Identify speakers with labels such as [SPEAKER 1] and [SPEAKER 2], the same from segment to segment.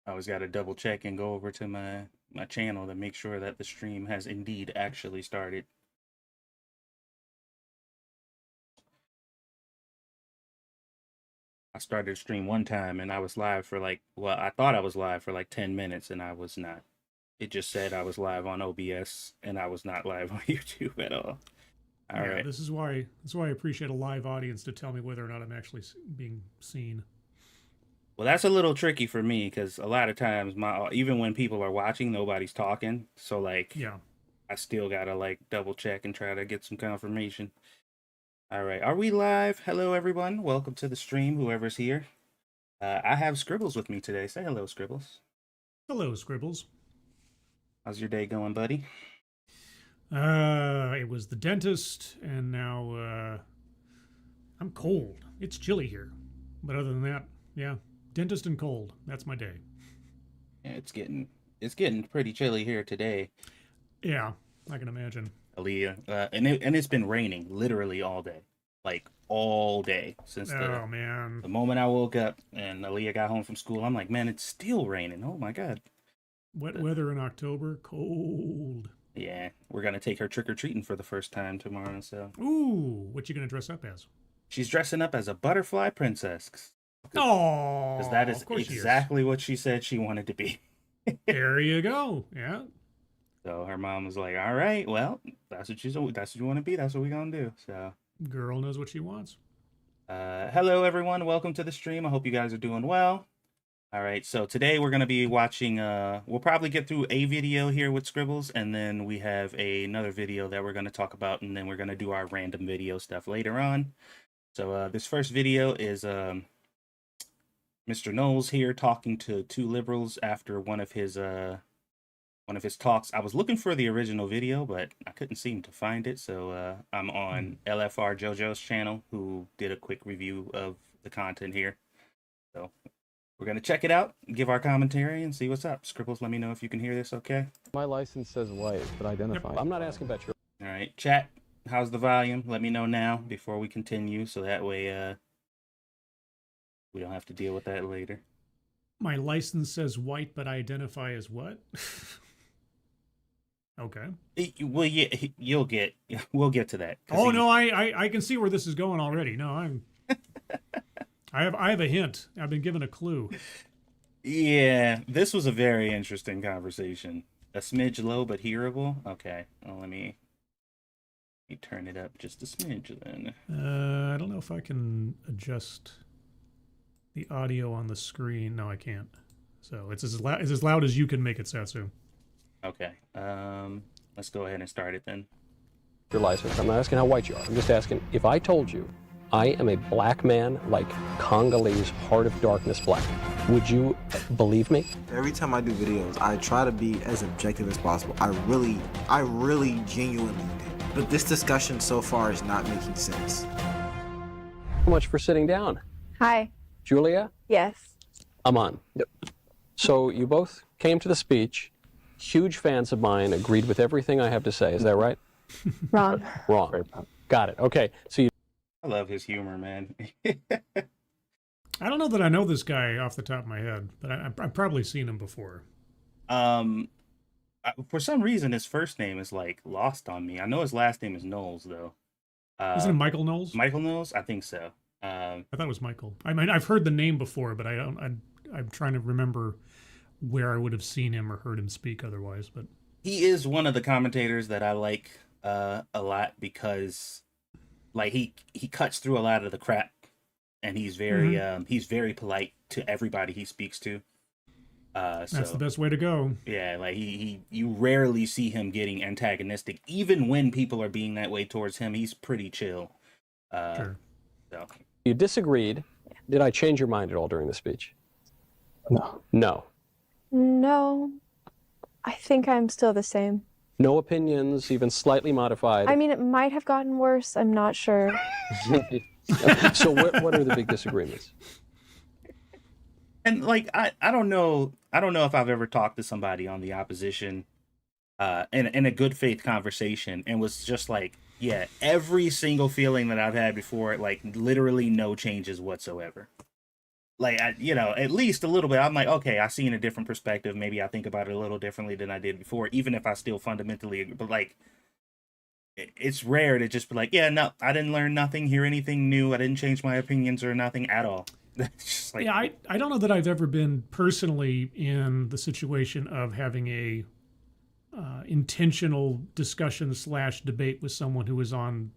[SPEAKER 1] I always got to double check and go over to my channel to make sure that the stream has indeed actually started. I started a stream one time and I was live for I thought I was live for like 10 minutes and I was not. It just said I was live on OBS and I was not live on YouTube at all. All right.
[SPEAKER 2] This is why I appreciate a live audience to tell me whether or not I'm actually being seen.
[SPEAKER 1] Well, that's a little tricky for me because a lot of times even when people are watching, nobody's talking. So like,
[SPEAKER 2] yeah,
[SPEAKER 1] I still gotta like double check and try to get some confirmation. All right, are we live? Hello, everyone. Welcome to the stream. Whoever's here, I have Scribblez with me today. Say hello, Scribblez.
[SPEAKER 2] Hello, Scribblez.
[SPEAKER 1] How's your day going, buddy?
[SPEAKER 2] It was the dentist, and now I'm cold. It's chilly here, but other than that, yeah, dentist and cold. That's my day.
[SPEAKER 1] Yeah, it's getting pretty chilly here today.
[SPEAKER 2] Yeah, I can imagine.
[SPEAKER 1] Aaliyah, and it's been raining literally all day, like all day since
[SPEAKER 2] oh man,
[SPEAKER 1] the moment I woke up and Aaliyah got home from school. I'm like, man, it's still raining. Oh my god.
[SPEAKER 2] Wet weather in October, cold.
[SPEAKER 1] Yeah, we're gonna take her trick-or-treating for the first time tomorrow, so.
[SPEAKER 2] Ooh, what you gonna dress up as?
[SPEAKER 1] She's dressing up as a butterfly princess.
[SPEAKER 2] Oh,
[SPEAKER 1] because that is exactly what she said she wanted to be.
[SPEAKER 2] There you go. Yeah.
[SPEAKER 1] So her mom was like, all right, well, that's what you want to be. That's what we're gonna do. So
[SPEAKER 2] girl knows what she wants.
[SPEAKER 1] Hello everyone, welcome to the stream. I hope you guys are doing well. All right, so today we're going to be watching, we'll probably get through a video here with Scribblez, and then we have another video that we're going to talk about, and then we're going to do our random video stuff later on. So this first video is Mr. Knowles here talking to two liberals after one of his talks. I was looking for the original video, but I couldn't seem to find it, so I'm on LFR JoJo's channel, who did a quick review of the content here. So we're going to check it out, give our commentary, and see what's up. Scribblez, let me know if you can hear this okay.
[SPEAKER 3] My license says white, but identify. Yep. I'm not asking about your...
[SPEAKER 1] All right, chat, how's the volume? Let me know now before we continue, so that way we don't have to deal with that later.
[SPEAKER 2] My license says white, but I identify as what? Okay.
[SPEAKER 1] Well, yeah, we'll get to that.
[SPEAKER 2] Oh, no, I can see where this is going already. No, I'm... I have a hint. I've been given a clue.
[SPEAKER 1] Yeah, this was a very interesting conversation. A smidge low but hearable. Okay, well, let me turn it up just a smidge then.
[SPEAKER 2] I don't know if I can adjust the audio on the screen. No, I can't. So it's as loud as you can make it, Satsu.
[SPEAKER 1] Okay. Let's go ahead and start it then.
[SPEAKER 3] Your license. I'm not asking how white you are. I'm just asking if I told you I am a black man, like Congolese Heart of Darkness black, would you believe me?
[SPEAKER 4] Every time I do videos, I try to be as objective as possible. I really genuinely do. But this discussion so far is not making sense.
[SPEAKER 3] So much for sitting down.
[SPEAKER 5] Hi.
[SPEAKER 3] Julia?
[SPEAKER 5] Yes.
[SPEAKER 3] Aman. Yep. So you both came to the speech. Huge fans of mine, agreed with everything I have to say. Is that right?
[SPEAKER 5] Wrong.
[SPEAKER 3] Wrong. Got it. Okay. So you...
[SPEAKER 1] I love his humor, man.
[SPEAKER 2] I don't know that I know this guy off the top of my head, but I've probably seen him before.
[SPEAKER 1] For some reason, his first name is like lost on me. I know his last name is Knowles, though.
[SPEAKER 2] Isn't it Michael Knowles?
[SPEAKER 1] Michael Knowles? I think so.
[SPEAKER 2] I thought it was Michael. I mean, I've heard the name before, but I'm trying to remember where I would have seen him or heard him speak otherwise. But
[SPEAKER 1] he is one of the commentators that I like a lot because, like, he cuts through a lot of the crap, and he's very polite to everybody he speaks to. That's
[SPEAKER 2] the best way to go.
[SPEAKER 1] Yeah, like you rarely see him getting antagonistic, even when people are being that way towards him. He's pretty chill.
[SPEAKER 2] Sure.
[SPEAKER 1] So.
[SPEAKER 3] You disagreed. Did I change your mind at all during the speech?
[SPEAKER 4] No.
[SPEAKER 3] No.
[SPEAKER 5] No. I think I'm still the same.
[SPEAKER 3] No opinions, even slightly modified.
[SPEAKER 5] I mean, it might have gotten worse. I'm not sure.
[SPEAKER 3] So what are the big disagreements?
[SPEAKER 1] And like I don't know if I've ever talked to somebody on the opposition in a good faith conversation and was just like, yeah, every single feeling that I've had before, like literally no changes whatsoever. like at least a little bit. I'm like, okay, I see in a different perspective. Maybe I think about it a little differently than I did before, even if I still fundamentally agree. But like, it's rare to just be like, yeah, no, I didn't learn nothing, hear anything new. I didn't change my opinions or nothing at all. It's just like,
[SPEAKER 2] Yeah, I don't know that I've ever been personally in the situation of having a intentional discussion / debate with someone who is on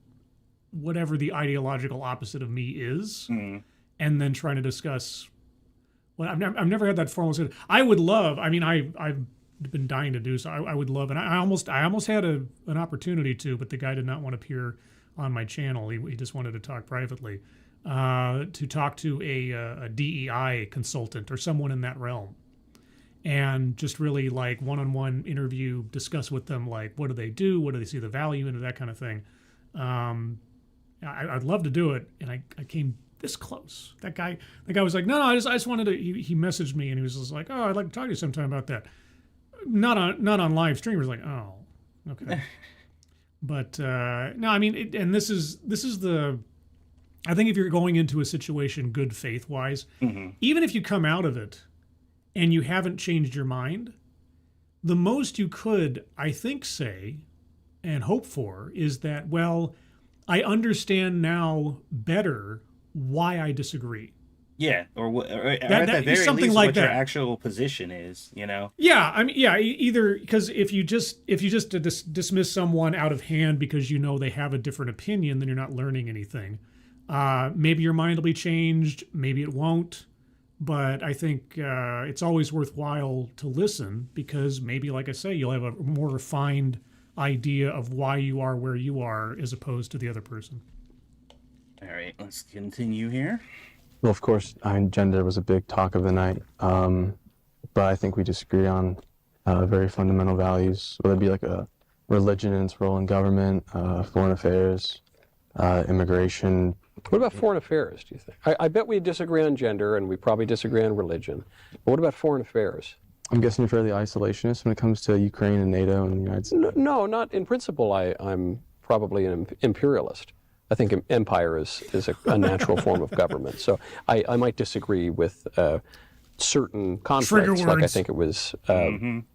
[SPEAKER 2] whatever the ideological opposite of me is, and then trying to discuss. Well, I've never had that formal. I would love. I mean, I've been dying to do so. I would love, and I almost had an opportunity to, but the guy did not want to appear on my channel. He just wanted to talk privately. To talk to a DEI consultant or someone in that realm, and just really like one-on-one interview, discuss with them like what do they do, what do they see the value in, that kind of thing. I'd love to do it, and I came this close. The guy was like, no, I just wanted to. He messaged me and he was just like, oh, I'd like to talk to you sometime about that. Not on live stream. He was like, oh, okay. But no, I mean, and this is the. I think if you're going into a situation good faith wise, even if you come out of it and you haven't changed your mind, the most you could, I think, say and hope for is that, well, I understand now better why I disagree.
[SPEAKER 1] Yeah, or at the very
[SPEAKER 2] something
[SPEAKER 1] least,
[SPEAKER 2] like
[SPEAKER 1] what
[SPEAKER 2] that.
[SPEAKER 1] your actual position is,
[SPEAKER 2] Yeah, I mean, yeah, either because if you just dismiss someone out of hand because you know they have a different opinion, then you're not learning anything. Maybe your mind will be changed, maybe it won't, but I think it's always worthwhile to listen because maybe, like I say, you'll have a more refined idea of why you are where you are as opposed to the other person.
[SPEAKER 1] All right, let's continue here.
[SPEAKER 6] Well, of course, gender was a big talk of the night, but I think we disagree on very fundamental values, whether it be like a religion and its role in government, foreign affairs, immigration.
[SPEAKER 3] What about foreign affairs, do you think? I bet we disagree on gender and we probably disagree on religion. But what about foreign affairs?
[SPEAKER 6] I'm guessing you're fairly isolationist when it comes to Ukraine and NATO and the United States.
[SPEAKER 3] No, not in principle. I'm probably an imperialist. I think empire is a natural form of government. So I might disagree with certain conflicts. Like I think it was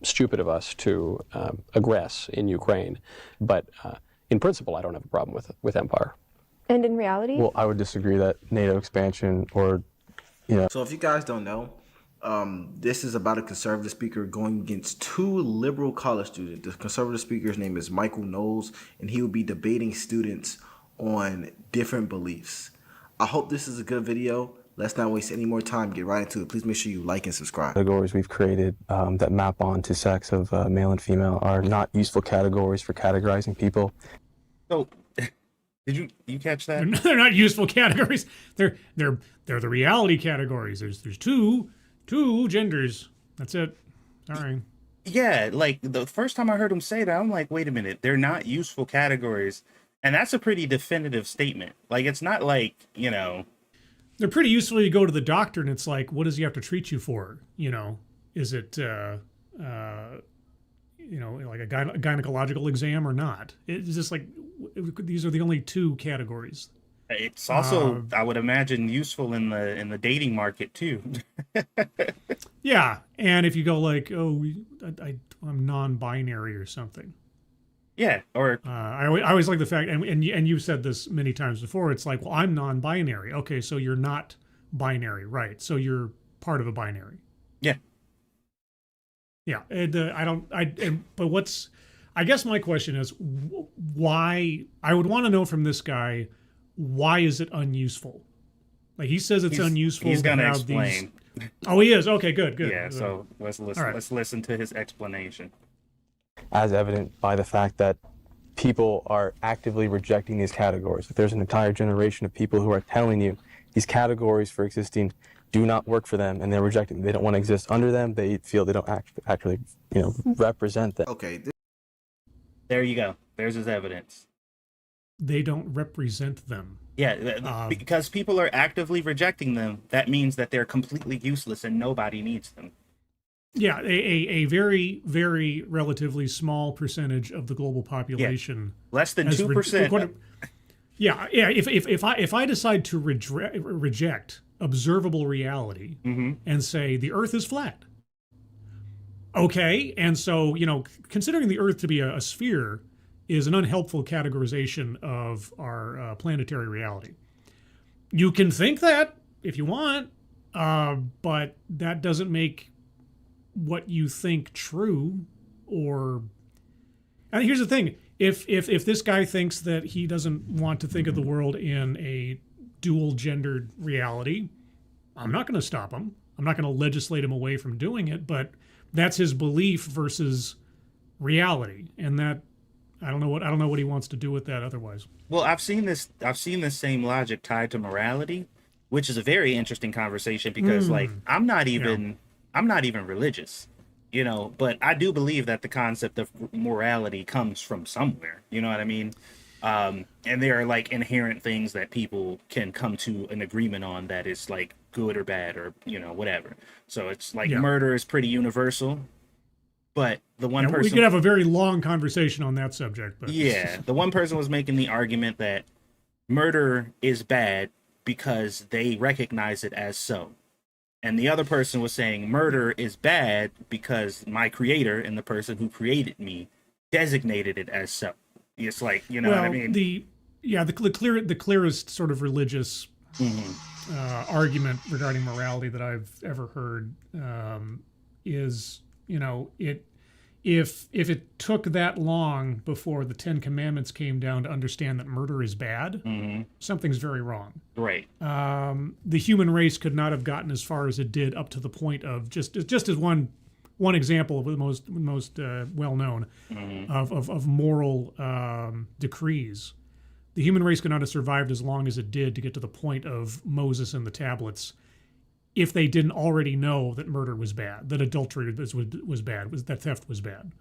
[SPEAKER 3] stupid of us to aggress in Ukraine. But in principle, I don't have a problem with empire.
[SPEAKER 5] And in reality?
[SPEAKER 6] Well, I would disagree that NATO expansion or,
[SPEAKER 4] So if you guys don't know, this is about a conservative speaker going against two liberal college students. The conservative speaker's name is Michael Knowles, and he will be debating students on different beliefs. I hope this is a good video. Let's not waste any more time. Get right into it. Please make sure you like and subscribe.
[SPEAKER 6] Categories we've created that map onto sex of male and female are not useful categories for categorizing people.
[SPEAKER 1] So, did you catch that?
[SPEAKER 2] They're not useful categories. They're the reality categories. There's two genders. That's it. Sorry.
[SPEAKER 1] Yeah, like the first time I heard him say that, I'm like, wait a minute, they're not useful categories. And that's a pretty definitive statement. Like, it's not like,
[SPEAKER 2] They're pretty useful. You go to the doctor and it's like, what does he have to treat you for? Is it, like a gynecological exam or not? It's just like, these are the only two categories.
[SPEAKER 1] It's also, I would imagine, useful in the dating market too.
[SPEAKER 2] Yeah, and if you go like, oh, I'm non-binary or something.
[SPEAKER 1] Yeah, or
[SPEAKER 2] I always like the fact, and you've said this many times before. It's like, well, I'm non-binary. Okay, so you're not binary, right? So you're part of a binary.
[SPEAKER 1] Yeah,
[SPEAKER 2] yeah. And I guess my question is, why? I would want to know from this guy, why is it unuseful? Like he says, it's unuseful.
[SPEAKER 1] He's gonna
[SPEAKER 2] have
[SPEAKER 1] explain.
[SPEAKER 2] Oh, he is. Okay, good.
[SPEAKER 1] Yeah. So let's listen.
[SPEAKER 2] Right.
[SPEAKER 1] Let's listen to his explanation.
[SPEAKER 6] As evident by the fact that people are actively rejecting these categories. There's an entire generation of people who are telling you these categories for existing do not work for them, and they're rejecting them. They don't want to exist under them. They feel they don't actually, represent them.
[SPEAKER 4] Okay.
[SPEAKER 1] There you go. There's his evidence.
[SPEAKER 2] They don't represent them.
[SPEAKER 1] Yeah, because people are actively rejecting them, that means that they're completely useless and nobody needs them.
[SPEAKER 2] Yeah, a very, very relatively small percentage of the global population.
[SPEAKER 1] Less than 2%.
[SPEAKER 2] Yeah, yeah. If I decide to reject observable reality and say the Earth is flat, okay, and so considering the Earth to be a sphere is an unhelpful categorization of our planetary reality. You can think that if you want, but that doesn't make what you think true. Or, and here's the thing: if this guy thinks that he doesn't want to think of the world in a dual gendered reality, I'm not going to stop him. I'm not going to legislate him away from doing it. But that's his belief versus reality, and that I don't know what he wants to do with that otherwise.
[SPEAKER 1] Well, I've seen this same logic tied to morality, which is a very interesting conversation because like I'm not even religious, but I do believe that the concept of morality comes from somewhere. You know what I mean? And there are like inherent things that people can come to an agreement on that is like good or bad or whatever. So it's like murder is pretty universal. But the one person...
[SPEAKER 2] We could have a very long conversation on that subject. But
[SPEAKER 1] yeah, the one person was making the argument that murder is bad because they recognize it as so. And the other person was saying murder is bad because my creator and the person who created me designated it as so. It's like, what I mean?
[SPEAKER 2] The clearest sort of religious argument regarding morality that I've ever heard is... if it took that long before the Ten Commandments came down to understand that murder is bad, something's very wrong.
[SPEAKER 1] Right.
[SPEAKER 2] The human race could not have gotten as far as it did up to the point of just as one example of the most well known of moral decrees. The human race could not have survived as long as it did to get to the point of Moses and the tablets, if they didn't already know that murder was bad, that adultery was bad, that theft was bad,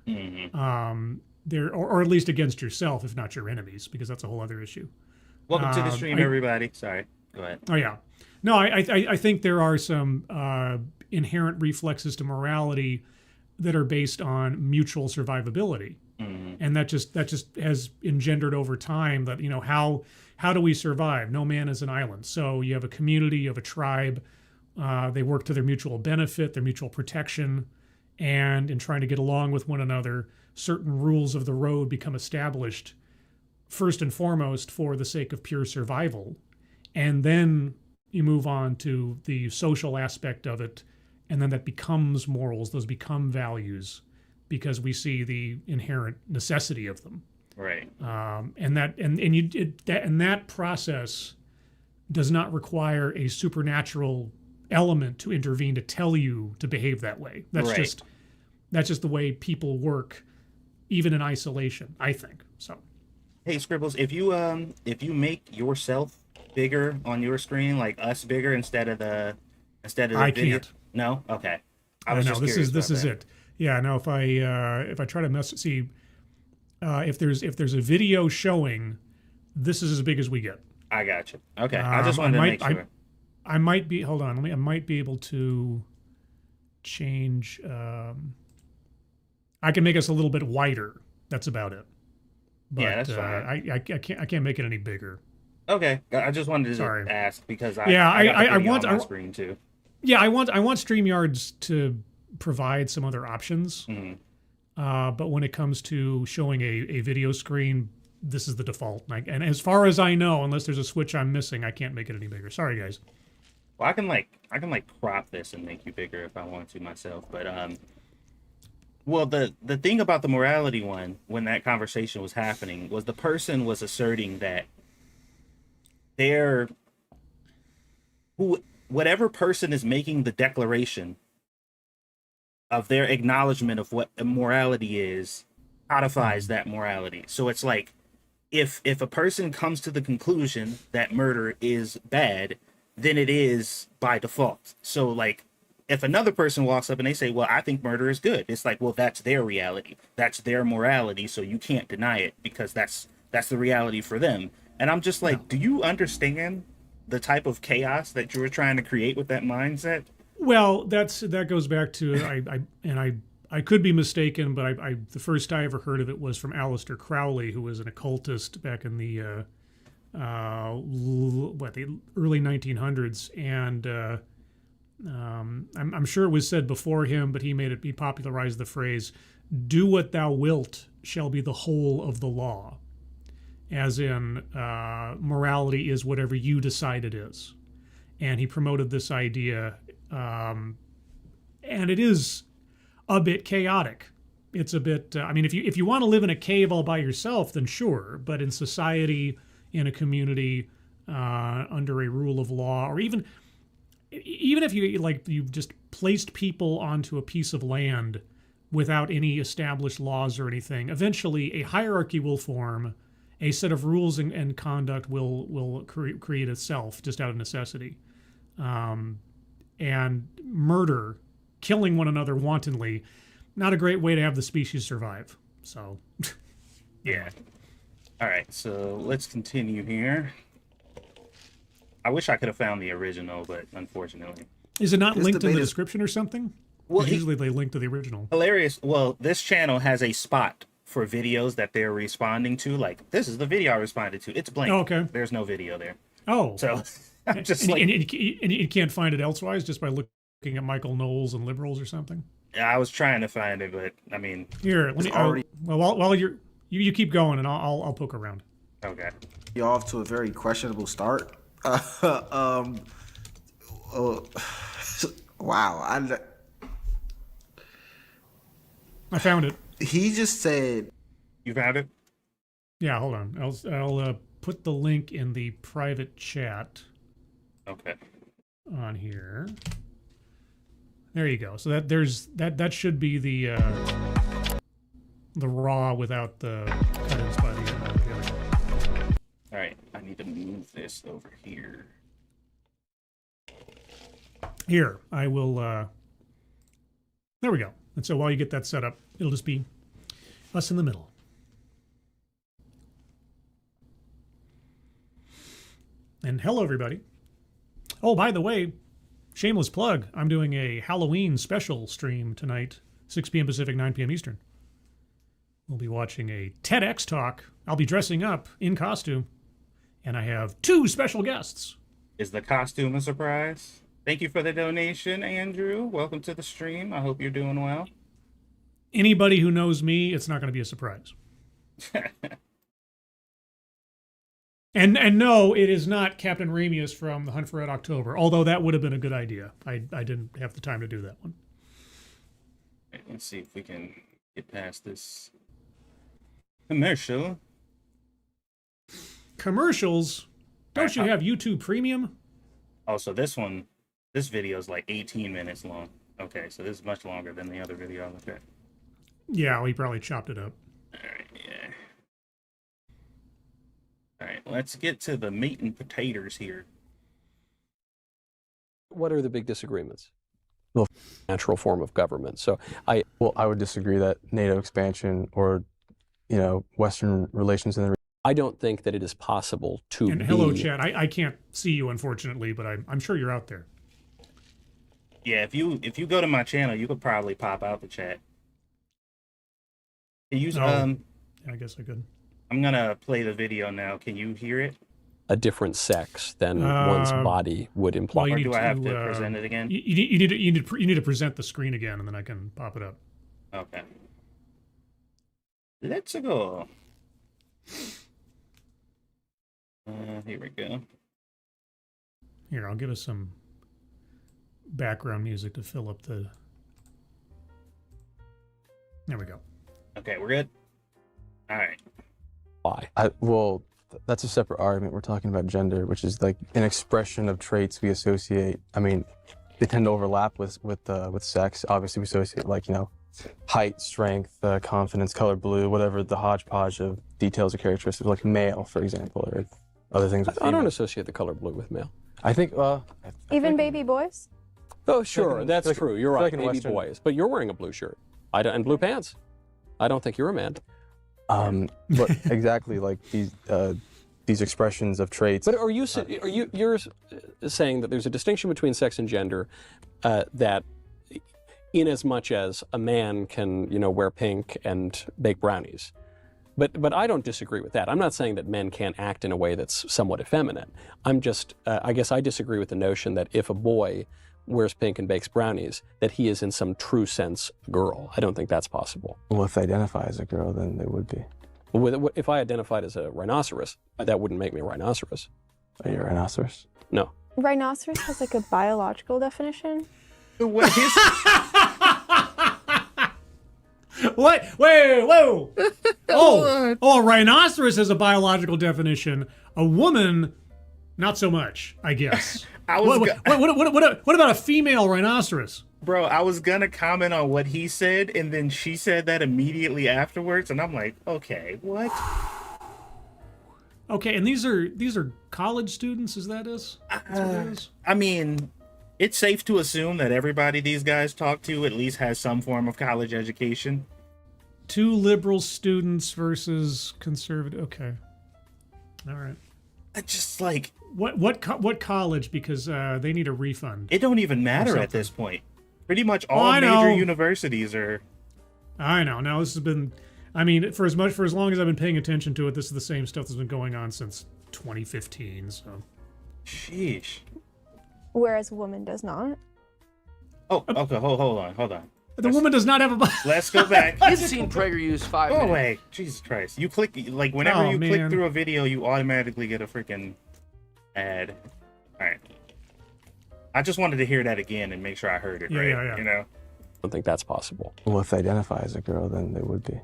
[SPEAKER 2] or at least against yourself, if not your enemies, because that's a whole other issue.
[SPEAKER 1] Welcome to the stream, everybody. Sorry, go ahead.
[SPEAKER 2] Oh yeah, no, I think there are some inherent reflexes to morality that are based on mutual survivability, and that just has engendered over time that how do we survive? No man is an island. So you have a community, you have a tribe. They work to their mutual benefit, their mutual protection, and in trying to get along with one another, certain rules of the road become established, first and foremost for the sake of pure survival. And then you move on to the social aspect of it, and then that becomes morals, those become values, because we see the inherent necessity of them.
[SPEAKER 1] Right.
[SPEAKER 2] And that process does not require a supernatural element to intervene to tell you to behave that way. That's just the way people work, even in isolation, I think. So,
[SPEAKER 1] hey Scribblez, if you make yourself bigger on your screen, like us bigger instead of the
[SPEAKER 2] I
[SPEAKER 1] video.
[SPEAKER 2] Can't.
[SPEAKER 1] No, okay.
[SPEAKER 2] This is it. Yeah, no. If I try to if there's a video showing, this is as big as we get.
[SPEAKER 1] I got you. Okay, I just wanted to make sure.
[SPEAKER 2] I might be. Hold on. I might be able to change. I can make us a little bit wider. That's about it. But,
[SPEAKER 1] yeah, that's fine.
[SPEAKER 2] I can't make it any bigger.
[SPEAKER 1] Okay, I just wanted to ask because I
[SPEAKER 2] want
[SPEAKER 1] on my screen too.
[SPEAKER 2] Yeah, I want StreamYards to provide some other options. But when it comes to showing a video screen, this is the default. And as far as I know, unless there's a switch I'm missing, I can't make it any bigger. Sorry, guys.
[SPEAKER 1] Well, I can crop this and make you bigger if I want to myself. But well, the thing about the morality one, when that conversation was happening, was the person was asserting that whatever person is making the declaration of their acknowledgement of what morality is codifies that morality. So it's like if a person comes to the conclusion that murder is bad, then it is by default. So like if another person walks up and they say, well, I think murder is good, it's like, well, that's their reality, that's their morality, so you can't deny it because that's the reality for them. And I'm just like, do you understand the type of chaos that you were trying to create with that mindset?
[SPEAKER 2] Well, that goes back to I could be mistaken, but the first I ever heard of it was from Aleister Crowley, who was an occultist back in the the early 1900s, and I'm sure it was said before him, but he popularized the phrase, "Do what thou wilt shall be the whole of the law," as in morality is whatever you decide it is. And he promoted this idea, and it is a bit chaotic. It's a bit, I mean, if you want to live in a cave all by yourself, then sure, but in society, in a community, under a rule of law, or even if you've just placed people onto a piece of land without any established laws or anything, eventually a hierarchy will form, a set of rules and conduct will create itself just out of necessity. And murder, killing one another wantonly, not a great way to have the species survive. So,
[SPEAKER 1] yeah. All right, so let's continue here. I wish I could have found the original, but unfortunately.
[SPEAKER 2] Is it not linked in the description or something?
[SPEAKER 1] Well,
[SPEAKER 2] usually they link to the original.
[SPEAKER 1] Hilarious. Well, this channel has a spot for videos that they're responding to. Like, this is the video I responded to. It's blank.
[SPEAKER 2] Oh, okay.
[SPEAKER 1] There's no video there.
[SPEAKER 2] Oh.
[SPEAKER 1] So, I'm just
[SPEAKER 2] and,
[SPEAKER 1] like...
[SPEAKER 2] And you can't find it elsewise just by looking at Michael Knowles and liberals or something?
[SPEAKER 1] I was trying to find it, but, I mean...
[SPEAKER 2] Here, let me... Already... while you keep going, and I'll poke around.
[SPEAKER 1] Okay.
[SPEAKER 4] You're off to a very questionable start. Wow.
[SPEAKER 2] I found it.
[SPEAKER 4] He just said...
[SPEAKER 1] You found it?
[SPEAKER 2] Yeah, hold on. I'll put the link in the private chat.
[SPEAKER 1] Okay.
[SPEAKER 2] On here. There you go. So that should be the raw without the cut-ins by the other.
[SPEAKER 1] All right, I need to move this over here.
[SPEAKER 2] Here, I will. There we go. And so while you get that set up, it'll just be us in the middle. And hello, everybody. Oh, by the way, shameless plug, I'm doing a Halloween special stream tonight, 6 p.m. Pacific, 9 p.m. Eastern. We'll be watching a TEDx talk. I'll be dressing up in costume, and I have 2 special guests.
[SPEAKER 1] Is the costume a surprise? Thank you for the donation, Andrew. Welcome to the stream. I hope you're doing well.
[SPEAKER 2] Anybody who knows me, it's not going to be a surprise. And no, it is not Captain Ramius from The Hunt for Red October, although that would have been a good idea. I didn't have the time to do that one.
[SPEAKER 1] Right, let's see if we can get past this commercial.
[SPEAKER 2] Commercials? Don't you have YouTube Premium?
[SPEAKER 1] Oh, so this video is like 18 minutes long. Okay, so this is much longer than the other video I looked at.
[SPEAKER 2] Yeah, well, he probably chopped it up.
[SPEAKER 1] All right, yeah. All right, let's get to the meat and potatoes here.
[SPEAKER 3] What are the big disagreements? Well, natural form of government. So
[SPEAKER 6] I would disagree that NATO expansion or, Western relations in the
[SPEAKER 3] I don't think that it is possible to.
[SPEAKER 2] And hello, Chad. I can't see you, unfortunately, but I'm sure you're out there.
[SPEAKER 1] Yeah, if you go to my channel, you could probably pop out the chat. Can you
[SPEAKER 2] I guess I could.
[SPEAKER 1] I'm gonna play the video now. Can you hear it?
[SPEAKER 3] A different sex than one's body would imply.
[SPEAKER 2] Well,
[SPEAKER 1] or do I have to present it again?
[SPEAKER 2] You need to present the screen again, and then I can pop it up.
[SPEAKER 1] Okay. Let's go. Here we go.
[SPEAKER 2] Here, I'll give us some background music to fill up the... There we go.
[SPEAKER 1] Okay, we're good? All right.
[SPEAKER 3] Why?
[SPEAKER 6] That's a separate argument. We're talking about gender, which is like an expression of traits we associate. I mean, they tend to overlap with sex. Obviously, we associate height, strength, confidence, color blue, whatever the hodgepodge of details or characteristics, like male, for example, or other things.
[SPEAKER 3] I don't associate the color blue with male.
[SPEAKER 6] I think,
[SPEAKER 5] Even baby boys?
[SPEAKER 3] Oh, sure, that's true. You're right, baby
[SPEAKER 6] Western...
[SPEAKER 3] boys. But you're wearing a blue shirt and blue pants. I don't think you're a man.
[SPEAKER 6] But exactly, like these expressions of traits.
[SPEAKER 3] But you're saying that there's a distinction between sex and gender, that in as much as a man can, wear pink and bake brownies, But I don't disagree with that. I'm not saying that men can't act in a way that's somewhat effeminate. I'm just, I guess I disagree with the notion that if a boy wears pink and bakes brownies, that he is in some true sense a girl. I don't think that's possible.
[SPEAKER 6] Well, if they identify as a girl, then they would be.
[SPEAKER 3] If I identified as a rhinoceros, that wouldn't make me a rhinoceros.
[SPEAKER 6] Are you a rhinoceros?
[SPEAKER 3] No.
[SPEAKER 5] Rhinoceros has like a biological definition.
[SPEAKER 1] What is
[SPEAKER 2] What? Wait, whoa! Oh, a rhinoceros has a biological definition. A woman, not so much, I guess. What about a female rhinoceros?
[SPEAKER 1] Bro, I was gonna comment on what he said, and then she said that immediately afterwards, and I'm like, okay, what?
[SPEAKER 2] Okay, and these are college students, is that is? That's what it is?
[SPEAKER 1] I mean, it's safe to assume that everybody these guys talk to at least has some form of college education.
[SPEAKER 2] 2 liberal students versus conservative. Okay, all right.
[SPEAKER 1] It's just like
[SPEAKER 2] What college? Because they need a refund.
[SPEAKER 1] it don't even matter at this point. Pretty much all
[SPEAKER 2] I
[SPEAKER 1] major
[SPEAKER 2] know.
[SPEAKER 1] universities are.
[SPEAKER 2] I know. Now this has been. I mean, for as long as I've been paying attention to it, this is the same stuff that's been going on since 2015. So.
[SPEAKER 1] Sheesh.
[SPEAKER 5] Whereas a woman does not.
[SPEAKER 1] Oh, okay. Hold on.
[SPEAKER 2] The woman does not have a.
[SPEAKER 1] Let's go back.
[SPEAKER 7] You've seen PragerU's 5
[SPEAKER 1] Oh
[SPEAKER 7] minutes.
[SPEAKER 1] wait, Jesus Christ! You click like whenever
[SPEAKER 2] Oh,
[SPEAKER 1] you
[SPEAKER 2] man.
[SPEAKER 1] click through a video, you automatically get a freaking ad. All right. I just wanted to hear that again and make sure I heard it right.
[SPEAKER 2] Yeah.
[SPEAKER 1] You know.
[SPEAKER 3] I don't think that's possible.
[SPEAKER 6] Well, if they identify as a girl, then they would be.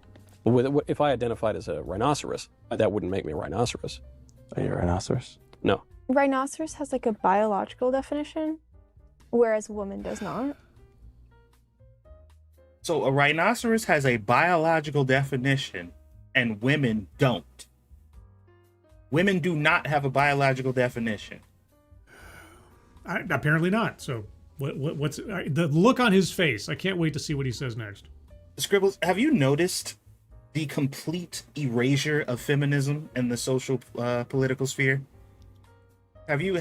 [SPEAKER 3] If I identified as a rhinoceros, that wouldn't make me a rhinoceros.
[SPEAKER 6] Are you a rhinoceros?
[SPEAKER 3] No.
[SPEAKER 5] Rhinoceros has like a biological definition, whereas a woman does not.
[SPEAKER 1] So a rhinoceros has a biological definition, and women don't. Women do not have a biological definition.
[SPEAKER 2] Apparently not. So what's the look on his face? I can't wait to see what he says next.
[SPEAKER 1] Scribblez, have you noticed the complete erasure of feminism in the social political sphere? Have you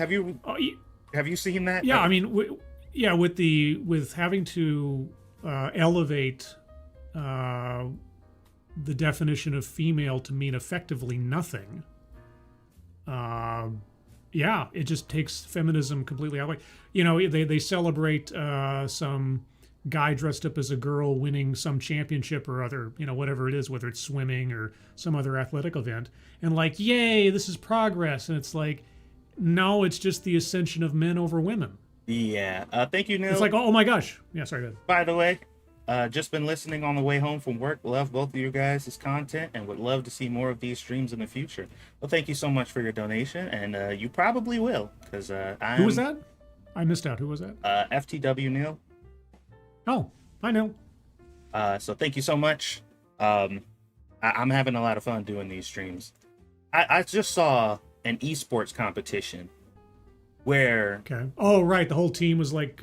[SPEAKER 1] seen that?
[SPEAKER 2] Yeah, I mean, with having to elevate the definition of female to mean effectively nothing. Yeah, it just takes feminism completely out. You know, they celebrate some guy dressed up as a girl winning some championship or other, you know, whatever it is, whether it's swimming or some other athletic event, and like, yay, this is progress. And it's like, no, it's just the ascension of men over women.
[SPEAKER 1] Yeah. Thank you, Neil.
[SPEAKER 2] It's like, oh my gosh. Yeah, sorry, go ahead.
[SPEAKER 1] By the way, just been listening on the way home from work. Love both of you guys' content and would love to see more of these streams in the future. Well, thank you so much for your donation, and you probably will, because
[SPEAKER 2] Who was that? I missed out. Who was that?
[SPEAKER 1] FTW Neil.
[SPEAKER 2] Oh, I know.
[SPEAKER 1] So thank you so much. I'm having a lot of fun doing these streams. I just saw an esports competition where...
[SPEAKER 2] Okay. Oh, right. The whole team was like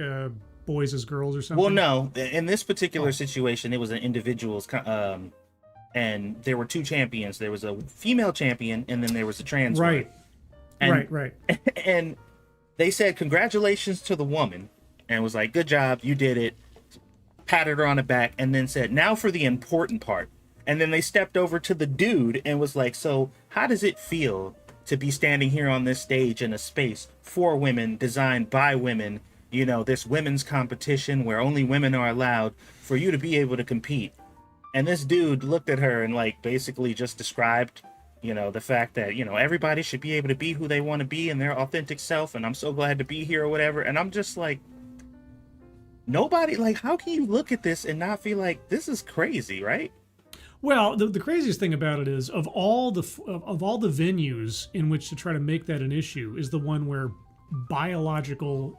[SPEAKER 2] boys as girls or something?
[SPEAKER 1] Well, no. In this particular situation, it was an individual's... and there were 2 champions. There was a female champion, and then there was a trans
[SPEAKER 2] right.
[SPEAKER 1] one. And,
[SPEAKER 2] Right.
[SPEAKER 1] And they said, congratulations to the woman. And was like, good job, you did it. Patted her on the back, and then said, now for the important part. And then they stepped over to the dude and was like, so how does it feel to be standing here on this stage in a space for women, designed by women, you know, this women's competition where only women are allowed, for you to be able to compete? And this dude looked at her and like basically just described, you know, the fact that, you know, everybody should be able to be who they want to be and their authentic self, and I'm so glad to be here or whatever. And I'm just like, nobody, like, how can you look at this and not feel like this is crazy, right?
[SPEAKER 2] Well, the craziest thing about it is of all the venues in which to try to make that an issue is the one where biological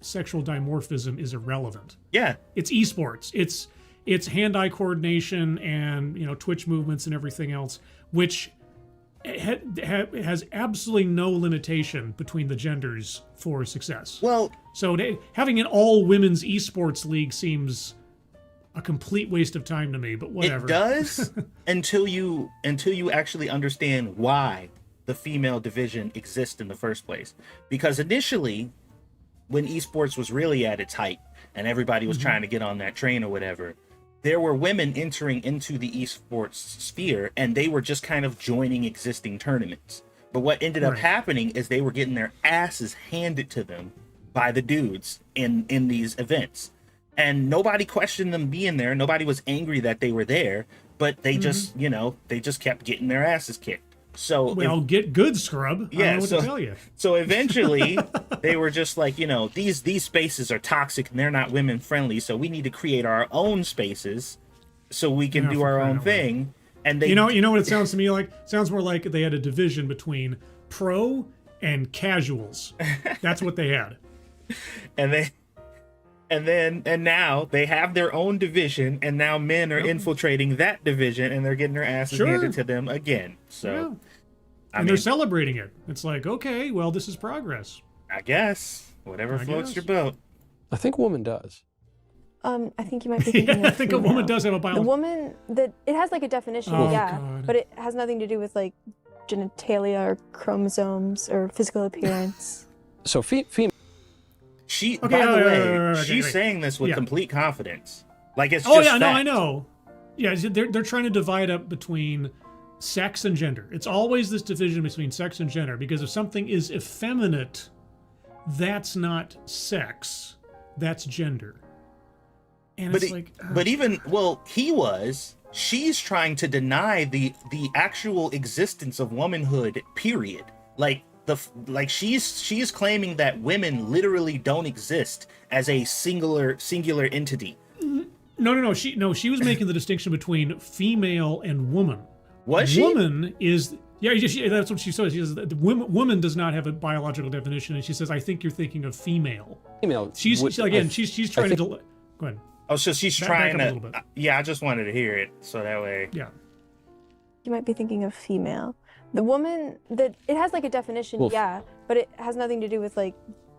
[SPEAKER 2] sexual dimorphism is irrelevant.
[SPEAKER 1] Yeah.
[SPEAKER 2] It's esports. It's hand-eye coordination and, you know, twitch movements and everything else, which has absolutely no limitation between the genders for success.
[SPEAKER 1] Well,
[SPEAKER 2] so having an all-women's esports league seems a complete waste of time to me, but whatever.
[SPEAKER 1] it does until you actually understand why the female division exists in the first place. Because initially, when esports was really at its height and everybody was trying to get on that train or whatever, there were women entering into the esports sphere, and they were just kind of joining existing tournaments. But what ended up happening is they were getting their asses handed to them by the dudes in these events. And nobody questioned them being there. Nobody was angry that they were there, but they just, you know, they just kept getting their asses kicked. So
[SPEAKER 2] well, get good, scrub. I don't know what to tell you.
[SPEAKER 1] So eventually they were just like, you know, these spaces are toxic and they're not women friendly, so we need to create our own spaces so we can do our own thing. And they,
[SPEAKER 2] you know what it sounds to me like? It sounds more like they had a division between pro and casuals. That's what they had.
[SPEAKER 1] And now they have their own division, and now men are infiltrating that division, and they're getting their asses handed to them again. So,
[SPEAKER 2] and they're celebrating it. It's like, okay, well, this is progress.
[SPEAKER 1] I guess whatever floats your boat.
[SPEAKER 3] I think woman does.
[SPEAKER 5] I think you might be thinking.
[SPEAKER 2] I think a woman does have a biology.
[SPEAKER 5] The woman that it has like a definition,
[SPEAKER 2] God.
[SPEAKER 5] but it has nothing to do with like genitalia or chromosomes or physical appearance.
[SPEAKER 3] So female.
[SPEAKER 1] She, by the way, she's saying this with complete confidence. Like it's just fact.
[SPEAKER 2] No, I know. Yeah, they're trying to divide up between sex and gender. It's always this division between sex and gender, because if something is effeminate, that's not sex, that's gender. And it's
[SPEAKER 1] but even she's trying to deny the actual existence of womanhood, period. Like she's claiming that women literally don't exist as a singular entity.
[SPEAKER 2] No. She was making the distinction between female and woman.
[SPEAKER 1] Was she?
[SPEAKER 2] Woman is that's what she says. She says that woman does not have a biological definition, and she says, I think you're thinking of female. She's trying to. Go ahead.
[SPEAKER 1] Oh, so she's trying to. Yeah, I just wanted to hear it so that way.
[SPEAKER 2] Yeah.
[SPEAKER 5] You might be thinking of female. The woman that it has like a definition, but it has nothing to do with like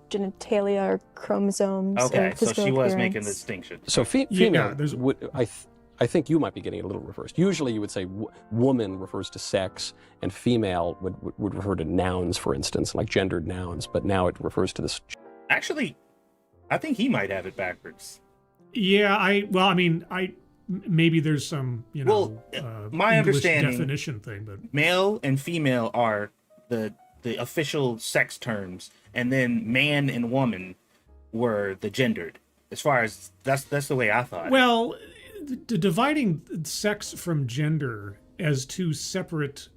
[SPEAKER 5] genitalia or chromosomes.
[SPEAKER 1] Okay,
[SPEAKER 5] or
[SPEAKER 1] so she was
[SPEAKER 5] appearance.
[SPEAKER 1] making the distinction.
[SPEAKER 3] So female, I think you might be getting it a little reversed. Usually you would say woman refers to sex, and female would refer to nouns, for instance, like gendered nouns, but now it refers to this.
[SPEAKER 1] Actually, I think he might have it backwards.
[SPEAKER 2] Yeah, maybe there's some,
[SPEAKER 1] my
[SPEAKER 2] English
[SPEAKER 1] understanding
[SPEAKER 2] definition thing, but
[SPEAKER 1] male and female are the official sex terms, and then man and woman were the gendered. As far as that's the way I thought.
[SPEAKER 2] Well, dividing sex from gender as two separate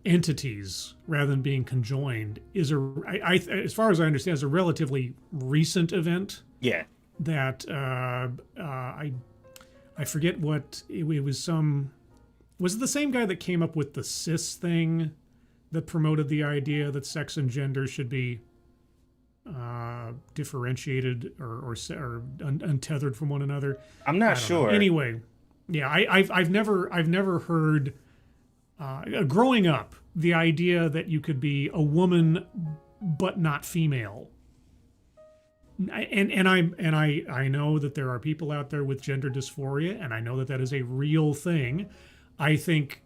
[SPEAKER 2] entities rather than being conjoined is as far as I understand, is a relatively recent event.
[SPEAKER 1] Yeah.
[SPEAKER 2] That I forget what it was. Was it the same guy that came up with the cis thing that promoted the idea that sex and gender should be differentiated or untethered from one another?
[SPEAKER 1] I'm not sure.
[SPEAKER 2] Anyway, yeah, I've never heard growing up the idea that you could be a woman but not female. And I know that there are people out there with gender dysphoria, and I know that is a real thing. I think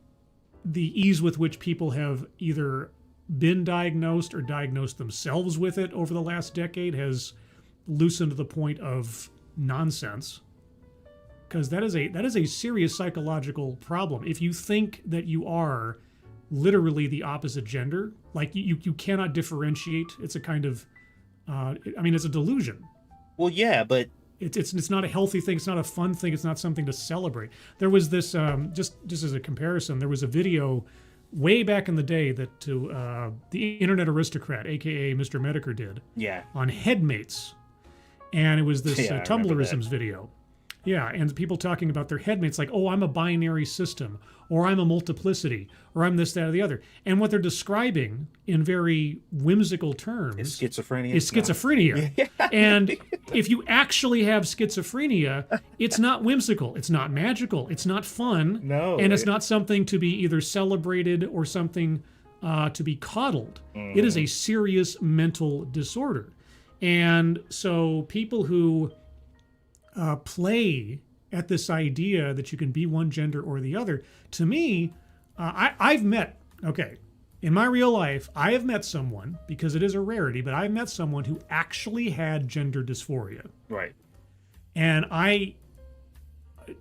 [SPEAKER 2] the ease with which people have either been diagnosed or diagnosed themselves with it over the last decade has loosened to the point of nonsense, because that is a serious psychological problem. If you think that you are literally the opposite gender, like you cannot differentiate, it's a kind of it's a delusion.
[SPEAKER 1] Well, yeah, but
[SPEAKER 2] it's not a healthy thing. It's not a fun thing. It's not something to celebrate. There was this just as a comparison. There was a video way back in the day that the Internet Aristocrat, aka Mr. Medicare, did.
[SPEAKER 1] Yeah.
[SPEAKER 2] On headmates, and it was this Tumblrisms video. Yeah, and people talking about their headmates like, oh, I'm a binary system, or I'm a multiplicity, or I'm this, that, or the other. And what they're describing in very whimsical terms
[SPEAKER 1] is schizophrenia.
[SPEAKER 2] And if you actually have schizophrenia, it's not whimsical, it's not magical, it's not fun, and it's not something to be either celebrated or something to be coddled. It is a serious mental disorder. And so people who play at this idea that you can be one gender or the other, to me, I've met, in my real life, I have met someone, because it is a rarity, but I've met someone who actually had gender dysphoria.
[SPEAKER 1] Right.
[SPEAKER 2] And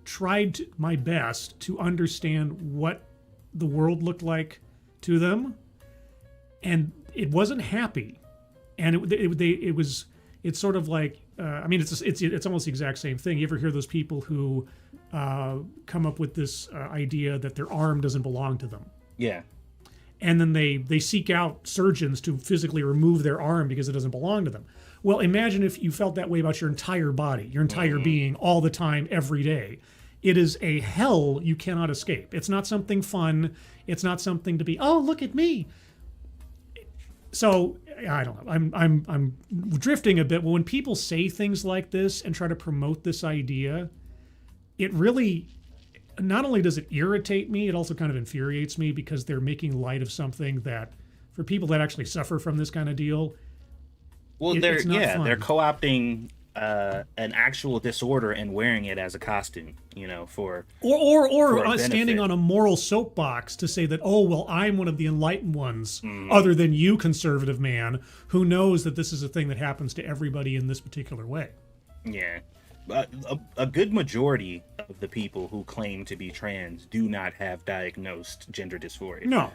[SPEAKER 2] tried my best to understand what the world looked like to them, and it wasn't happy. And it's sort of like, I mean, it's almost the exact same thing. You ever hear those people who come up with this idea that their arm doesn't belong to them?
[SPEAKER 1] Yeah.
[SPEAKER 2] And then they seek out surgeons to physically remove their arm because it doesn't belong to them. Well, imagine if you felt that way about your entire body, your entire being, all the time, every day. It is a hell you cannot escape. It's not something fun. It's not something to be, oh, look at me. So I don't know. I'm drifting a bit. Well, when people say things like this and try to promote this idea, it really, not only does it irritate me, it also kind of infuriates me, because they're making light of something that, for people that actually suffer from this kind of deal,
[SPEAKER 1] well,
[SPEAKER 2] it's not fun.
[SPEAKER 1] They're co-opting an actual disorder and wearing it as a costume, you know, for
[SPEAKER 2] standing on a moral soapbox to say that, oh, well, I'm one of the enlightened ones, other than you, conservative man, who knows that this is a thing that happens to everybody in this particular way.
[SPEAKER 1] Yeah. A good majority of the people who claim to be trans do not have diagnosed gender dysphoria.
[SPEAKER 2] No,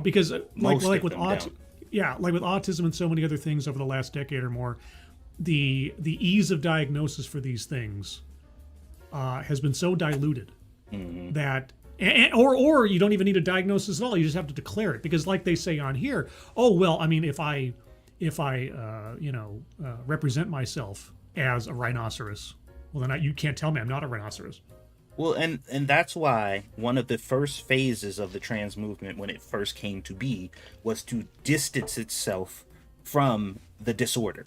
[SPEAKER 2] because like with autism and so many other things over the last decade or more, the ease of diagnosis for these things has been so diluted that, or you don't even need a diagnosis at all. You just have to declare it, because, like they say on here, oh well, I mean, if I represent myself as a rhinoceros, well then you can't tell me I'm not a rhinoceros.
[SPEAKER 1] Well, and that's why one of the first phases of the trans movement, when it first came to be, was to distance itself from the disorder.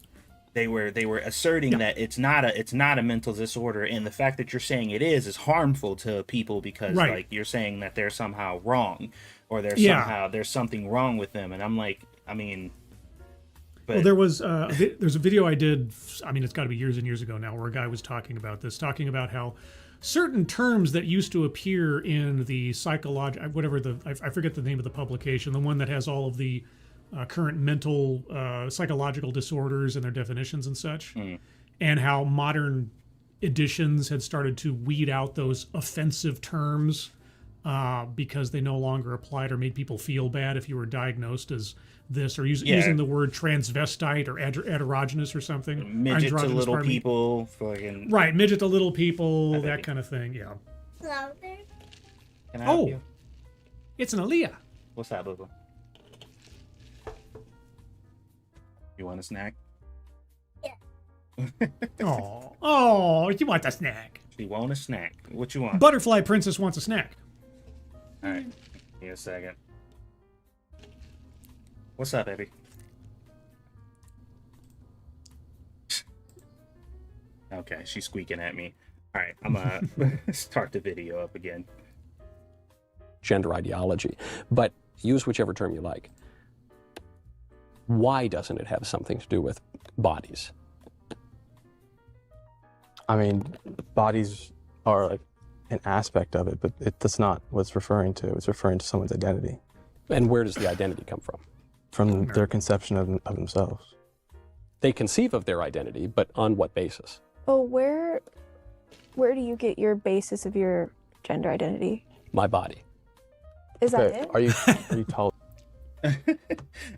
[SPEAKER 1] They were asserting that it's not a mental disorder, and the fact that you're saying it is harmful to people, because like you're saying that they're somehow wrong, or there's something wrong with them. And I'm like, I mean, but...
[SPEAKER 2] Well, there's a video I did, I mean, it's got to be years and years ago now, where a guy was talking about how certain terms that used to appear in the I forget the name of the publication, the one that has all of the current mental psychological disorders and their definitions and such, and how modern editions had started to weed out those offensive terms because they no longer applied or made people feel bad if you were diagnosed as this, or using the word transvestite or androgynous or something.
[SPEAKER 1] Midget to little people. Fucking...
[SPEAKER 2] Right, midget to little people, that kind of thing, yeah.
[SPEAKER 1] Louder. Can I help you?
[SPEAKER 2] It's an Aaliyah.
[SPEAKER 1] What's that, Bubba? You want a snack?
[SPEAKER 2] Yeah. Oh, you want a snack?
[SPEAKER 1] You want a snack? What you want?
[SPEAKER 2] Butterfly Princess wants a snack.
[SPEAKER 1] All right, give me a second. What's up, baby? Okay, she's squeaking at me. All right, I'm gonna start the video up again.
[SPEAKER 3] Gender ideology, but use whichever term you like. Why doesn't it have something to do with bodies?
[SPEAKER 6] I mean, bodies are like an aspect of it, but that's not what it's referring to. It's referring to someone's identity.
[SPEAKER 3] And where does the identity come from?
[SPEAKER 6] From their conception of themselves.
[SPEAKER 3] They conceive of their identity, but on what basis?
[SPEAKER 5] Oh, where do you get your basis of your gender identity?
[SPEAKER 3] My body.
[SPEAKER 5] Is that it?
[SPEAKER 6] Are you tall?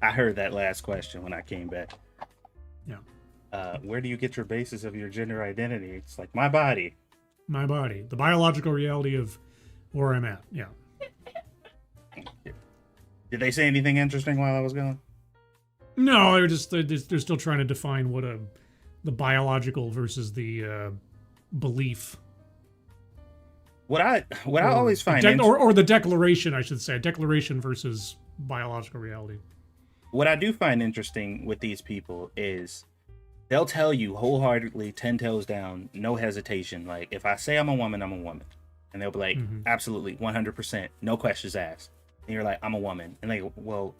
[SPEAKER 1] I heard that last question when I came back.
[SPEAKER 2] Yeah.
[SPEAKER 1] Where do you get your basis of your gender identity? It's like, my body.
[SPEAKER 2] My body. The biological reality of where I'm at. Yeah.
[SPEAKER 1] Did they say anything interesting while I was gone?
[SPEAKER 2] No, they're still trying to define what the biological versus the belief.
[SPEAKER 1] What I always find
[SPEAKER 2] or the declaration, I should say, declaration versus biological reality.
[SPEAKER 1] What I do find interesting with these people is they'll tell you wholeheartedly, 10 toes down, no hesitation. Like, if I say I'm a woman, I'm a woman. And they'll be like, absolutely, 100%, no questions asked. And you're like, I'm a woman. And they go, well,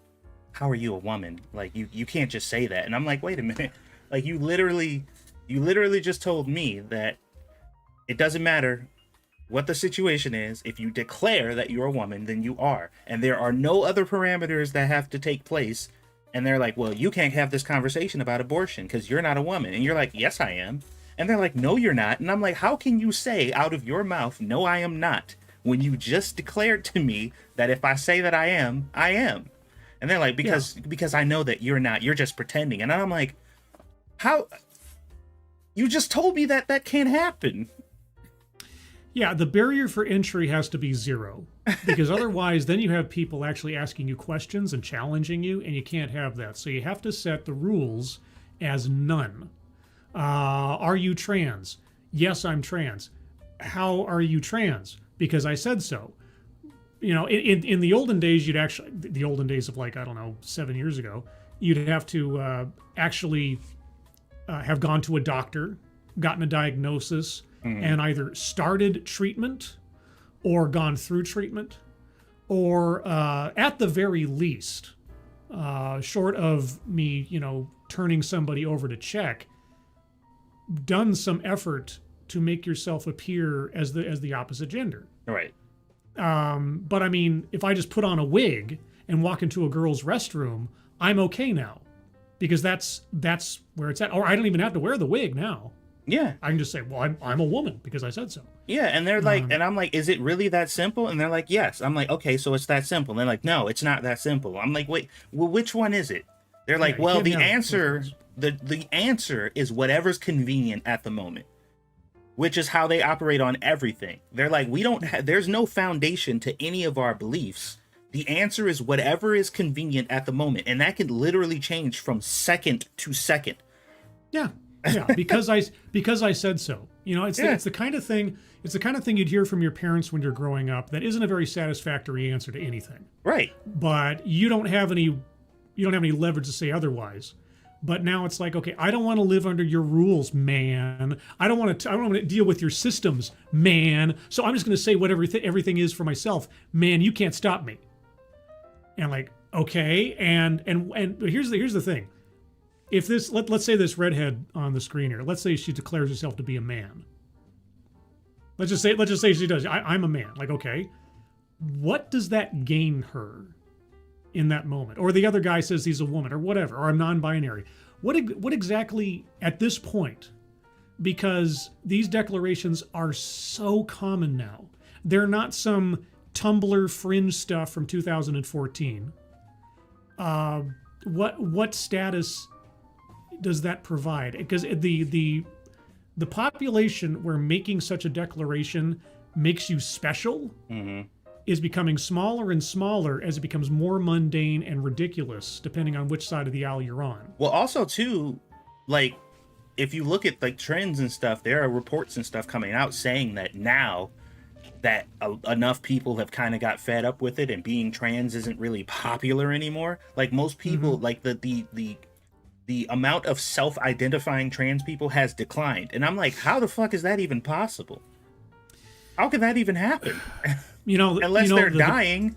[SPEAKER 1] how are you a woman? Like, you can't just say that. And I'm like, wait a minute. Like, you literally just told me that it doesn't matter what the situation is. If you declare that you're a woman, then you are. And there are no other parameters that have to take place. And they're like, well, you can't have this conversation about abortion because you're not a woman. And you're like, yes, I am. And they're like, no, you're not. And I'm like, how can you say out of your mouth, no, I am not, when you just declared to me that if I say that I am, I am. And they're like, because I know that you're not, you're just pretending. And I'm like, how? You just told me that that can't happen.
[SPEAKER 2] Yeah, the barrier for entry has to be 0, because otherwise then you have people actually asking you questions and challenging you, and you can't have that. So you have to set the rules as none. Are you trans? Yes, I'm trans. How are you trans? Because I said so. You know, in the olden days, you'd actually, the olden days of like, I don't know, 7 years ago, you'd have to actually have gone to a doctor, gotten a diagnosis, and either started treatment or gone through treatment, or at the very least, short of me, you know, turning somebody over to check, done some effort to make yourself appear as the opposite gender.
[SPEAKER 1] Right.
[SPEAKER 2] But I mean, if I just put on a wig and walk into a girl's restroom, I'm okay now, because that's where it's at. Or I don't even have to wear the wig now.
[SPEAKER 1] Yeah.
[SPEAKER 2] I can just say, well, I'm a woman because I said so.
[SPEAKER 1] Yeah, and they're like, and I'm like, is it really that simple? And they're like, yes. I'm like, okay, so it's that simple. And they're like, no, it's not that simple. I'm like, wait, well, which one is it? They're like, well, the answer, the answer is whatever's convenient at the moment, which is how they operate on everything. They're like, we don't there's no foundation to any of our beliefs. The answer is whatever is convenient at the moment. And that can literally change from second to second.
[SPEAKER 2] Yeah. Yeah, because I said so. You know, it's the kind of thing you'd hear from your parents when you're growing up that isn't a very satisfactory answer to anything.
[SPEAKER 1] Right.
[SPEAKER 2] But you don't have any leverage to say otherwise. But now it's like, okay, I don't want to live under your rules, man. I don't want to deal with your systems, man. So I'm just going to say what everything is for myself. Man, you can't stop me. And like, okay, and here's the thing. If this, let's say this redhead on the screen here, let's say she declares herself to be a man. Let's just say she does. I'm a man. Like, okay, what does that gain her in that moment? Or the other guy says he's a woman, or whatever, or I'm non-binary. What exactly at this point? Because these declarations are so common now. They're not some Tumblr fringe stuff from 2014. What status does that provide? Because the population where making such a declaration makes you special is becoming smaller and smaller as it becomes more mundane and ridiculous, depending on which side of the aisle you're on.
[SPEAKER 1] Well, also too, like, if you look at like trends and stuff, there are reports and stuff coming out saying that now that enough people have kind of got fed up with it and being trans isn't really popular anymore. Like most people, like the amount of self-identifying trans people has declined. And I'm like, how the fuck is that even possible? How could that even happen?
[SPEAKER 2] You know,
[SPEAKER 1] unless they're dying.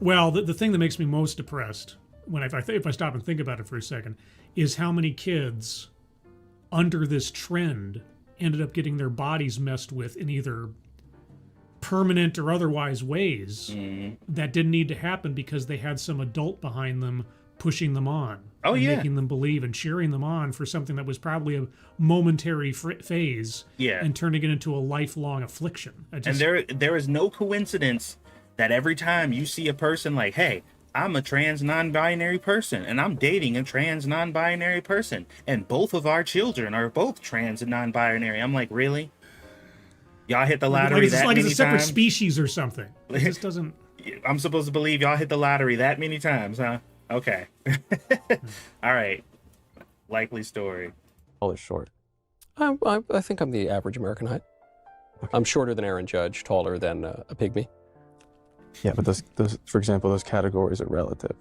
[SPEAKER 2] Well, the thing that makes me most depressed, if I stop and think about it for a second, is how many kids under this trend ended up getting their bodies messed with in either permanent or otherwise ways that didn't need to happen because they had some adult behind them pushing them on.
[SPEAKER 1] Oh, yeah.
[SPEAKER 2] Making them believe and cheering them on for something that was probably a momentary phase.
[SPEAKER 1] Yeah.
[SPEAKER 2] And turning it into a lifelong affliction.
[SPEAKER 1] And there is no coincidence that every time you see a person like, hey, I'm a trans non-binary person and I'm dating a trans non-binary person and both of our children are both trans and non-binary. I'm like, really? Y'all hit the lottery that many times?
[SPEAKER 2] Like it's a separate species or something. It just doesn't...
[SPEAKER 1] I'm supposed to believe y'all hit the lottery that many times, huh? Okay. All right. Likely story.
[SPEAKER 6] Tall or short?
[SPEAKER 3] I think I'm the average American height. Okay. I'm shorter than Aaron Judge, taller than a pygmy.
[SPEAKER 6] Yeah, but those, for example, those categories are relative.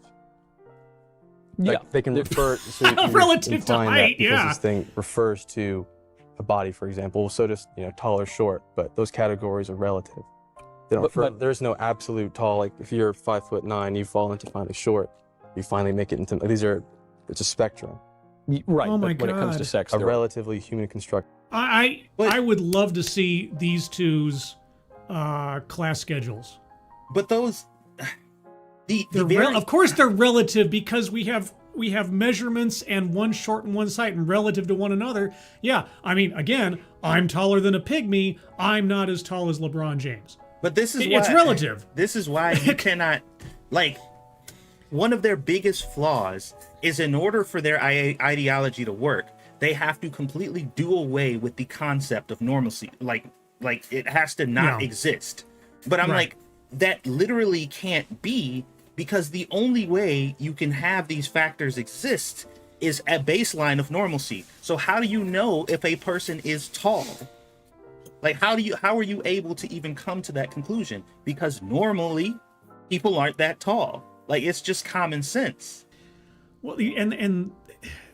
[SPEAKER 3] Yeah.
[SPEAKER 6] Like they can refer... So
[SPEAKER 2] relative to height,
[SPEAKER 6] because this thing refers to a body, for example. So does, tall or short, but those categories are relative. They don't refer, there's no absolute tall, like if you're 5'9", you fall into finally short. You finally make it into, it's a spectrum.
[SPEAKER 3] Right,
[SPEAKER 2] oh my
[SPEAKER 3] but when
[SPEAKER 2] God.
[SPEAKER 3] it comes to sex,
[SPEAKER 6] a relatively human construct.
[SPEAKER 2] I would love to see these two's class schedules.
[SPEAKER 1] But those,
[SPEAKER 2] of course they're relative because we have measurements and one's short and one's height and relative to one another. Yeah, I mean, again, I'm taller than a pygmy. I'm not as tall as LeBron James.
[SPEAKER 1] But this is
[SPEAKER 2] It's relative.
[SPEAKER 1] This is why you cannot, like, one of their biggest flaws is in order for their ideology to work, they have to completely do away with the concept of normalcy. Like it has to not exist. But I'm like, that literally can't be, because the only way you can have these factors exist is a baseline of normalcy. So how do you know if a person is tall? Like, how are you able to even come to that conclusion? Because normally people aren't that tall. Like, it's just common sense.
[SPEAKER 2] Well, and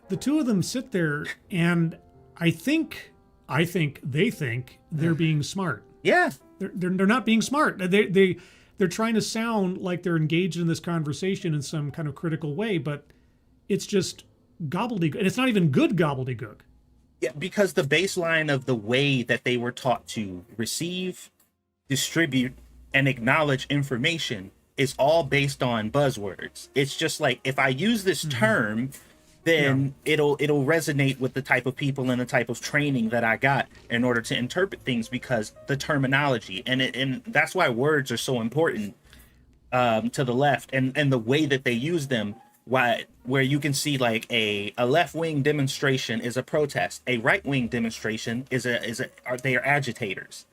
[SPEAKER 2] the two of them sit there, and I think they think they're being smart.
[SPEAKER 1] Yeah.
[SPEAKER 2] They're not being smart. They're trying to sound like they're engaged in this conversation in some kind of critical way, but it's just gobbledygook. And it's not even good gobbledygook.
[SPEAKER 1] Yeah, because the baseline of the way that they were taught to receive, distribute, and acknowledge information is all based on buzzwords. It's just like, if I use this term, then it'll resonate with the type of people and the type of training that I got in order to interpret things, because the terminology and that's why words are so important to the left, and the way that they use them. Where you can see, like, a left-wing demonstration is a protest, a right-wing demonstration they are agitators,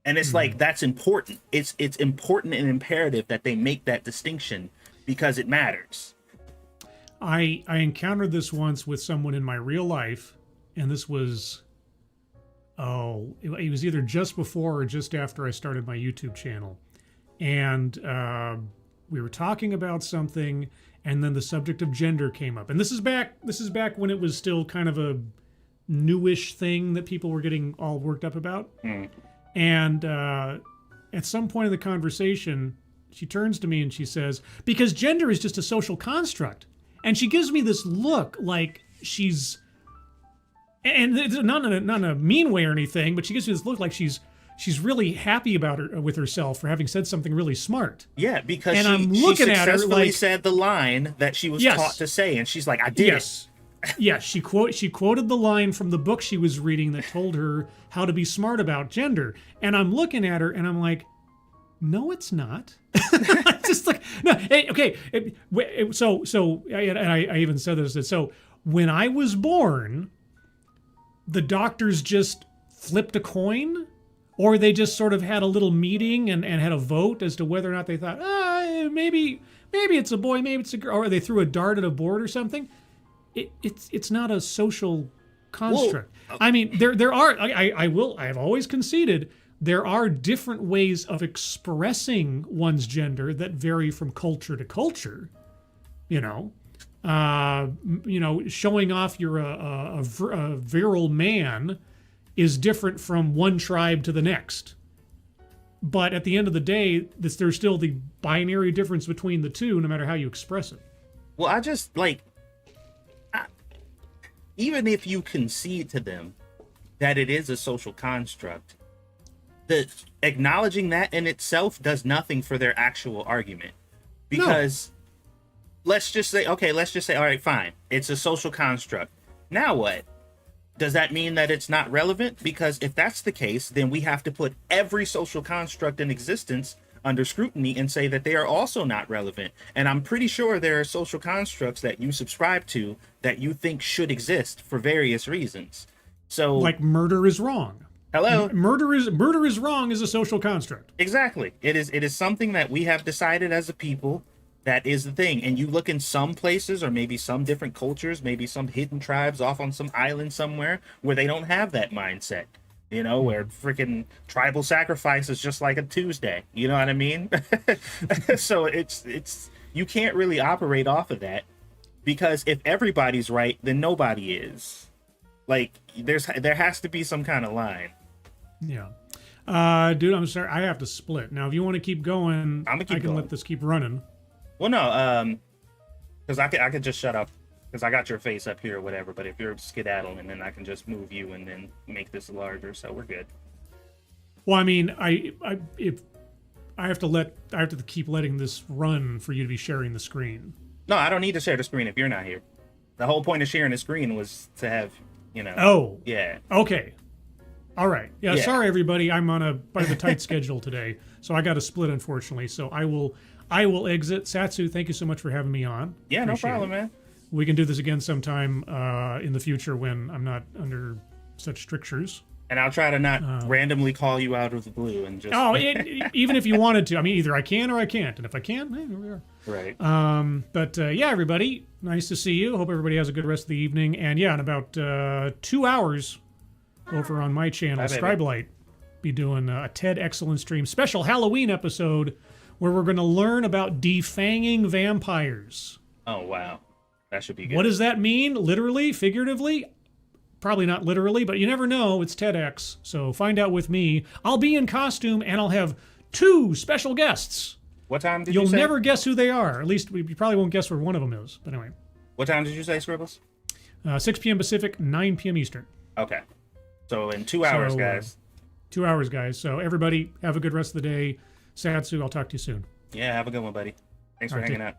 [SPEAKER 1] and it's like, that's important. It's important and imperative that they make that distinction, because it matters.
[SPEAKER 2] I encountered this once with someone in my real life, and this was, it was either just before or just after I started my YouTube channel, and we were talking about something, and then the subject of gender came up. And this is back when it was still kind of a newish thing that people were getting all worked up about. And at some point in the conversation, she turns to me and she says, because gender is just a social construct. And she gives me this look like she's, and not in a mean way or anything, but she gives me this look like she's really happy with herself for having said something really smart.
[SPEAKER 1] Yeah, because
[SPEAKER 2] I'm
[SPEAKER 1] she
[SPEAKER 2] looking at her
[SPEAKER 1] successfully
[SPEAKER 2] like,
[SPEAKER 1] said the line that she was taught to say, and she's like, I did it.
[SPEAKER 2] Yeah, she quoted the line from the book she was reading that told her how to be smart about gender. And I'm looking at her and I'm like, no, it's not. Just like, no, hey, okay. I even said this. So when I was born, the doctors just flipped a coin, or they just sort of had a little meeting and had a vote as to whether or not they thought, maybe it's a boy, maybe it's a girl, or they threw a dart at a board or something. It's not a social construct. Whoa. I mean, there are. I have always conceded there are different ways of expressing one's gender that vary from culture to culture. Showing off you're a virile man is different from one tribe to the next. But at the end of the day, there's still the binary difference between the two, no matter how you express it.
[SPEAKER 1] Well, I just, like, even if you concede to them that it is a social construct, acknowledging that in itself does nothing for their actual argument. Because let's just say, all right, fine, it's a social construct. Now what? Does that mean that it's not relevant? Because if that's the case, then we have to put every social construct in existence under scrutiny and say that they are also not relevant. And I'm pretty sure there are social constructs that you subscribe to that you think should exist for various reasons. So,
[SPEAKER 2] like, murder is wrong.
[SPEAKER 1] Hello?
[SPEAKER 2] Murder is wrong is a social construct.
[SPEAKER 1] Exactly. It is something that we have decided as a people. That is the thing. And you look in some places, or maybe some different cultures, maybe some hidden tribes off on some island somewhere where they don't have that mindset, where freaking tribal sacrifice is just like a Tuesday. You know what I mean? So it's you can't really operate off of that, because if everybody's right, then nobody is. Like, there has to be some kind of line.
[SPEAKER 2] Yeah. Dude, I'm sorry. I have to split. Now, if you want to keep going, I can let this keep running.
[SPEAKER 1] Well, no, because I could just shut up, because I got your face up here or whatever. But if you're skedaddling, then I can just move you and then make this larger, so we're good.
[SPEAKER 2] Well, I mean, I have to keep letting this run for you to be sharing the screen.
[SPEAKER 1] No, I don't need to share the screen if you're not here. The whole point of sharing the screen was to have, you know.
[SPEAKER 2] Oh.
[SPEAKER 1] Yeah.
[SPEAKER 2] Okay. All right. Yeah.
[SPEAKER 1] Yeah.
[SPEAKER 2] Sorry, everybody. I'm on a bit of a tight schedule today, so I got to split, unfortunately. So I will exit. Satsu, thank you so much for having me on.
[SPEAKER 1] Yeah, no
[SPEAKER 2] Appreciate
[SPEAKER 1] problem,
[SPEAKER 2] it.
[SPEAKER 1] man.
[SPEAKER 2] We can do this again sometime in the future when I'm not under such strictures.
[SPEAKER 1] And I'll try to not randomly call you out of the blue and just.
[SPEAKER 2] Oh, even if you wanted to. I mean, either I can or I can't. And if I can, here we are.
[SPEAKER 1] Right.
[SPEAKER 2] But yeah, everybody, nice to see you. Hope everybody has a good rest of the evening. And yeah, in about 2 hours over on my channel, Scribblez, be doing a TED Excellence Stream special Halloween episode where we're going to learn about defanging vampires.
[SPEAKER 1] Oh, wow. That should be good.
[SPEAKER 2] What does that mean? Literally? Figuratively? Probably not literally, but you never know. It's TEDx, so find out with me. I'll be in costume, and I'll have 2 special guests.
[SPEAKER 1] What time did you say?
[SPEAKER 2] You'll never guess who they are. At least you probably won't guess where one of them is. But anyway.
[SPEAKER 1] What time did you say, Scribblez?
[SPEAKER 2] 6 p.m. Pacific, 9 p.m. Eastern.
[SPEAKER 1] Okay. So in 2 hours, guys.
[SPEAKER 2] 2 hours, guys. So everybody, have a good rest of the day. Satsu, I'll talk to you soon.
[SPEAKER 1] Yeah, have a good one, buddy. Thanks for
[SPEAKER 2] All right,
[SPEAKER 1] hanging out.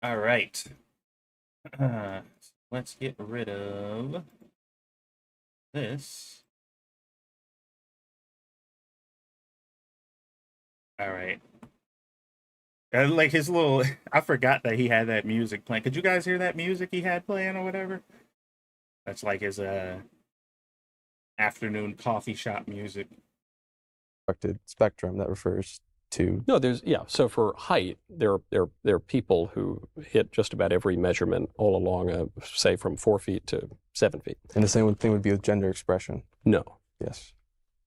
[SPEAKER 1] All right. Let's get rid of this. All right. Like his little, I forgot that he had that music playing. Could you guys hear that music he had playing or whatever? That's like his afternoon coffee shop music.
[SPEAKER 6] Spectrum that refers to.
[SPEAKER 3] No, so for height, there are people who hit just about every measurement all along, say from 4 feet to 7 feet.
[SPEAKER 6] And the same thing would be with gender expression.
[SPEAKER 3] No.
[SPEAKER 6] Yes.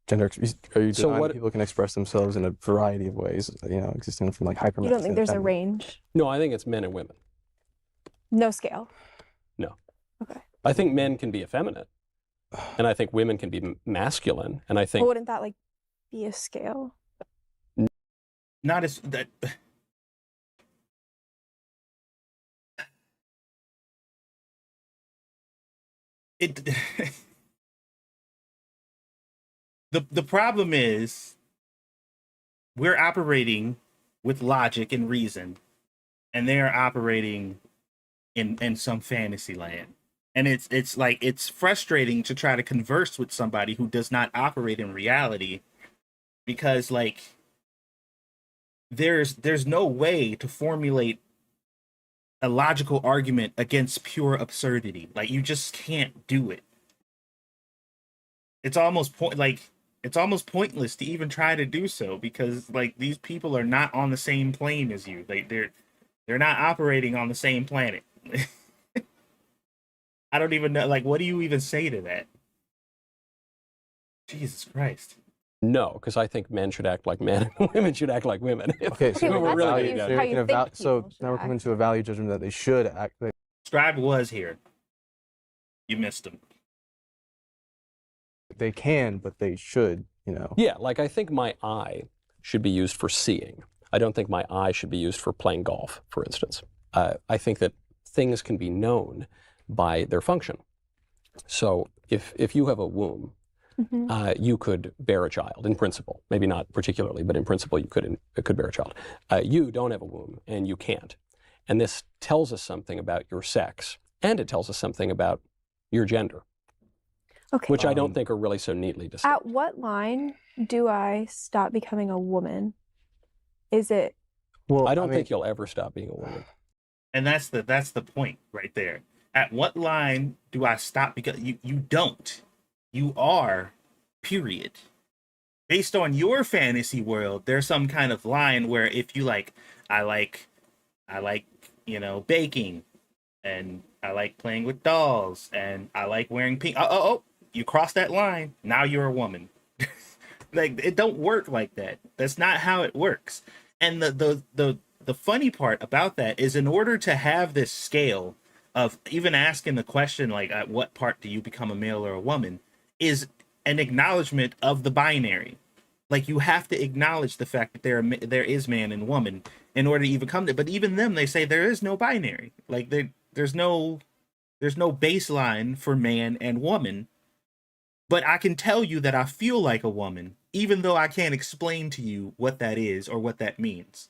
[SPEAKER 6] People can express themselves in a variety of ways, existing from like hyper.
[SPEAKER 5] You don't think there's a range?
[SPEAKER 3] No, I think it's men and women.
[SPEAKER 5] No scale?
[SPEAKER 3] No.
[SPEAKER 5] Okay.
[SPEAKER 3] I think men can be effeminate, and I think women can be masculine, and I think.
[SPEAKER 5] But wouldn't that be a scale?
[SPEAKER 1] Not as that. It. The problem is we're operating with logic and reason, and they are operating in some fantasy land. And it's like it's frustrating to try to converse with somebody who does not operate in reality, because like there's no way to formulate a logical argument against pure absurdity. Like you just can't do it. It's almost pointless to even try to do so, because like these people are not on the same plane as you. They're not operating on the same planet. I don't even know, like, what do you even say to that? Jesus Christ.
[SPEAKER 3] No, because I think men should act like men and women should act like women.
[SPEAKER 6] Okay, so
[SPEAKER 5] well,
[SPEAKER 6] we're
[SPEAKER 5] really
[SPEAKER 6] now we're coming to a value judgment that they should act.
[SPEAKER 1] Scribe was here. You missed him.
[SPEAKER 6] They can, but they should,
[SPEAKER 3] Yeah, like I think my eye should be used for seeing. I don't think my eye should be used for playing golf, for instance. I think that things can be known by their function. So if you have a womb, you could bear a child in principle. Maybe not particularly, but in principle you could bear a child. You don't have a womb, and you can't. And this tells us something about your sex, and it tells us something about your gender.
[SPEAKER 5] Okay.
[SPEAKER 3] Which I don't think are really so neatly distinct.
[SPEAKER 5] At what line do I stop becoming a woman? Is it?
[SPEAKER 3] Well, I don't think you'll ever stop being a woman.
[SPEAKER 1] And that's the point right there. At what line do I stop? Because you don't. You are, period. Based on your fantasy world, there's some kind of line where if you I like, baking, and I like playing with dolls, and I like wearing pink. Oh, you cross that line, now you're a woman. Like, it don't work like that. That's not how it works. And the funny part about that is, in order to have this scale of even asking the question, like, at what part do you become a male or a woman, is an acknowledgement of the binary. Like, you have to acknowledge the fact that there is man and woman in order to even come to. But even them, they say there is no binary. Like, there's no baseline for man and woman. But I can tell you that I feel like a woman, even though I can't explain to you what that is or what that means.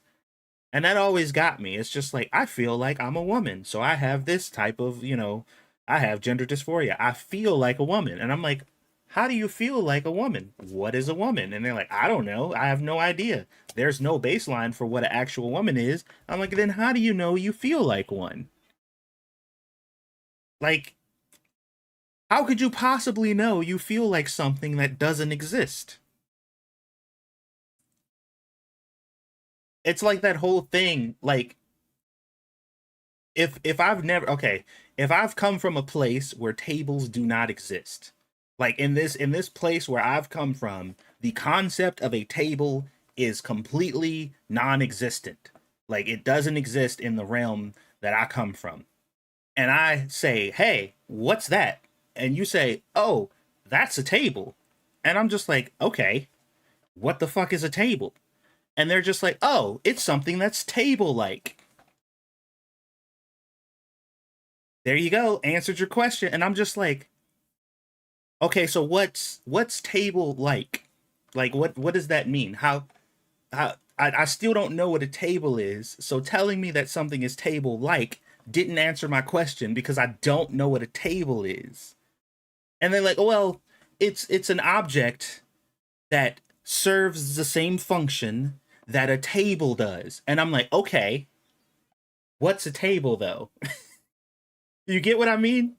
[SPEAKER 1] And that always got me. It's just like, I feel like I'm a woman. So I have this type of, I have gender dysphoria. I feel like a woman. And I'm like, how do you feel like a woman? What is a woman? And they're like, I don't know. I have no idea. There's no baseline for what an actual woman is. I'm like, then how do you know you feel like one? Like, how could you possibly know you feel like something that doesn't exist? It's like that whole thing, like, if I've never okay, if I've come from a place where tables do not exist, like in this place where I've come from, the concept of a table is completely non-existent. Like it doesn't exist in the realm that I come from. And I say, "Hey, what's that?" And you say, "Oh, that's a table." And I'm just like, "Okay, what the fuck is a table?" And they're just like, "Oh, it's something that's table-like." There you go, answered your question. And I'm just like, okay, so what's table like? Like what does that mean? I still don't know what a table is. So telling me that something is table like didn't answer my question because I don't know what a table is. And they're like, oh, well, it's an object that serves the same function that a table does. And I'm like, okay, what's a table though? You get what I mean?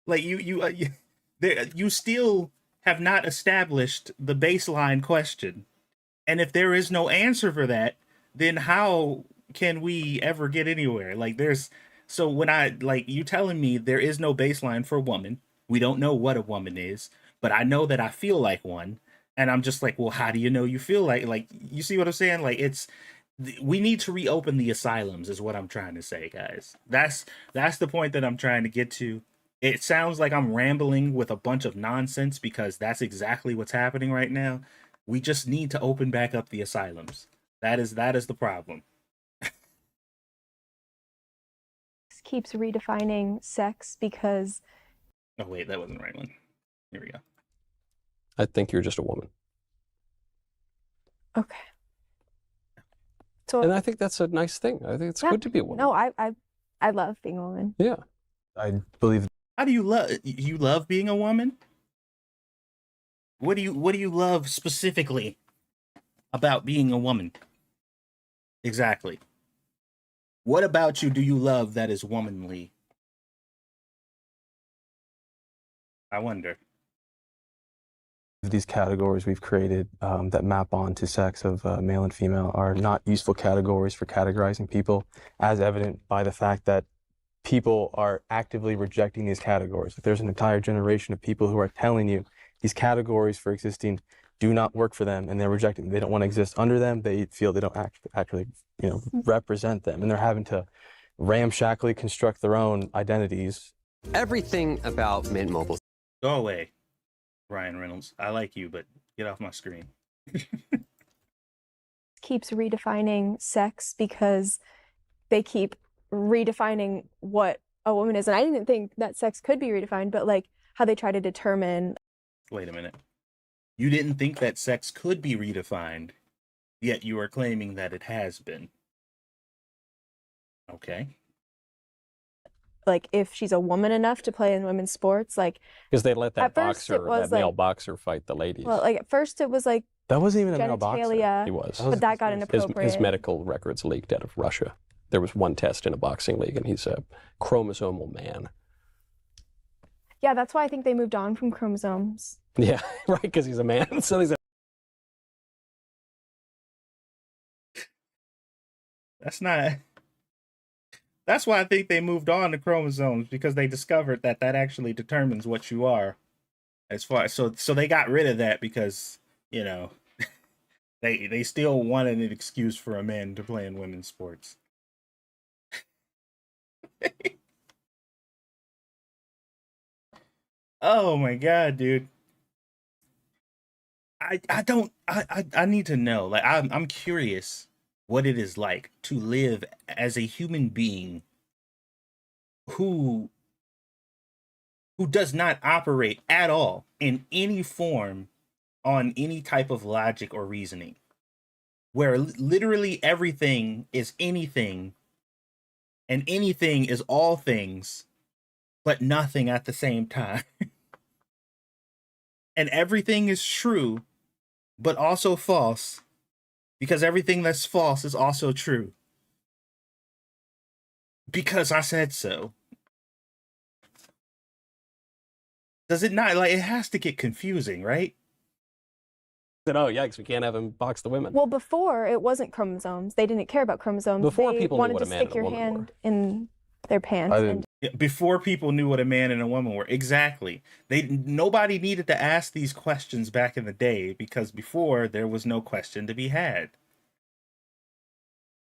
[SPEAKER 1] Like you still have not established the baseline question. And if there is no answer for that, then how can we ever get anywhere? Like so when I like you telling me there is no baseline for woman, we don't know what a woman is, but I know that I feel like one, and I'm just like, well, how do you know you feel like you see what I'm saying? Like we need to reopen the asylums is what I'm trying to say, guys. That's the point that I'm trying to get to. It sounds like I'm rambling with a bunch of nonsense because that's exactly what's happening right now. We just need to open back up the asylums. That is the problem.
[SPEAKER 5] Keeps redefining sex because
[SPEAKER 1] Oh wait, that wasn't the right one. Here we go.
[SPEAKER 3] I think you're just a woman.
[SPEAKER 5] okay. So
[SPEAKER 3] And I think that's a nice thing. I think it's
[SPEAKER 5] yeah,
[SPEAKER 3] good to be a woman.
[SPEAKER 5] no, I love being a woman.
[SPEAKER 3] Yeah.
[SPEAKER 6] I believe
[SPEAKER 1] How do you love being a woman? What do you love specifically about being a woman? Exactly. What about you do you love that is womanly? I wonder.
[SPEAKER 6] these categories we've created that map onto sex of male and female are not useful categories for categorizing people, as evident by the fact that people are actively rejecting these categories. Like there's an entire generation of people who are telling you these categories for existing do not work for them, and they're rejecting them. They don't want to exist under them. They feel they don't actually, represent them, and they're having to ramshackly construct their own identities.
[SPEAKER 7] Everything about Mint Mobile.
[SPEAKER 1] Go away, Ryan Reynolds. I like you, but get off my screen.
[SPEAKER 5] Keeps redefining sex because they keep redefining what a woman is. And I didn't think that sex could be redefined, but like how they try to determine.
[SPEAKER 1] Wait a minute. You didn't think that sex could be redefined, yet you are claiming that it has been. Okay.
[SPEAKER 5] Like if she's a woman enough to play in women's sports, like
[SPEAKER 3] because they let that
[SPEAKER 5] at first it was
[SPEAKER 3] male
[SPEAKER 5] like-
[SPEAKER 3] boxer fight the ladies.
[SPEAKER 5] well, like at first it was like
[SPEAKER 6] That wasn't even a male boxer.
[SPEAKER 5] genitalia,
[SPEAKER 3] He was.
[SPEAKER 5] but that got inappropriate.
[SPEAKER 3] His medical records leaked out of Russia. There was one test in a boxing league, and he's a chromosomal man.
[SPEAKER 5] Yeah, that's why I think they moved on from chromosomes.
[SPEAKER 3] Yeah, right, because he's a man. So he's a
[SPEAKER 1] That's why I think they moved on to chromosomes, because they discovered that actually determines what you are. So they got rid of that because, they still wanted an excuse for a man to play in women's sports. Oh my god, dude. I need to know. Like I'm curious what it is like to live as a human being who does not operate at all in any form on any type of logic or reasoning. where literally everything is anything and anything is all things, but nothing at the same time. And everything is true, but also false, because everything that's false is also true. Because I said so. Does it not? Like, it has to get confusing, right?
[SPEAKER 3] Said, oh, yikes, we can't have him box the women.
[SPEAKER 5] Well, before it wasn't chromosomes. They didn't care about chromosomes.
[SPEAKER 3] Before
[SPEAKER 5] they
[SPEAKER 3] people knew
[SPEAKER 5] wanted
[SPEAKER 3] what
[SPEAKER 5] to
[SPEAKER 3] a man
[SPEAKER 5] stick
[SPEAKER 3] and a
[SPEAKER 5] your
[SPEAKER 3] woman
[SPEAKER 5] hand in their pants. And
[SPEAKER 1] Before people knew what a man and a woman were. Exactly. Nobody needed to ask these questions back in the day, because before there was no question to be had.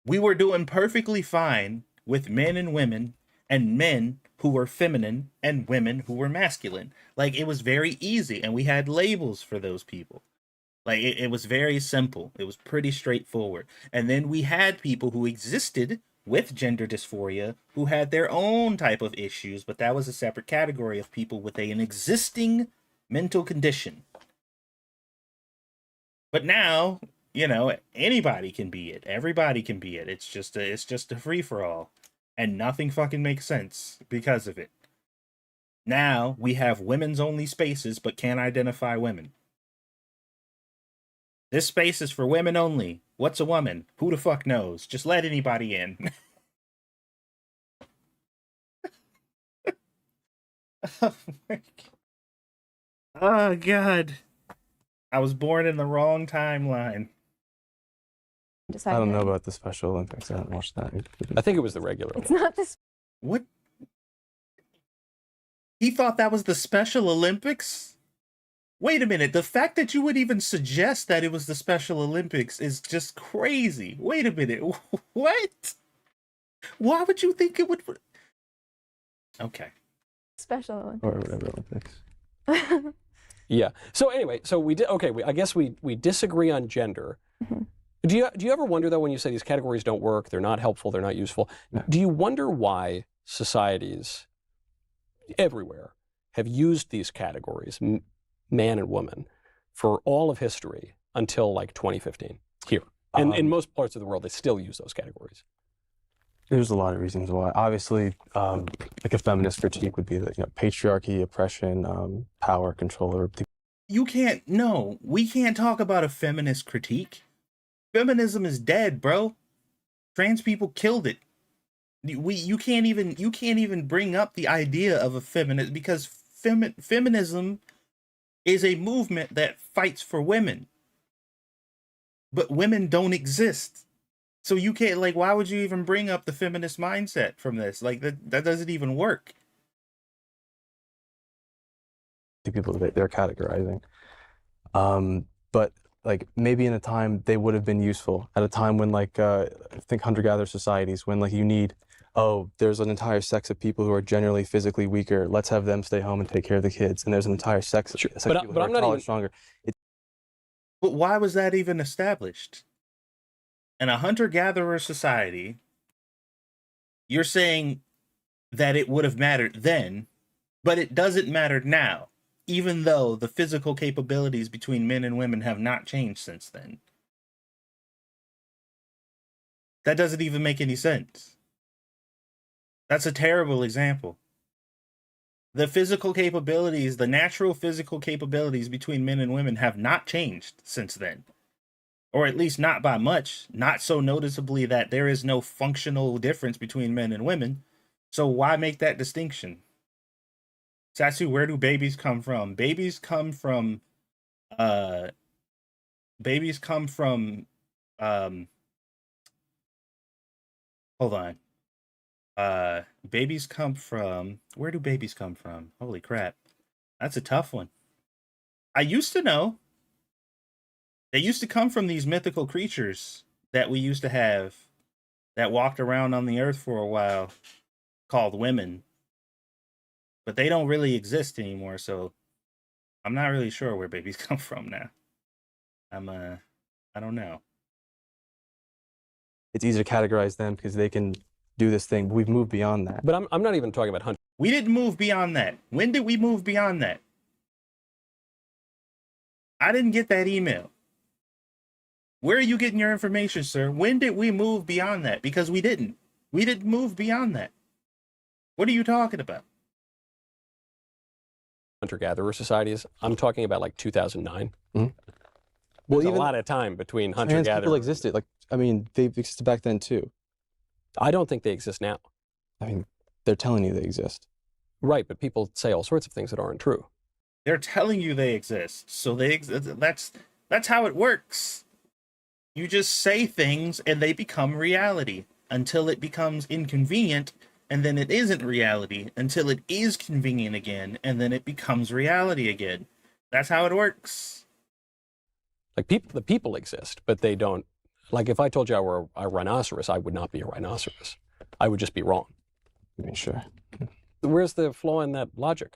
[SPEAKER 1] We were doing perfectly fine with men and women, and men who were feminine and women who were masculine. Like, it was very easy, and we had labels for those people. Like, it was very simple. It was pretty straightforward. And then we had people who existed with gender dysphoria who had their own type of issues, but that was a separate category of people with an existing mental condition. But now, you know, anybody can be it. Everybody can be it. It's just a free-for-all. And nothing fucking makes sense because of it. Now we have women's only spaces but can't identify women. This space is for women only. What's a woman? Who the fuck knows? Just let anybody in. Oh my God. Oh God. I was born in the wrong timeline.
[SPEAKER 6] I don't know about the Special Olympics. I haven't watched that.
[SPEAKER 3] I think it was the regular
[SPEAKER 5] It's
[SPEAKER 3] one.
[SPEAKER 5] not this.
[SPEAKER 1] What? He thought that was the Special Olympics? Wait a minute. The fact that you would even suggest that it was the Special Olympics is just crazy. Wait a minute. What? Why would you think it would? Okay.
[SPEAKER 5] Special Olympics.
[SPEAKER 6] Or whatever Olympics.
[SPEAKER 3] Yeah. So anyway, so we did. Okay. I guess we disagree on gender.
[SPEAKER 5] Mhm.
[SPEAKER 3] Do you ever wonder, though, when you say these categories don't work, they're not helpful, they're not useful?
[SPEAKER 6] No.
[SPEAKER 3] Do you wonder why societies everywhere have used these categories, man and woman, for all of history until like 2015 here? In most parts of the world, they still use those categories.
[SPEAKER 6] There's a lot of reasons why. Obviously, like a feminist critique would be that, patriarchy, oppression, power, control.
[SPEAKER 1] You can't. No, we can't talk about a feminist critique. Feminism is dead, bro. Trans people killed it. You can't even bring up the idea of a feminist, because feminism is a movement that fights for women. But women don't exist. So you can't, like, why would you even bring up the feminist mindset from this? Like, that doesn't even work.
[SPEAKER 6] The people that they're categorizing. But like maybe in a time they would have been useful, at a time when I think hunter-gatherer societies, when there's an entire sex of people who are generally physically weaker, let's have them stay home and take care of the kids, and there's an entire sex of people who are taller, stronger.
[SPEAKER 1] But why was that even established? In a hunter-gatherer society, you're saying that it would have mattered then, but it doesn't matter now, even though the physical capabilities between men and women have not changed since then. That doesn't even make any sense. That's a terrible example. The physical capabilities, the natural physical capabilities between men and women have not changed since then. Or at least not by much, not so noticeably that there is no functional difference between men and women. So why make that distinction? Satsu, where do babies come from? Babies come from hold on. Babies come from, where do babies come from? Holy crap. That's a tough one. I used to know. They used to come from these mythical creatures that we used to have that walked around on the earth for a while, called women. But they don't really exist anymore, so I'm not really sure where babies come from now. I don't know.
[SPEAKER 6] It's easier to categorize them because they can do this thing, but we've moved beyond that.
[SPEAKER 3] But I'm not even talking about hunting.
[SPEAKER 1] We didn't move beyond that. When did we move beyond that? I didn't get that email. Where are you getting your information, sir? When did we move beyond that? Because we didn't. We didn't move beyond that. What are you talking about?
[SPEAKER 3] Hunter-gatherer societies. I'm talking about like 2009.
[SPEAKER 6] Mm-hmm.
[SPEAKER 3] Well, even a lot of time between
[SPEAKER 6] trans
[SPEAKER 3] hunter-gatherer.
[SPEAKER 6] people existed. Like, I mean, they existed back then too.
[SPEAKER 3] I don't think they exist now.
[SPEAKER 6] I mean, they're telling you they exist.
[SPEAKER 3] Right, but people say all sorts of things that aren't true.
[SPEAKER 1] They're telling you they exist, so they exist. That's how it works. You just say things and they become reality until it becomes inconvenient, and then it isn't reality until it is convenient again, and then it becomes reality again. That's how it works.
[SPEAKER 3] Like the people exist, but they don't. Like if I told you I were a rhinoceros, I would not be a rhinoceros. I would just be wrong.
[SPEAKER 6] I mean, sure.
[SPEAKER 3] Where's the flaw in that logic?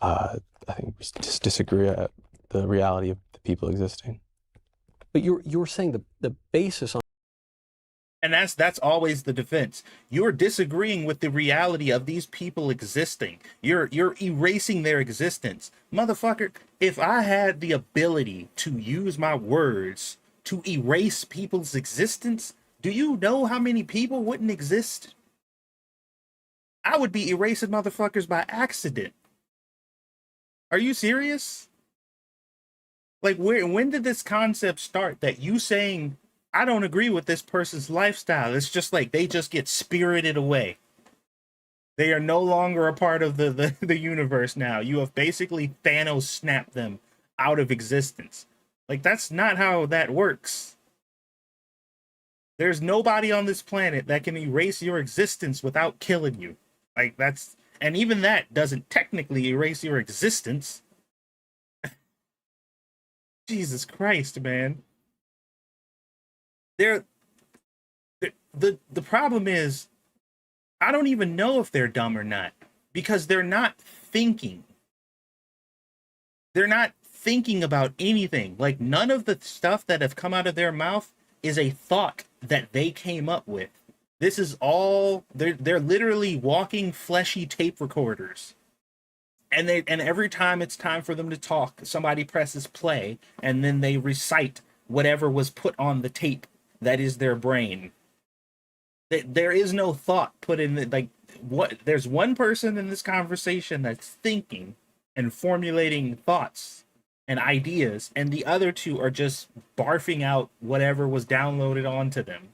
[SPEAKER 6] I think we just disagree at the reality of the people existing.
[SPEAKER 3] But you're saying the basis on.
[SPEAKER 1] And that's always the defense. You're disagreeing with the reality of these people existing. You're erasing their existence. Motherfucker, if I had the ability to use my words to erase people's existence, do you know how many people wouldn't exist? I would be erasing motherfuckers by accident. Are you serious? Like, when did this concept start that you saying, I don't agree with this person's lifestyle? It's just like they just get spirited away. They are no longer a part of the universe now. You have basically Thanos snapped them out of existence. Like, that's not how that works. There's nobody on this planet that can erase your existence without killing you. Like, that's, and even that doesn't technically erase your existence. Jesus Christ, man. The problem is, I don't even know if they're dumb or not, because they're not thinking. They're not thinking about anything. Like, none of the stuff that have come out of their mouth is a thought that they came up with. This is all, they're literally walking fleshy tape recorders. And every time it's time for them to talk, somebody presses play and then they recite whatever was put on the tape that is their brain. There is no thought put in the, like, what, there's one person in this conversation that's thinking and formulating thoughts and ideas, and the other two are just barfing out whatever was downloaded onto them.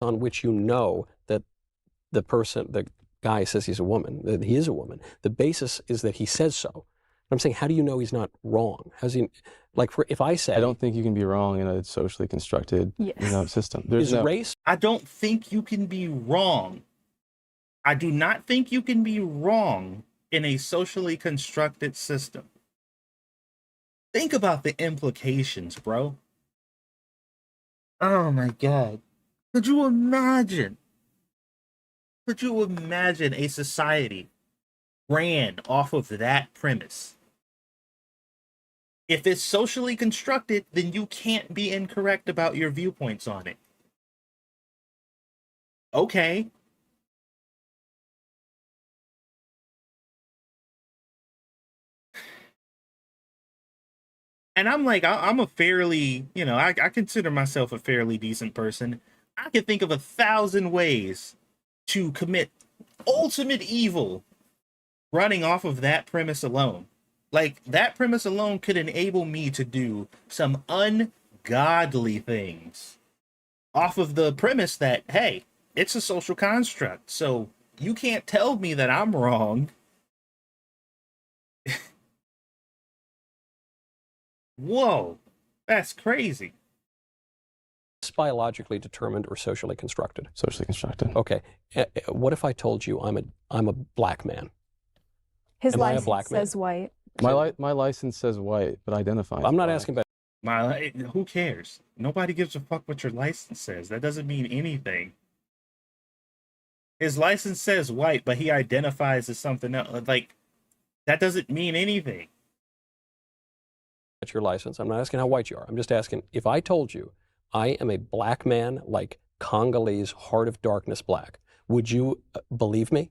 [SPEAKER 3] On which you know that the guy says he's a woman, that he is a woman. The basis is that he says so. I'm saying, how do you know he's not wrong? How's he, like, if I say,
[SPEAKER 6] I don't think you can be wrong in a socially constructed system. There's no
[SPEAKER 3] race.
[SPEAKER 1] I don't think you can be wrong. I do not think you can be wrong in a socially constructed system. Think about the implications, bro. Oh my God. Could you imagine? Could you imagine a society ran off of that premise? If it's socially constructed, then you can't be incorrect about your viewpoints on it. Okay. And I'm like, I'm a fairly, I consider myself a fairly decent person. I can think of 1,000 ways to commit ultimate evil running off of that premise alone. Like, that premise alone could enable me to do some ungodly things off of the premise that, hey, it's a social construct, so you can't tell me that I'm wrong. Whoa, that's crazy.
[SPEAKER 3] It's biologically determined or socially constructed?
[SPEAKER 6] Socially constructed.
[SPEAKER 3] Okay. What if I told you I'm a black man?
[SPEAKER 5] His
[SPEAKER 3] Am I a
[SPEAKER 5] license
[SPEAKER 3] black man?
[SPEAKER 5] says white.
[SPEAKER 6] My license says white, but identifies.
[SPEAKER 3] I'm not
[SPEAKER 6] black.
[SPEAKER 3] asking about.
[SPEAKER 1] Who cares? Nobody gives a fuck what your license says. That doesn't mean anything. His license says white, but he identifies as something else. Like, that doesn't mean anything.
[SPEAKER 3] Your license. I'm not asking how white you are. I'm just asking, if I told you I am a black man, like Congolese Heart of Darkness black, would you believe me?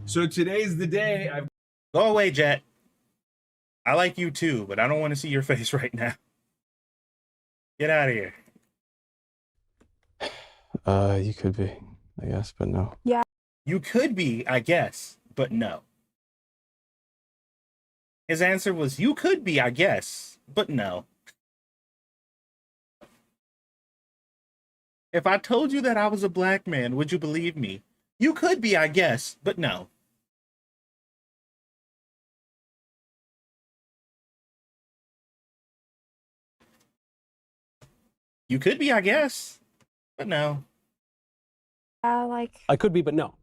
[SPEAKER 8] So today's the day.
[SPEAKER 1] Go away, Jet. I like you too, but I don't want to see your face right now. Get out of here.
[SPEAKER 6] You could be, I guess, but no.
[SPEAKER 5] Yeah.
[SPEAKER 1] You could be, I guess, but no. His answer was, you could be, I guess, but no. If I told you that I was a black man, would you believe me? You could be, I guess, but no. You could be, I guess, but no.
[SPEAKER 5] Like,
[SPEAKER 3] I could be, but no.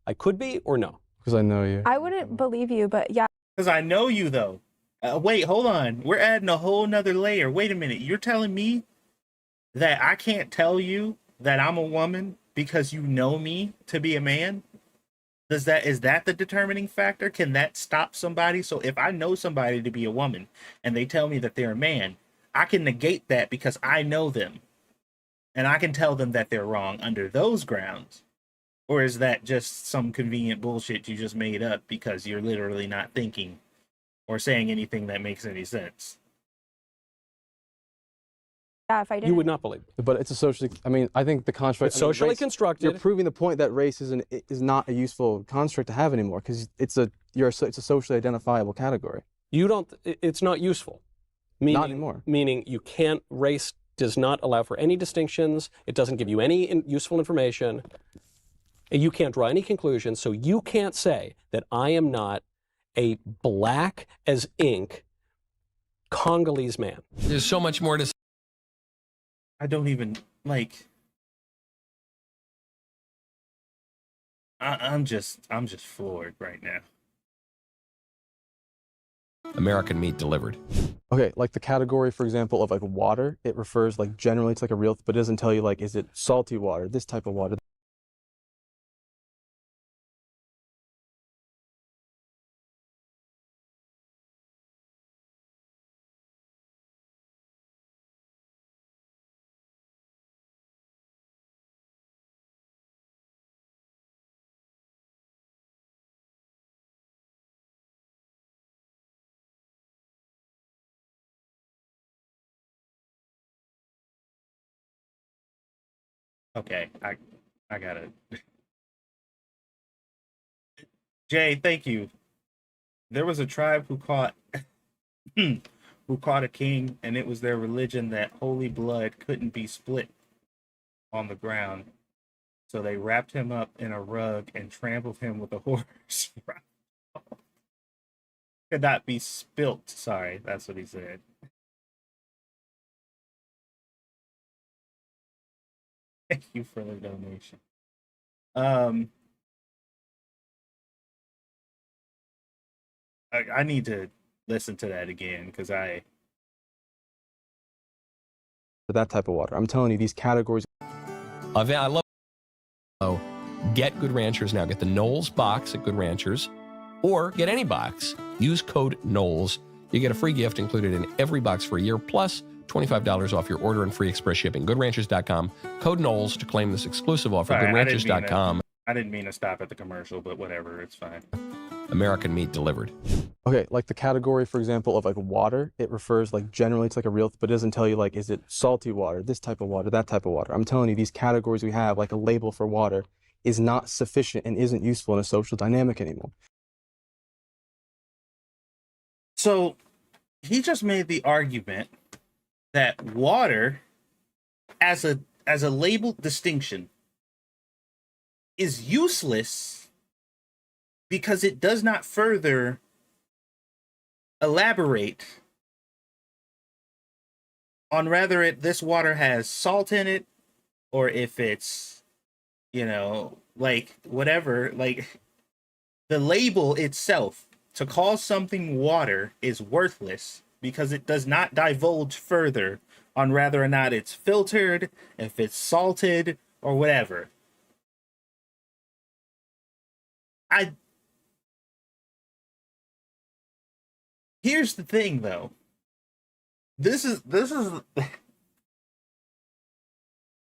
[SPEAKER 3] I could be or no.
[SPEAKER 6] Because I know you.
[SPEAKER 5] I wouldn't believe you, but yeah.
[SPEAKER 1] Because I know you, though. Wait, hold on. We're adding a whole nother layer. Wait a minute. You're telling me that I can't tell you that I'm a woman because you know me to be a man? Is that the determining factor? Can that stop somebody? So if I know somebody to be a woman and they tell me that they're a man, I can negate that because I know them. And I can tell them that they're wrong under those grounds. Or is that just some convenient bullshit you just made up because you're literally not thinking or saying anything that makes any sense?
[SPEAKER 5] Yeah, if I didn't.
[SPEAKER 3] You would not believe it.
[SPEAKER 6] But it's a socially, I mean, I think the construct.
[SPEAKER 3] It's socially
[SPEAKER 6] race,
[SPEAKER 3] constructed.
[SPEAKER 6] You're proving the point that race is not a useful construct to have anymore because it's a socially identifiable category.
[SPEAKER 3] You don't, it's not useful. Meaning,
[SPEAKER 6] Not anymore.
[SPEAKER 3] Meaning you can't, race does not allow for any distinctions. It doesn't give you any useful information. You can't draw any conclusions. So you can't say that I am not a black as ink Congolese man.
[SPEAKER 8] There's so much more to say.
[SPEAKER 1] I don't even, like... I'm just floored right now.
[SPEAKER 8] American meat delivered.
[SPEAKER 6] Okay, like the category, for example, of like water, it refers like generally to like a real, but it doesn't tell you like, is it salty water, this type of water.
[SPEAKER 1] Okay, I got it. Jay, thank you. There was a tribe who caught who caught a king, and it was their religion that holy blood couldn't be split on the ground. So they wrapped him up in a rug and trampled him with a horse. Could not be spilt. Sorry, that's what he said. Thank you for the donation. I need to listen to that again because
[SPEAKER 6] That type of water. I'm telling you, these categories.
[SPEAKER 8] I love. Oh, get Good Ranchers now. Get the Knowles box at Good Ranchers, or get any box. Use code Knowles. You get a free gift included in every box for a year, plus $25 off your order and free express shipping. GoodRanchers.com. Code Knowles to claim this exclusive offer.
[SPEAKER 1] Sorry,
[SPEAKER 8] GoodRanchers.com.
[SPEAKER 1] I didn't mean to stop at the commercial, but whatever, it's fine.
[SPEAKER 8] American meat delivered.
[SPEAKER 6] Okay, like the category, for example, of like water, it refers like generally to like a real, but it doesn't tell you like, is it salty water, this type of water, that type of water. I'm telling you, these categories we have, like a label for water, is not sufficient and isn't useful in a social dynamic anymore.
[SPEAKER 1] So he just made the argument that water as a label distinction is useless because it does not further elaborate on whether this water has salt in it or if it's, like whatever, like the label itself to call something water is worthless because it does not divulge further on whether or not it's filtered, if it's salted, or whatever. Here's the thing, though. This is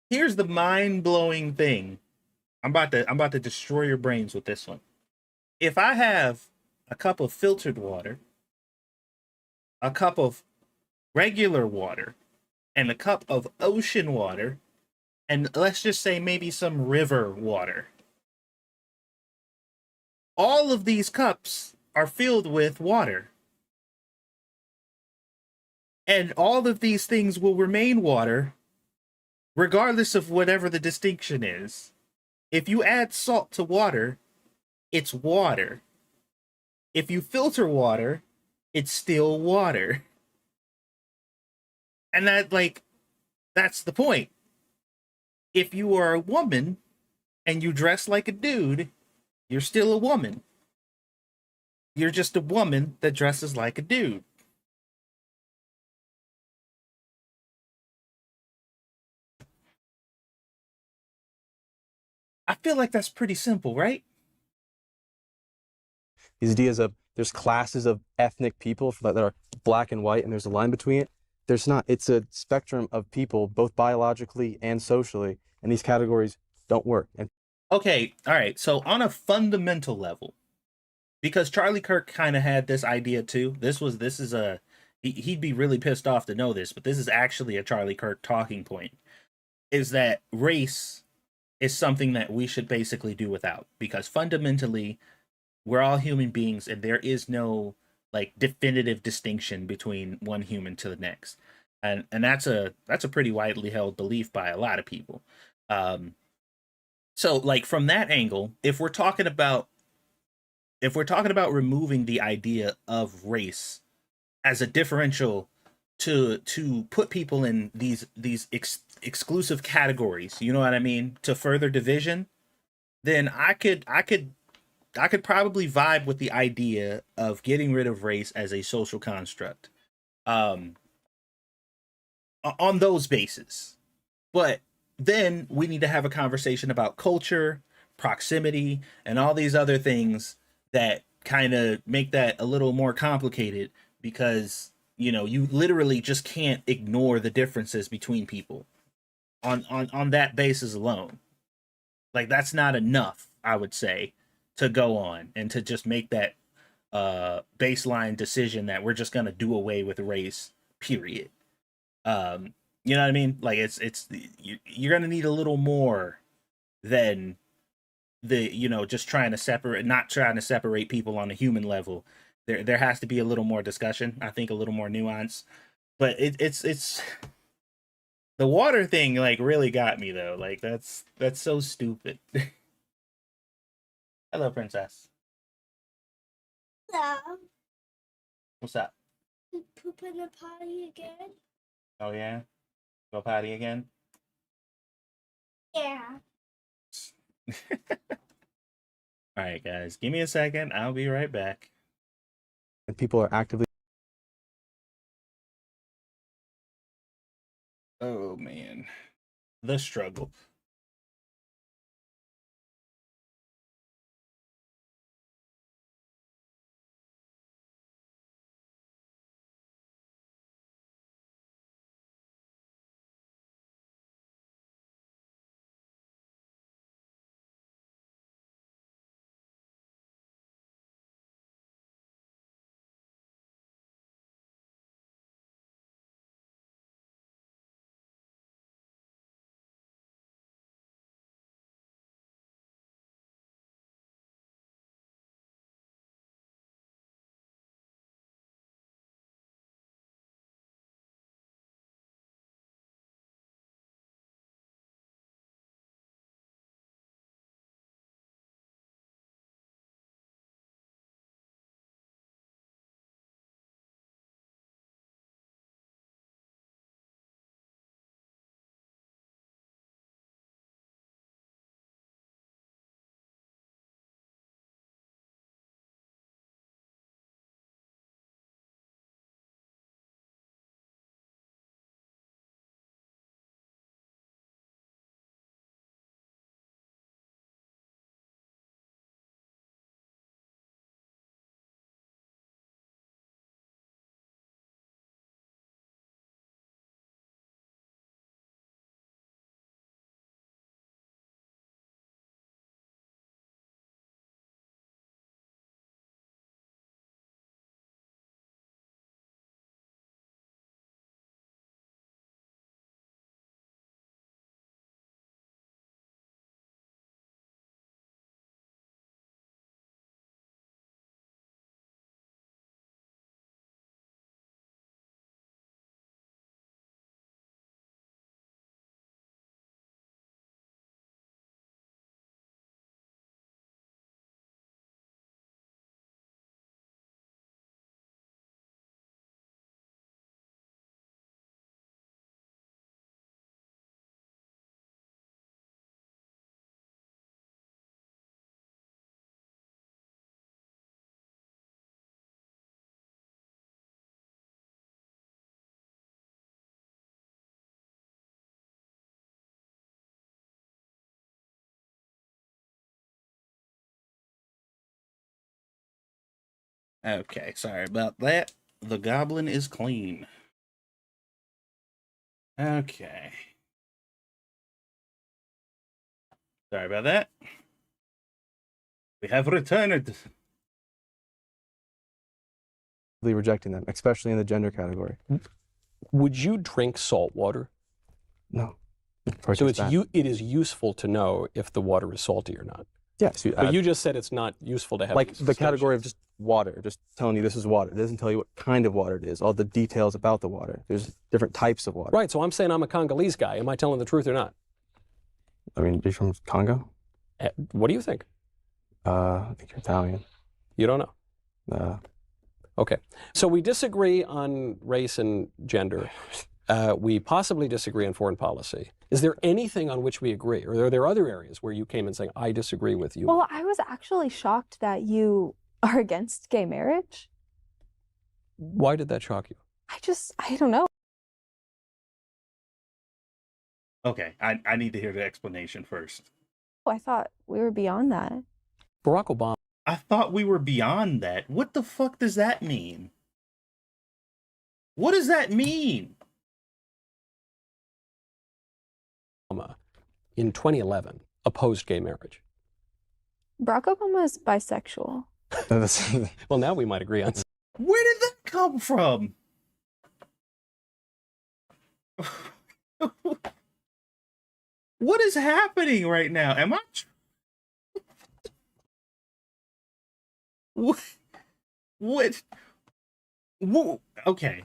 [SPEAKER 1] here's the mind-blowing thing. I'm about to destroy your brains with this one. If I have a cup of filtered water a cup of regular water and a cup of ocean water, and let's just say maybe some river water. All of these cups are filled with water. And all of these things will remain water, regardless of whatever the distinction is. If you add salt to water, it's water. If you filter water, it's still water. And that's the point. If you are a woman and you dress like a dude, you're still a woman. You're just a woman that dresses like a dude. I feel like that's pretty simple, right?
[SPEAKER 6] These ideas of there's classes of ethnic people that are black and white, and there's a line between it. There's not. It's a spectrum of people, both biologically and socially, and these categories don't work. And
[SPEAKER 1] Okay, all right. So on a fundamental level, because Charlie Kirk kind of had this idea too. This is a he'd be really pissed off to know this, but this is actually a Charlie Kirk talking point. Is that race is something that we should basically do without, because fundamentally we're all human beings and there is no like definitive distinction between one human to the next. And that's a pretty widely held belief by a lot of people. Um so like from that angle, if we're talking about removing the idea of race as a differential to put people in these exclusive categories, you know what I mean, to further division, then I could probably vibe with the idea of getting rid of race as a social construct, um, on those bases. But then we need to have a conversation about culture, proximity, and all these other things that kind of make that a little more complicated, because you literally just can't ignore the differences between people on that basis alone. Like that's not enough, I would say, to go on and to just make that baseline decision that we're just gonna do away with race, period. You know what I mean? Like you're gonna need a little more than the just trying to separate, not trying to separate people on a human level. There has to be a little more discussion, I think, a little more nuance. But it's the water thing like really got me though. Like that's so stupid. Hello, princess.
[SPEAKER 9] Hello.
[SPEAKER 1] What's up?
[SPEAKER 9] Poop in the potty again?
[SPEAKER 1] Oh yeah, go potty again.
[SPEAKER 9] Yeah.
[SPEAKER 1] All right, guys, give me a second. I'll be right back.
[SPEAKER 6] people are actively.
[SPEAKER 1] Oh man, the struggle. Okay, sorry about that. The goblin is clean. Okay. Sorry about that. We have returned.
[SPEAKER 6] Rejecting them, especially in the gender category.
[SPEAKER 3] Would you drink salt water?
[SPEAKER 6] No.
[SPEAKER 3] So it is useful to know if the water is salty or not.
[SPEAKER 6] Yes.
[SPEAKER 3] But you just said it's not useful to have
[SPEAKER 6] like
[SPEAKER 3] these
[SPEAKER 6] the category of
[SPEAKER 3] distinctions.
[SPEAKER 6] just water, just telling you this is water. It doesn't tell you what kind of water it is, all the details about the water. There's different types of water.
[SPEAKER 3] Right, so I'm saying I'm a Congolese guy. Am I telling the truth or not?
[SPEAKER 6] I mean, you're from Congo?
[SPEAKER 3] What do you think?
[SPEAKER 6] I think you're Italian.
[SPEAKER 3] You don't know? Okay, so we disagree on race and gender. We possibly disagree on foreign policy. Is there anything on which we agree? Or are there other areas where you came in saying, I disagree with you?
[SPEAKER 5] Well, I was actually shocked that you are against gay marriage.
[SPEAKER 3] Why did that shock you?
[SPEAKER 5] I don't know.
[SPEAKER 1] Okay, I need to hear the explanation first.
[SPEAKER 5] I thought we were beyond that.
[SPEAKER 3] Barack Obama.
[SPEAKER 1] I thought we were beyond that. What the fuck does that mean? What does that mean?
[SPEAKER 3] In 2011, opposed gay marriage.
[SPEAKER 5] Barack Obama is bisexual.
[SPEAKER 3] Well, now we might agree on.
[SPEAKER 1] Where did that come from? What is happening right now? Am I? What? What? Whoa. Okay.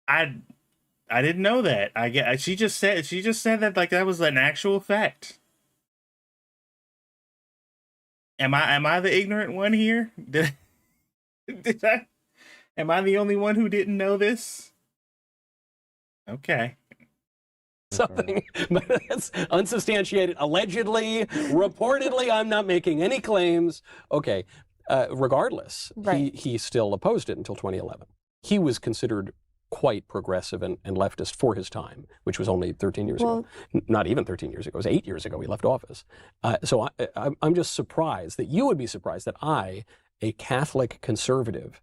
[SPEAKER 1] I didn't know that. I get. She just said that like that was an actual fact. Am I the ignorant one here? Did I? Am I the only one who didn't know this? Okay.
[SPEAKER 3] Something, but that's unsubstantiated. Allegedly, reportedly, I'm not making any claims. Okay. Regardless,
[SPEAKER 5] Right.
[SPEAKER 3] he still opposed it until 2011. He was considered quite progressive and leftist for his time, which was only 13 years ago. Not even 13 years ago. It was 8 years ago he left office. So I'm just surprised that you would be surprised that I, a Catholic conservative,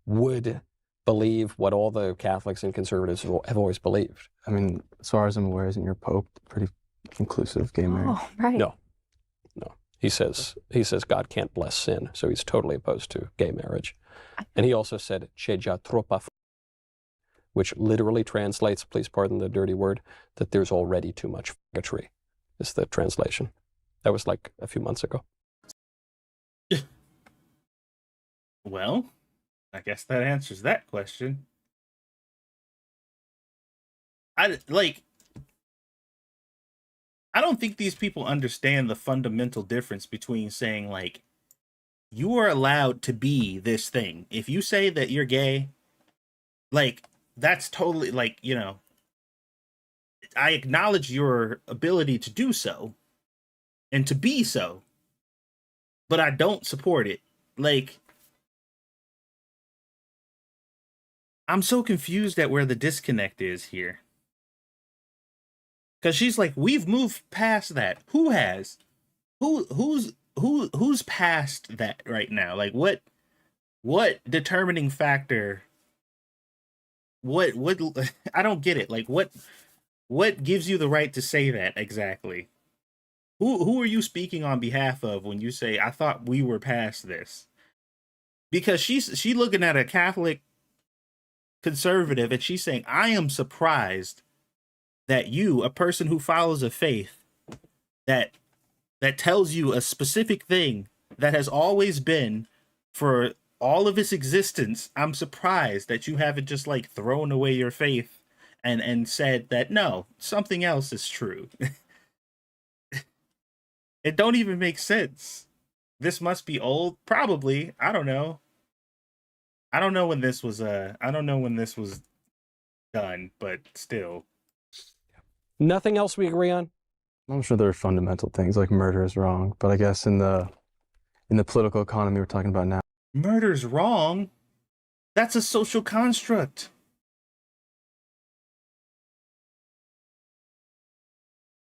[SPEAKER 3] would believe what all the Catholics and conservatives have always believed.
[SPEAKER 6] I mean, as far as I'm aware, isn't your Pope pretty inclusive of gay marriage?
[SPEAKER 5] Oh, right.
[SPEAKER 3] No. He says God can't bless sin, so he's totally opposed to gay marriage. And he also said, "C'è già troppa," which literally translates, please pardon the dirty word, that there's already too much faggotry, is the translation. That was like a few months ago.
[SPEAKER 1] Well, I guess that answers that question. I don't think these people understand the fundamental difference between saying like you are allowed to be this thing. If you say that you're gay, like that's totally like, you know, I acknowledge your ability to do so and to be so, but I don't support it. Like, I'm so confused at where the disconnect is here. Cause she's like, we've moved past that. Who has? Who's past that right now? Like what determining factor? What I don't get it. Like what gives you the right to say that exactly? Who are you speaking on behalf of when you say I thought we were past this? Because she's looking at a Catholic conservative and she's saying, I am surprised that you, a person who follows a faith that tells you a specific thing that has always been for all of its existence, I'm surprised that you haven't just like thrown away your faith and said that no, something else is true. It don't even make sense. This must be old, probably. I don't know. I don't know when this was done, but still.
[SPEAKER 3] Nothing else we agree on?
[SPEAKER 6] I'm sure there are fundamental things like murder is wrong, but I guess in the political economy we're talking about now.
[SPEAKER 1] Murder's wrong? That's a social construct.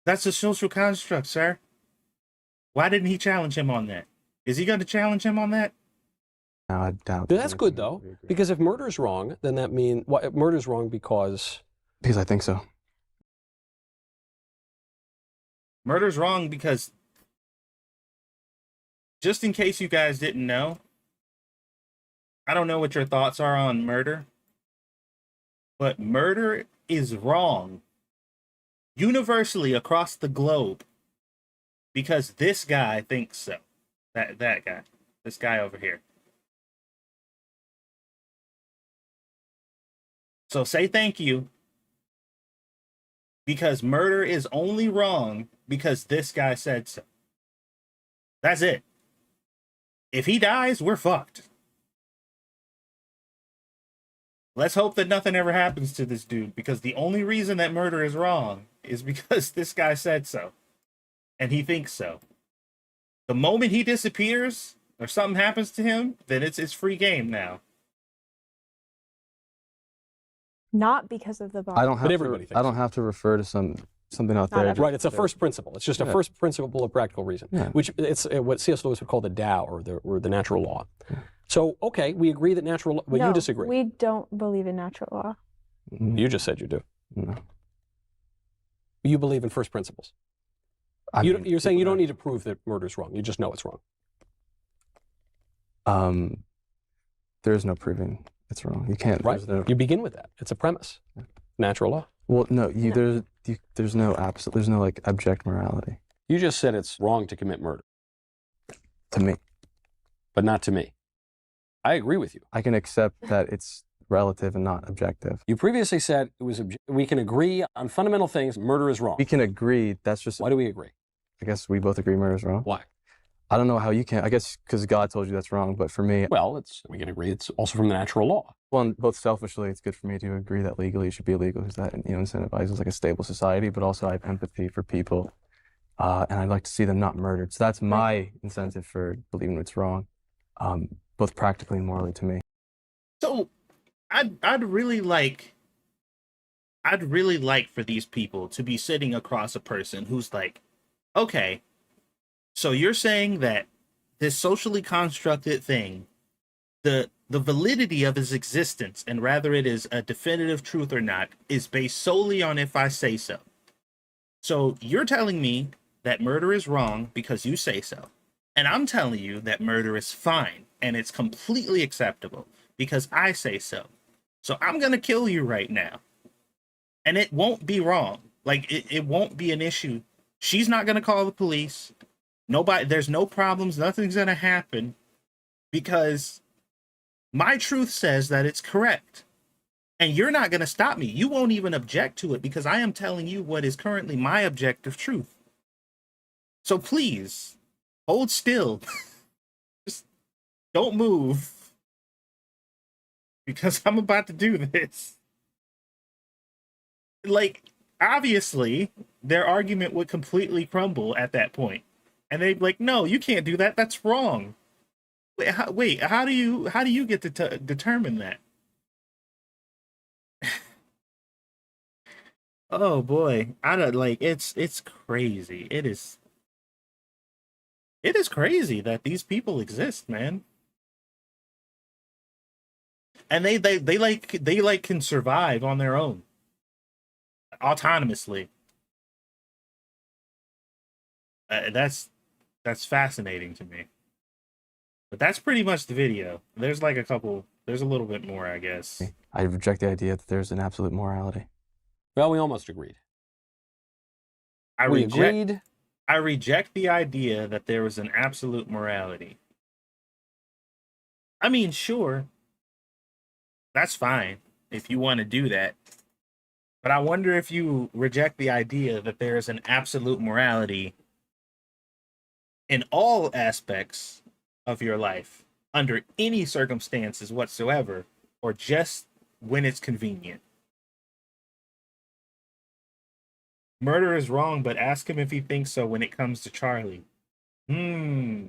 [SPEAKER 1] That's a social construct, sir. Why didn't he challenge him on that? Is he going to challenge him on that?
[SPEAKER 6] No, I doubt.
[SPEAKER 3] That's good though, because if murder's wrong, then that means murder's wrong because
[SPEAKER 6] I think so.
[SPEAKER 1] Murder's wrong because, just in case you guys didn't know, I don't know what your thoughts are on murder, but murder is wrong universally across the globe because this guy thinks so. That guy. This guy over here. So say thank you, because murder is only wrong because this guy said so. That's it. If he dies, we're fucked. Let's hope that nothing ever happens to this dude, because the only reason that murder is wrong is because this guy said so. And he thinks so. The moment he disappears or something happens to him, then it's free game now.
[SPEAKER 5] Not because of the body.
[SPEAKER 6] I don't have to refer to something out there.
[SPEAKER 3] Right, it's a first principle. It's just a first principle of practical reason, which it's what C.S. Lewis would call the Tao, or the natural law. So, okay, we agree that natural law, but
[SPEAKER 5] No,
[SPEAKER 3] you disagree.
[SPEAKER 5] we don't believe in natural law.
[SPEAKER 3] You just said you do.
[SPEAKER 6] No.
[SPEAKER 3] You believe in first principles. You're saying you don't need to prove that murder's wrong. You just know it's wrong.
[SPEAKER 6] There's no proving it's wrong. You can't.
[SPEAKER 3] Right. You begin with that. It's a premise. Natural law.
[SPEAKER 6] Well, no. There's no absolute. There's no like abject morality.
[SPEAKER 3] You just said it's wrong to commit murder.
[SPEAKER 6] To me.
[SPEAKER 3] But not to me. I agree with you.
[SPEAKER 6] I can accept that it's relative and not objective.
[SPEAKER 3] You previously said it was. We can agree on fundamental things. Murder is wrong.
[SPEAKER 6] We can agree. That's just.
[SPEAKER 3] Why do we agree?
[SPEAKER 6] I guess we both agree murder is wrong.
[SPEAKER 3] Why?
[SPEAKER 6] I don't know how you can. I guess because God told you that's wrong. But for me,
[SPEAKER 3] well, we can agree it's also from the natural law.
[SPEAKER 6] Well, both selfishly, it's good for me to agree that legally it should be illegal because that incentivizes like a stable society. But also, I have empathy for people, and I'd like to see them not murdered. So that's my incentive for believing it's wrong, both practically and morally to me.
[SPEAKER 1] So, I'd really like for these people to be sitting across a person who's like, okay, so you're saying that this socially constructed thing, the validity of his existence, and whether it is a definitive truth or not, is based solely on if I say so. So you're telling me that murder is wrong because you say so. And I'm telling you that murder is fine and it's completely acceptable because I say so. So I'm going to kill you right now. And it won't be wrong. Like, it won't be an issue. She's not going to call the police. There's no problems. Nothing's going to happen because my truth says that it's correct. And you're not going to stop me. You won't even object to it because I am telling you what is currently my objective truth. So please, hold still. Just don't move. Because I'm about to do this. Like, obviously, their argument would completely crumble at that point. And they'd be like, no, you can't do that. That's wrong. Wait, how do you get to determine that? Oh boy, I don't like it's crazy. It is crazy that these people exist, man. And they can survive on their own, autonomously. That's fascinating to me. But that's pretty much the video. There's like there's a little bit more, I guess.
[SPEAKER 6] I reject the idea that there's an absolute morality.
[SPEAKER 3] Well, we almost agreed.
[SPEAKER 1] I reject the idea that there was an absolute morality. I mean, sure. That's fine if you want to do that. But I wonder if you reject the idea that there is an absolute morality in all aspects of your life, under any circumstances whatsoever, or just when it's convenient. Murder is wrong, but ask him if he thinks so when it comes to Charlie. Well,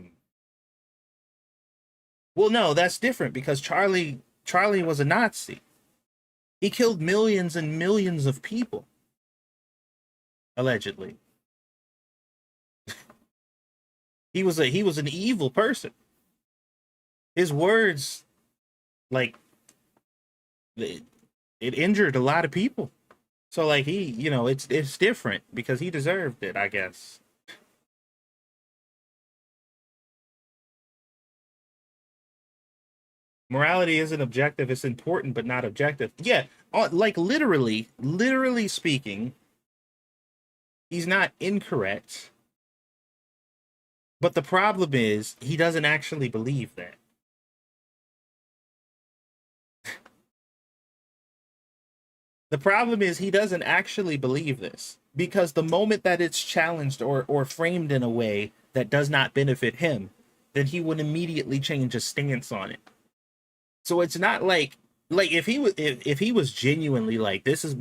[SPEAKER 1] no, that's different because Charlie was a Nazi. He killed millions and millions of people. Allegedly. He was an evil person. His words, like, it injured a lot of people. So like he, you know, it's different because he deserved it, I guess. Morality isn't objective, it's important but not objective. Yeah, like literally speaking, he's not incorrect. But the problem is he doesn't actually believe that. The problem is he doesn't actually believe this, because the moment that it's challenged or framed in a way that does not benefit him, then he would immediately change his stance on it. So it's not like if he was genuinely like, this is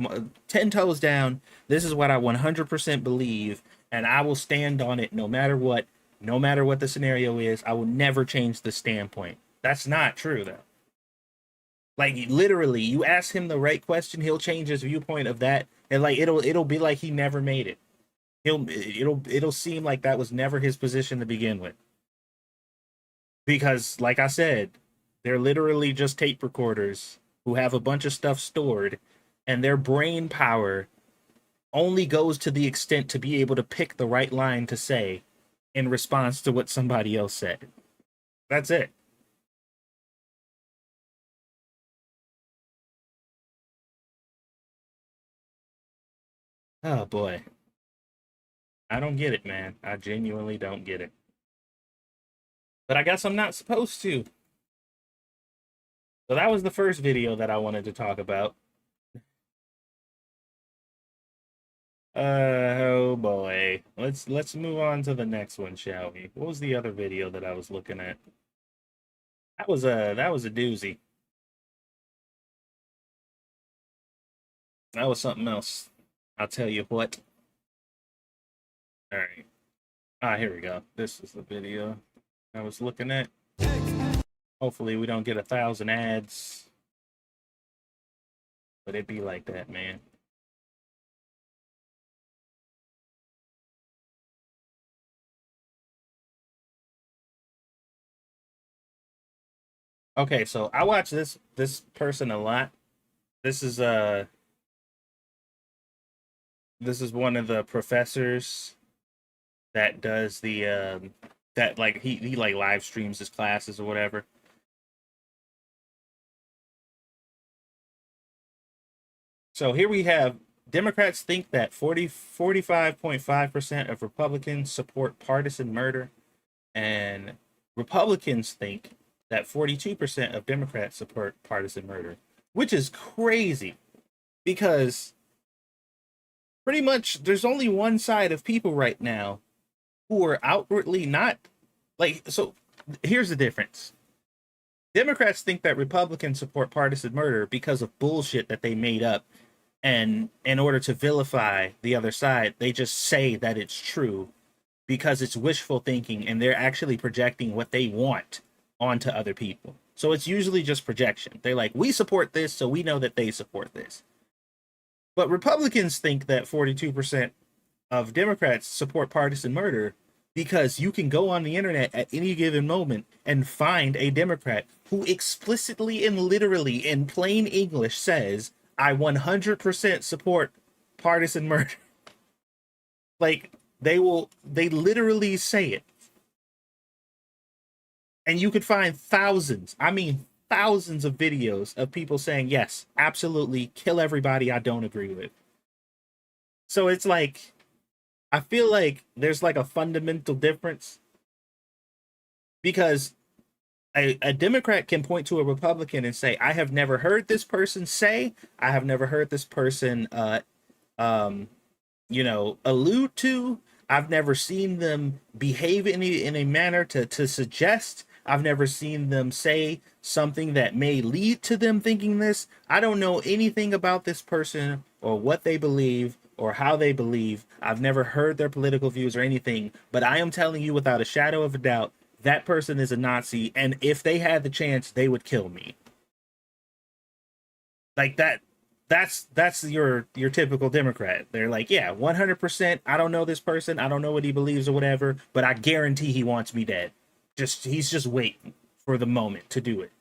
[SPEAKER 1] 10 toes down, this is what I 100% believe, and I will stand on it no matter what the scenario is, I will never change the standpoint. That's not true though. Like literally, you ask him the right question, he'll change his viewpoint of that, and like it'll be like he never made it. It'll seem like that was never his position to begin with. Because like I said, they're literally just tape recorders who have a bunch of stuff stored, and their brain power only goes to the extent to be able to pick the right line to say in response to what somebody else said. That's it. Oh boy. I don't get it, man. I genuinely don't get it. But I guess I'm not supposed to. So that was the first video that I wanted to talk about. Oh boy. Let's move on to the next one, shall we? What was the other video that I was looking at? That was a doozy. That was something else. I'll tell you what. All right. Here we go. This is the video I was looking at. Hopefully we don't get 1,000 ads. But it'd be like that, man. Okay, so I watch this person a lot. This is one of the professors that does the that like he like live streams his classes or whatever. So here we have Democrats think that 45.5% of Republicans support partisan murder, and Republicans think that 42% of Democrats support partisan murder, which is crazy because pretty much there's only one side of people right now who are outwardly not like, so here's the difference. Democrats think that Republicans support partisan murder because of bullshit that they made up, and in order to vilify the other side, they just say that it's true because it's wishful thinking and they're actually projecting what they want onto other people. So it's usually just projection. They're like, we support this, so we know that they support this. But Republicans think that 42% of Democrats support partisan murder because you can go on the internet at any given moment and find a Democrat who explicitly and literally in plain English says, I 100% support partisan murder. Like, they literally say it. And you could find thousands of videos of people saying, yes, absolutely, kill everybody I don't agree with. So it's like, I feel like there's like a fundamental difference, because a Democrat can point to a Republican and say, I have never heard this person say, I have never heard this person, allude to, I've never seen them behave in a manner to suggest, I've never seen them say something that may lead to them thinking this. I don't know anything about this person or what they believe or how they believe. I've never heard their political views or anything, but I am telling you without a shadow of a doubt, that person is a Nazi, and if they had the chance, they would kill me. Like that, that's your typical Democrat. They're like, yeah, 100%. I don't know this person. I don't know what he believes or whatever, but I guarantee he wants me dead. He's just waiting for the moment to do it.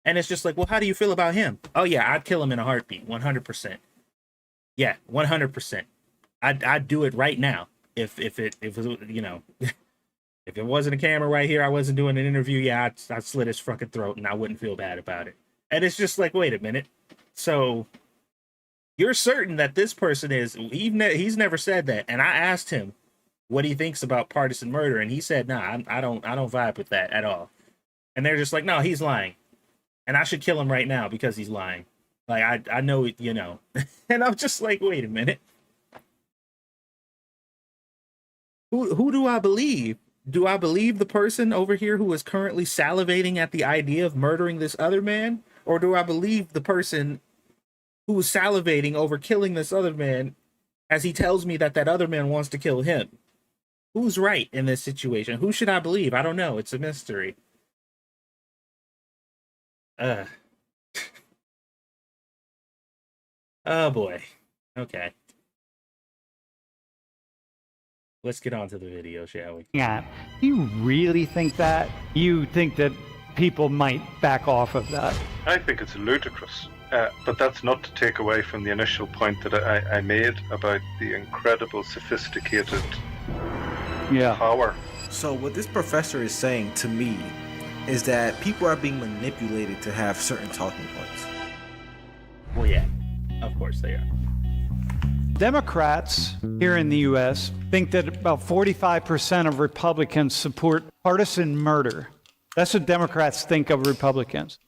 [SPEAKER 1] And it's just like, well, how do you feel about him? Oh yeah, I'd kill him in a heartbeat, 100%. Yeah, 100%. I'd do it right now if you know if it wasn't a camera right here, I wasn't doing an interview. Yeah, I'd slit his fucking throat and I wouldn't feel bad about it. And it's just like, wait a minute. So you're certain that this person is? He's never said that. And I asked him what he thinks about partisan murder, and he said, "Nah, I don't vibe with that at all." And they're just like, "No, he's lying, and I should kill him right now because he's lying." Like I know it, you know. And I'm just like, wait a minute. Who do I believe? Do I believe the person over here who is currently salivating at the idea of murdering this other man, or do I believe the person who is salivating over killing this other man as he tells me that other man wants to kill him? Who's right in this situation? Who should I believe? I don't know. It's a mystery. Oh boy. Okay. Let's get on to the video, shall we?
[SPEAKER 10] Yeah. Do you really think that? You think that people might back off of that?
[SPEAKER 11] I think it's ludicrous. But that's not to take away from the initial point that I made about the incredible sophisticated power.
[SPEAKER 4] So what this professor is saying to me is that people are being manipulated to have certain talking points.
[SPEAKER 1] Well, yeah, of course they are.
[SPEAKER 10] Democrats here in the U.S. think that about 45% of Republicans support partisan murder. That's what Democrats think of Republicans.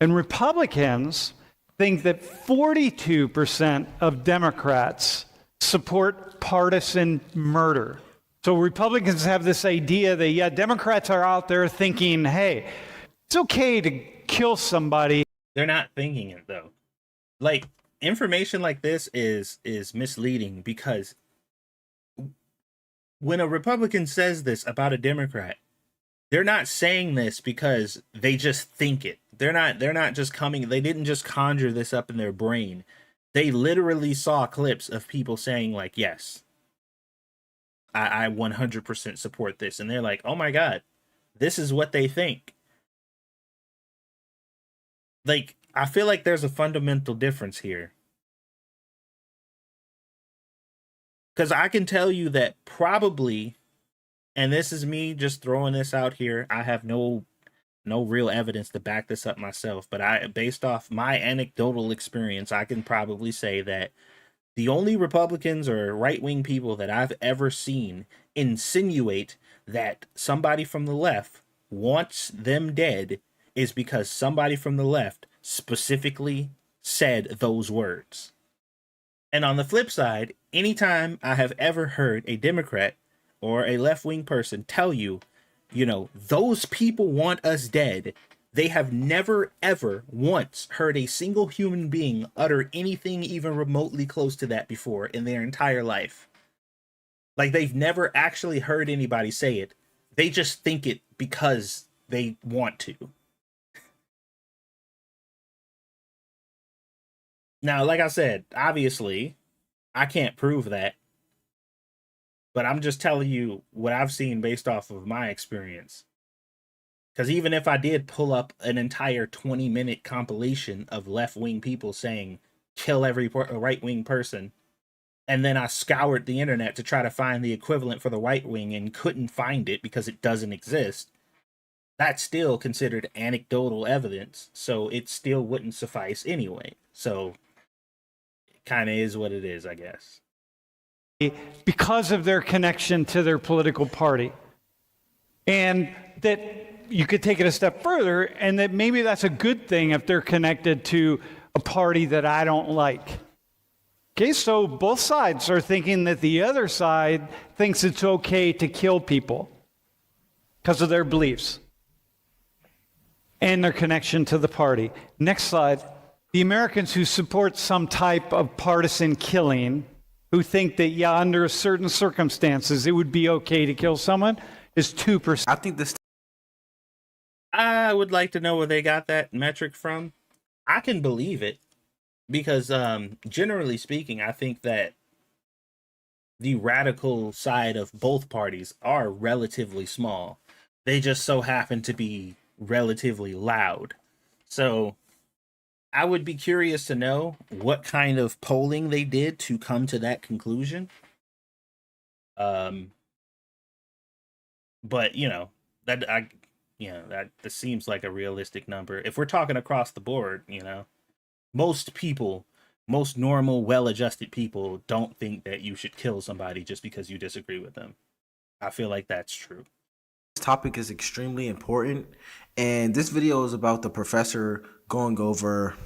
[SPEAKER 10] And Republicans think that 42% of Democrats support partisan murder. So Republicans have this idea that, yeah, Democrats are out there thinking, hey, it's okay to kill somebody.
[SPEAKER 1] They're not thinking it, though. Like, information like this is misleading, because when a Republican says this about a Democrat, they're not saying this because they just think it. They're not just coming, they didn't just conjure this up in their brain. They literally saw clips of people saying, like, yes, I 100% support this. And they're like, oh my God, this is what they think. Like, I feel like there's a fundamental difference here. Because I can tell you that probably, and this is me just throwing this out here, I have no real evidence to back this up myself, but based off my anecdotal experience, I can probably say that the only Republicans or right-wing people that I've ever seen insinuate that somebody from the left wants them dead is because somebody from the left specifically said those words. And on the flip side, anytime I have ever heard a Democrat or a left-wing person tell you, you know, those people want us dead, they have never, ever once heard a single human being utter anything even remotely close to that before in their entire life. Like, they've never actually heard anybody say it. They just think it because they want to. Now, like I said, obviously, I can't prove that. But I'm just telling you what I've seen based off of my experience. Because even if I did pull up an entire 20-minute compilation of left-wing people saying, kill every right-wing person, and then I scoured the internet to try to find the equivalent for the right wing and couldn't find it because it doesn't exist, that's still considered anecdotal evidence, so it still wouldn't suffice anyway. So it kind of is what it is, I guess.
[SPEAKER 10] Because of their connection to their political party. And that you could take it a step further, and that maybe that's a good thing if they're connected to a party that I don't like. Okay, so both sides are thinking that the other side thinks it's okay to kill people because of their beliefs and their connection to the party. Next slide. The Americans who support some type of partisan killing, who think that, yeah, under certain circumstances, it would be okay to kill someone, is 2%.
[SPEAKER 4] I think this.
[SPEAKER 1] I would like to know where they got that metric from. I can believe it. because generally speaking, I think that the radical side of both parties are relatively small. They just so happen to be relatively loud. So I would be curious to know what kind of polling they did to come to that conclusion. Um, but that this seems like a realistic number. If we're talking across the board, most people, most normal, well-adjusted people don't think that you should kill somebody just because you disagree with them. I feel like that's true.
[SPEAKER 4] This topic is extremely important, and this video is about the professor going over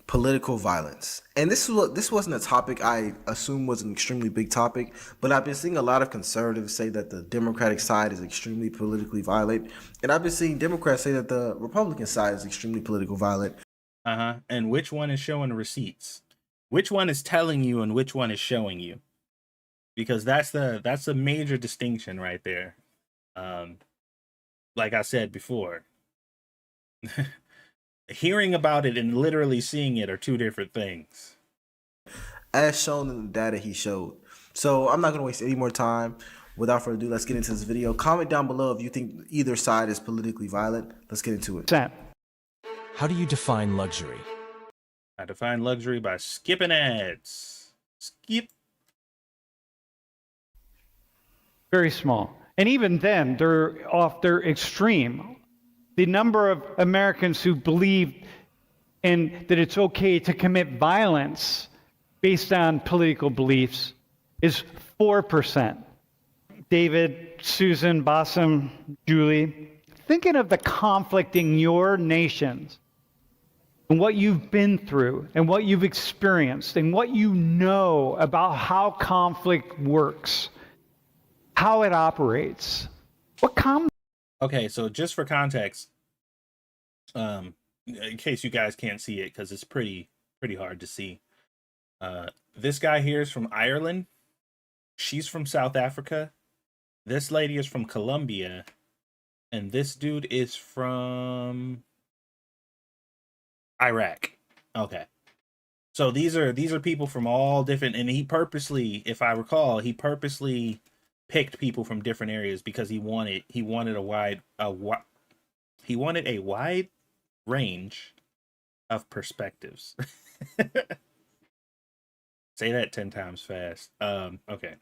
[SPEAKER 4] political violence. And this wasn't a topic I assume was an extremely big topic, but I've been seeing a lot of conservatives say that the Democratic side is extremely politically violent, and I've been seeing Democrats say that the Republican side is extremely political violent.
[SPEAKER 1] And which one is showing receipts? Which one is telling you and which one is showing you? Because that's a major distinction right there. Like I said before, hearing about it and literally seeing it are two different things.
[SPEAKER 4] As shown in the data he showed. So I'm not going to waste any more time. Without further ado, let's get into this video. Comment down below if you think either side is politically violent. Let's get into it.
[SPEAKER 12] How do you define luxury?
[SPEAKER 1] I define luxury by skipping ads. Skip.
[SPEAKER 10] Very small. And even then, they're off their extreme. The number of Americans who believe that it's okay to commit violence based on political beliefs is 4%. David, Susan, Bassem, Julie, thinking of the conflict in your nations and what you've been through and what you've experienced and what you know about how conflict works, how it operates.
[SPEAKER 1] Okay, so just for context, in case you guys can't see it because it's pretty hard to see. This guy here is from Ireland. She's from South Africa. This lady is from Colombia, and this dude is from Iraq. Okay. So these are people from all different, and he purposely, if I recall, picked people from different areas because he wanted a wide range of perspectives. Say that 10 times fast. Okay.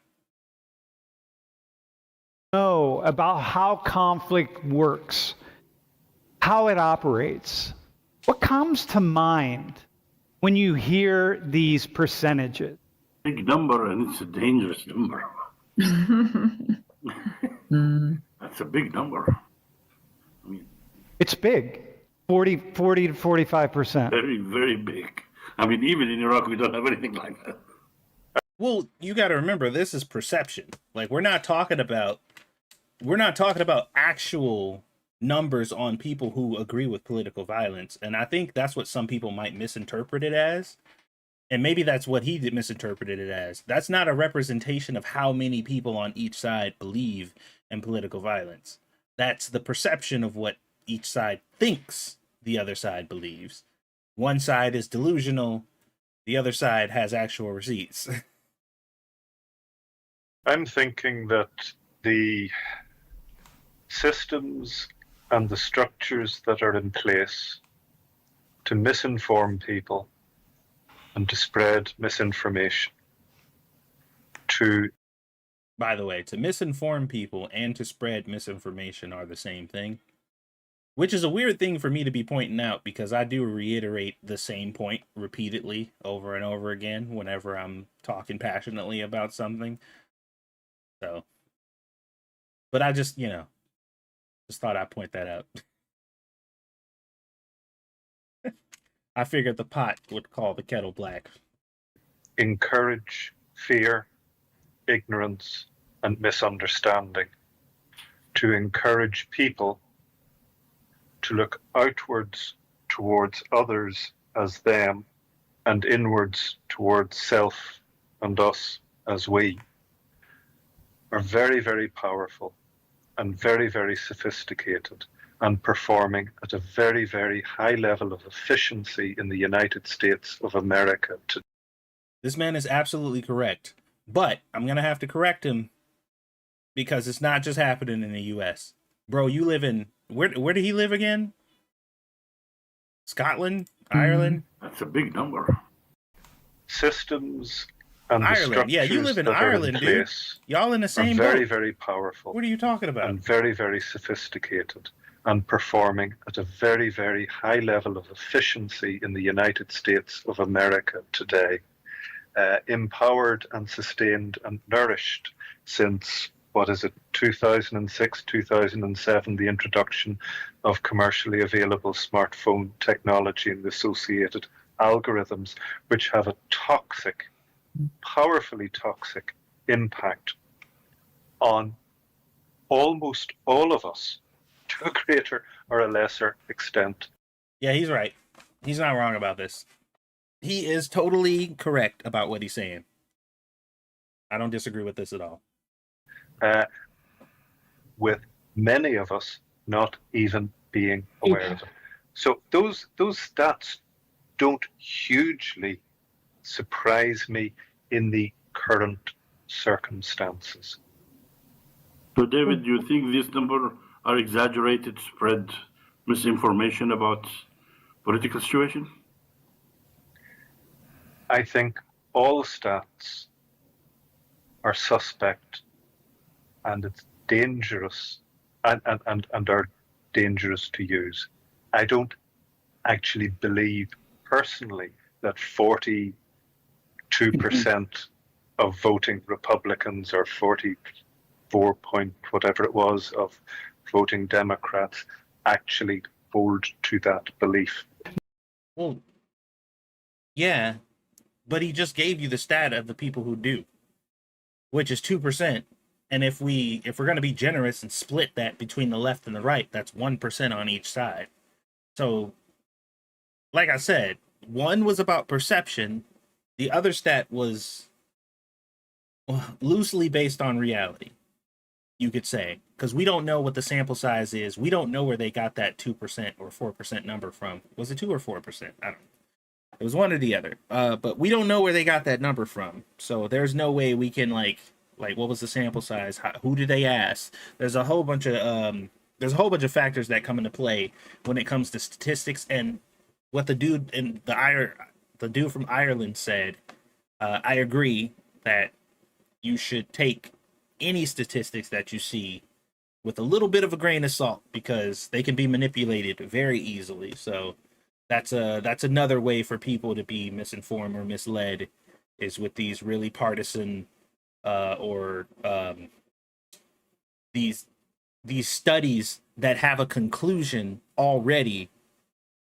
[SPEAKER 10] Know about how conflict works, how it operates. What comes to mind when you hear these percentages?
[SPEAKER 13] Big number, and it's a dangerous number. That's a big number. I mean,
[SPEAKER 10] it's big. 40 to 45%.
[SPEAKER 13] Very, very big. I mean, even in Iraq, we don't have anything like that.
[SPEAKER 1] Well, you got to remember, this is perception. Like, we're not talking about actual numbers on people who agree with political violence. And I think that's what some people might misinterpret it as. And maybe that's what he misinterpreted it as. That's not a representation of how many people on each side believe in political violence. That's the perception of what each side thinks the other side believes. One side is delusional. The other side has actual receipts.
[SPEAKER 11] I'm thinking that the systems and the structures that are in place to misinform people and to spread misinformation,
[SPEAKER 1] by the way, to misinform people and to spread misinformation are the same thing, which is a weird thing for me to be pointing out because I do reiterate the same point repeatedly over and over again whenever I'm talking passionately about something. So, but I just thought I'd point that out. I figured the pot would call the kettle black.
[SPEAKER 11] Encourage fear, ignorance, and misunderstanding. To encourage people to look outwards towards others as them, and inwards towards self and us as we, are very, very powerful and very, very sophisticated and performing at a very, very high level of efficiency in the United States of America today.
[SPEAKER 1] This man is absolutely correct, but I'm going to have to correct him because it's not just happening in the US. Bro, you live in, where did he live again? Scotland? Ireland?
[SPEAKER 13] That's a big number.
[SPEAKER 11] Systems and the
[SPEAKER 1] Ireland. Yeah, you live
[SPEAKER 11] structures
[SPEAKER 1] in
[SPEAKER 11] that are in
[SPEAKER 1] Ireland, dude.
[SPEAKER 11] place
[SPEAKER 1] Y'all in the
[SPEAKER 11] are
[SPEAKER 1] same
[SPEAKER 11] very,
[SPEAKER 1] boat.
[SPEAKER 11] very powerful
[SPEAKER 1] What are you talking about?
[SPEAKER 11] and very, very sophisticated and performing at a very, very high level of efficiency in the United States of America today. Empowered and sustained and nourished since, 2006, 2007, the introduction of commercially available smartphone technology and the associated algorithms, which have a toxic, powerfully toxic impact on almost all of us to a greater or a lesser extent.
[SPEAKER 1] Yeah, he's right. He's not wrong about this. He is totally correct about what he's saying. I don't disagree with this at all.
[SPEAKER 11] With many of us not even being aware of it. So those stats don't hugely surprise me in the current circumstances.
[SPEAKER 13] So, David, do you think this number are exaggerated, spread misinformation about political situation?
[SPEAKER 11] I think all stats are suspect, and it's dangerous and are dangerous to use. I don't actually believe personally that 42% of voting Republicans or 44 point whatever it was of voting Democrats actually hold to that belief.
[SPEAKER 1] Well, yeah, but he just gave you the stat of the people who do, which is 2%. And if we're going to be generous and split that between the left and the right, that's 1% on each side. So, like I said, one was about perception. The other stat was loosely based on reality, you could say, because we don't know what the sample size is. We don't know where they got that 2% or 4% number from. Was it 2 or 4%? I don't know. It was one or the other. But we don't know where they got that number from. So there's no way we can like what was the sample size? Who did they ask? There's a whole bunch of factors that come into play when it comes to statistics. And what the dude from Ireland said, I agree that you should take any statistics that you see with a little bit of a grain of salt because they can be manipulated very easily. So that's another way for people to be misinformed or misled, is with these really partisan these studies that have a conclusion already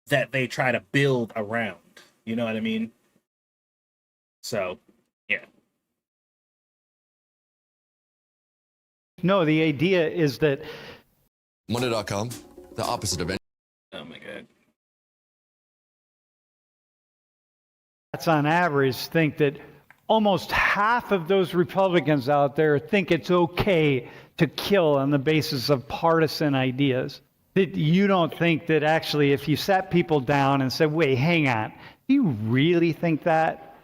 [SPEAKER 1] that they try to build around. You know what I mean? So, yeah.
[SPEAKER 10] No, the idea is that
[SPEAKER 14] Monday.com, the opposite of any.
[SPEAKER 1] Oh my God.
[SPEAKER 10] that's on average think that almost half of those Republicans out there think it's okay to kill on the basis of partisan ideas. That you don't think that actually if you sat people down and said, wait, hang on, do you really think that?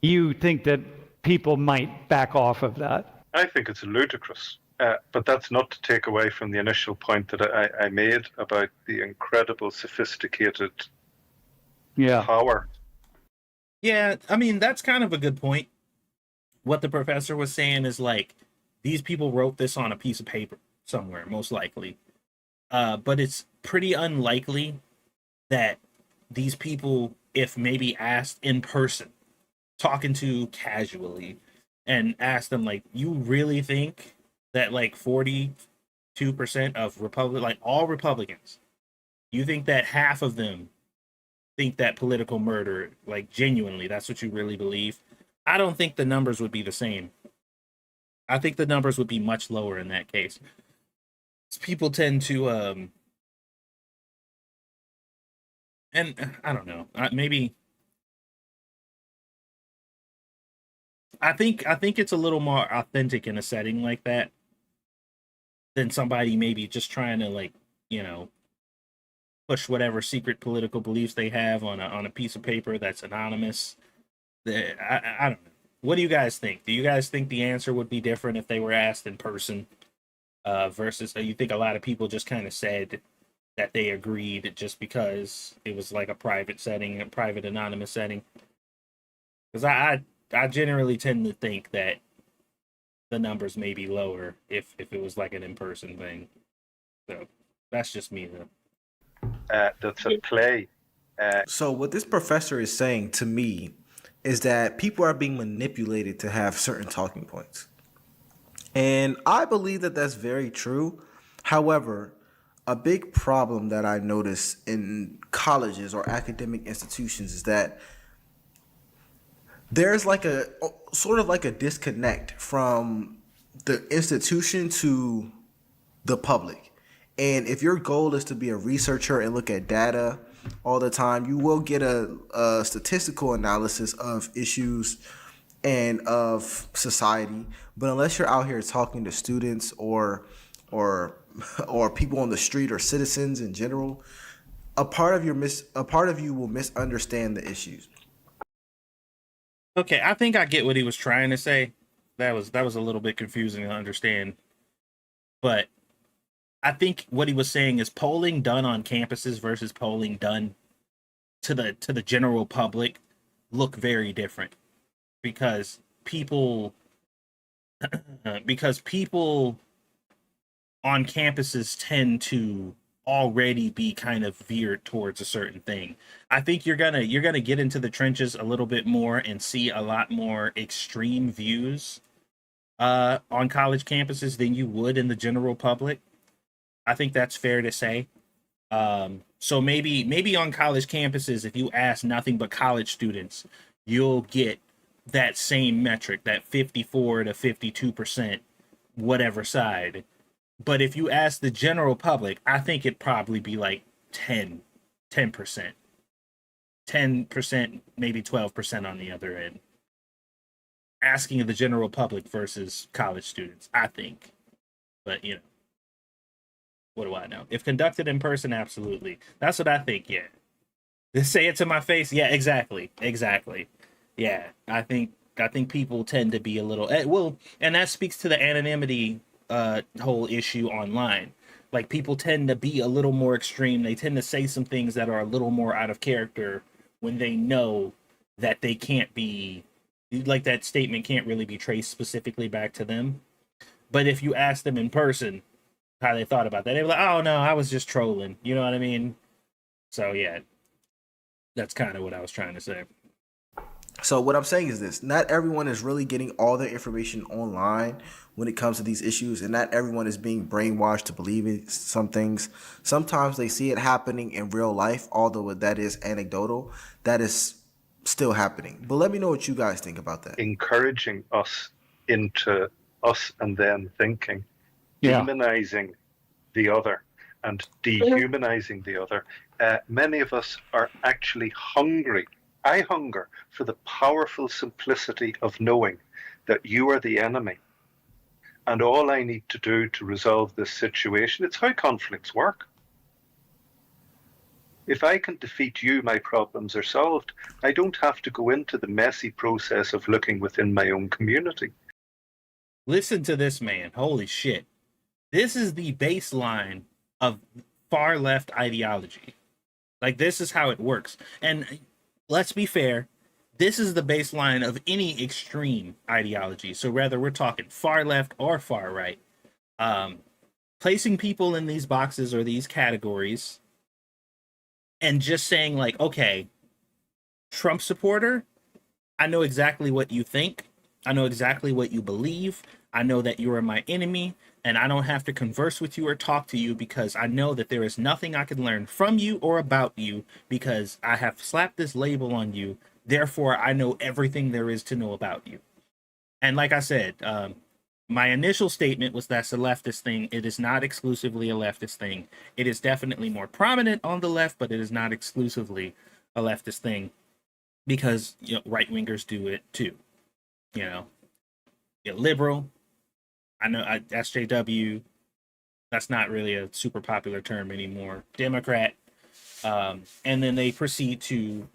[SPEAKER 10] You think that people might back off of that?
[SPEAKER 11] I think it's ludicrous. But that's not to take away from the initial point that I made about the incredible sophisticated power.
[SPEAKER 1] Yeah, I mean, that's kind of a good point. What the professor was saying is like, these people wrote this on a piece of paper somewhere, most likely. But it's pretty unlikely that these people, if maybe asked in person, talking to casually, and asked them, like, you really think that like 42% of like all Republicans, you think that half of them think that political murder, like genuinely, that's what you really believe? I don't think the numbers would be the same. I think the numbers would be much lower in that case. People tend to and I don't know, maybe I think it's a little more authentic in a setting like that than somebody maybe just trying to like you know, push whatever secret political beliefs they have on a piece of paper that's anonymous. I don't know. What do you guys think? Do you guys think the answer would be different if they were asked in person, versus you think a lot of people just kind of said that they agreed just because it was like a private setting, a private anonymous setting? Because I generally tend to think that the numbers may be lower if it was like an in person thing. So that's just me though.
[SPEAKER 11] That's at play.
[SPEAKER 4] So what this professor is saying to me is that people are being manipulated to have certain talking points. And I believe that that's very true. However, a big problem that I notice in colleges or academic institutions is that there's like a sort of like a disconnect from the institution to the public. And if your goal is to be a researcher and look at data all the time, you will get a statistical analysis of issues and of society. But unless you're out here talking to students or or people on the street or citizens in general, a part of you will misunderstand the issues.
[SPEAKER 1] Okay, I think I get what he was trying to say. That was a little bit confusing to understand. But I think what he was saying is polling done on campuses versus polling done to the general public look very different, because people because people on campuses tend to already be kind of veered towards a certain thing. I think you're gonna get into the trenches a little bit more and see a lot more extreme views on college campuses than you would in the general public. I think that's fair to say. So maybe on college campuses, if you ask nothing but college students, you'll get that same metric, that 54 to 52%, whatever side. But if you ask the general public, I think it'd probably be like 10%, 10%, maybe 12% on the other end. Asking the general public versus college students, I think. But, you know, what do I know? If conducted in person, absolutely. That's what I think, yeah. Just say it to my face. Yeah, exactly. Yeah, I think people tend to be a little well, and that speaks to the anonymity whole issue online. Like, people tend to be a little more extreme. They tend to say some things that are a little more out of character when they know that they can't be, like, that statement can't really be traced specifically back to them. But if you ask them in person how they thought about that, they're like, "Oh no, I was just trolling." You know what I mean? So yeah, that's kind of what I was trying to say.
[SPEAKER 4] So what I'm saying is this: not everyone is really getting all their information online when it comes to these issues, and not everyone is being brainwashed to believe in some things. Sometimes they see it happening in real life, although that is anecdotal. That is still happening. But let me know what you guys think about that.
[SPEAKER 11] Encouraging us into us and them thinking, demonizing the other and dehumanizing the other. Many of us are actually hungry. I hunger for the powerful simplicity of knowing that you are the enemy. And all I need to do to resolve this situation, it's how conflicts work. If I can defeat you, my problems are solved. I don't have to go into the messy process of looking within my own community.
[SPEAKER 1] Listen to this man. Holy shit. This is the baseline of far left ideology. Like, this is how it works. And let's be fair, this is the baseline of any extreme ideology. So whether we're talking far left or far right, placing people in these boxes or these categories and just saying, like, okay, Trump supporter, I know exactly what you think. I know exactly what you believe. I know that you are my enemy, and I don't have to converse with you or talk to you because I know that there is nothing I can learn from you or about you because I have slapped this label on you. Therefore, I know everything there is to know about you. And like I said, my initial statement was that's a leftist thing. It is not exclusively a leftist thing. It is definitely more prominent on the left, but it is not exclusively a leftist thing because, you know, right-wingers do it too. You know, you're liberal. I know SJW, That's not really a super popular term anymore. Democrat. And then they proceed to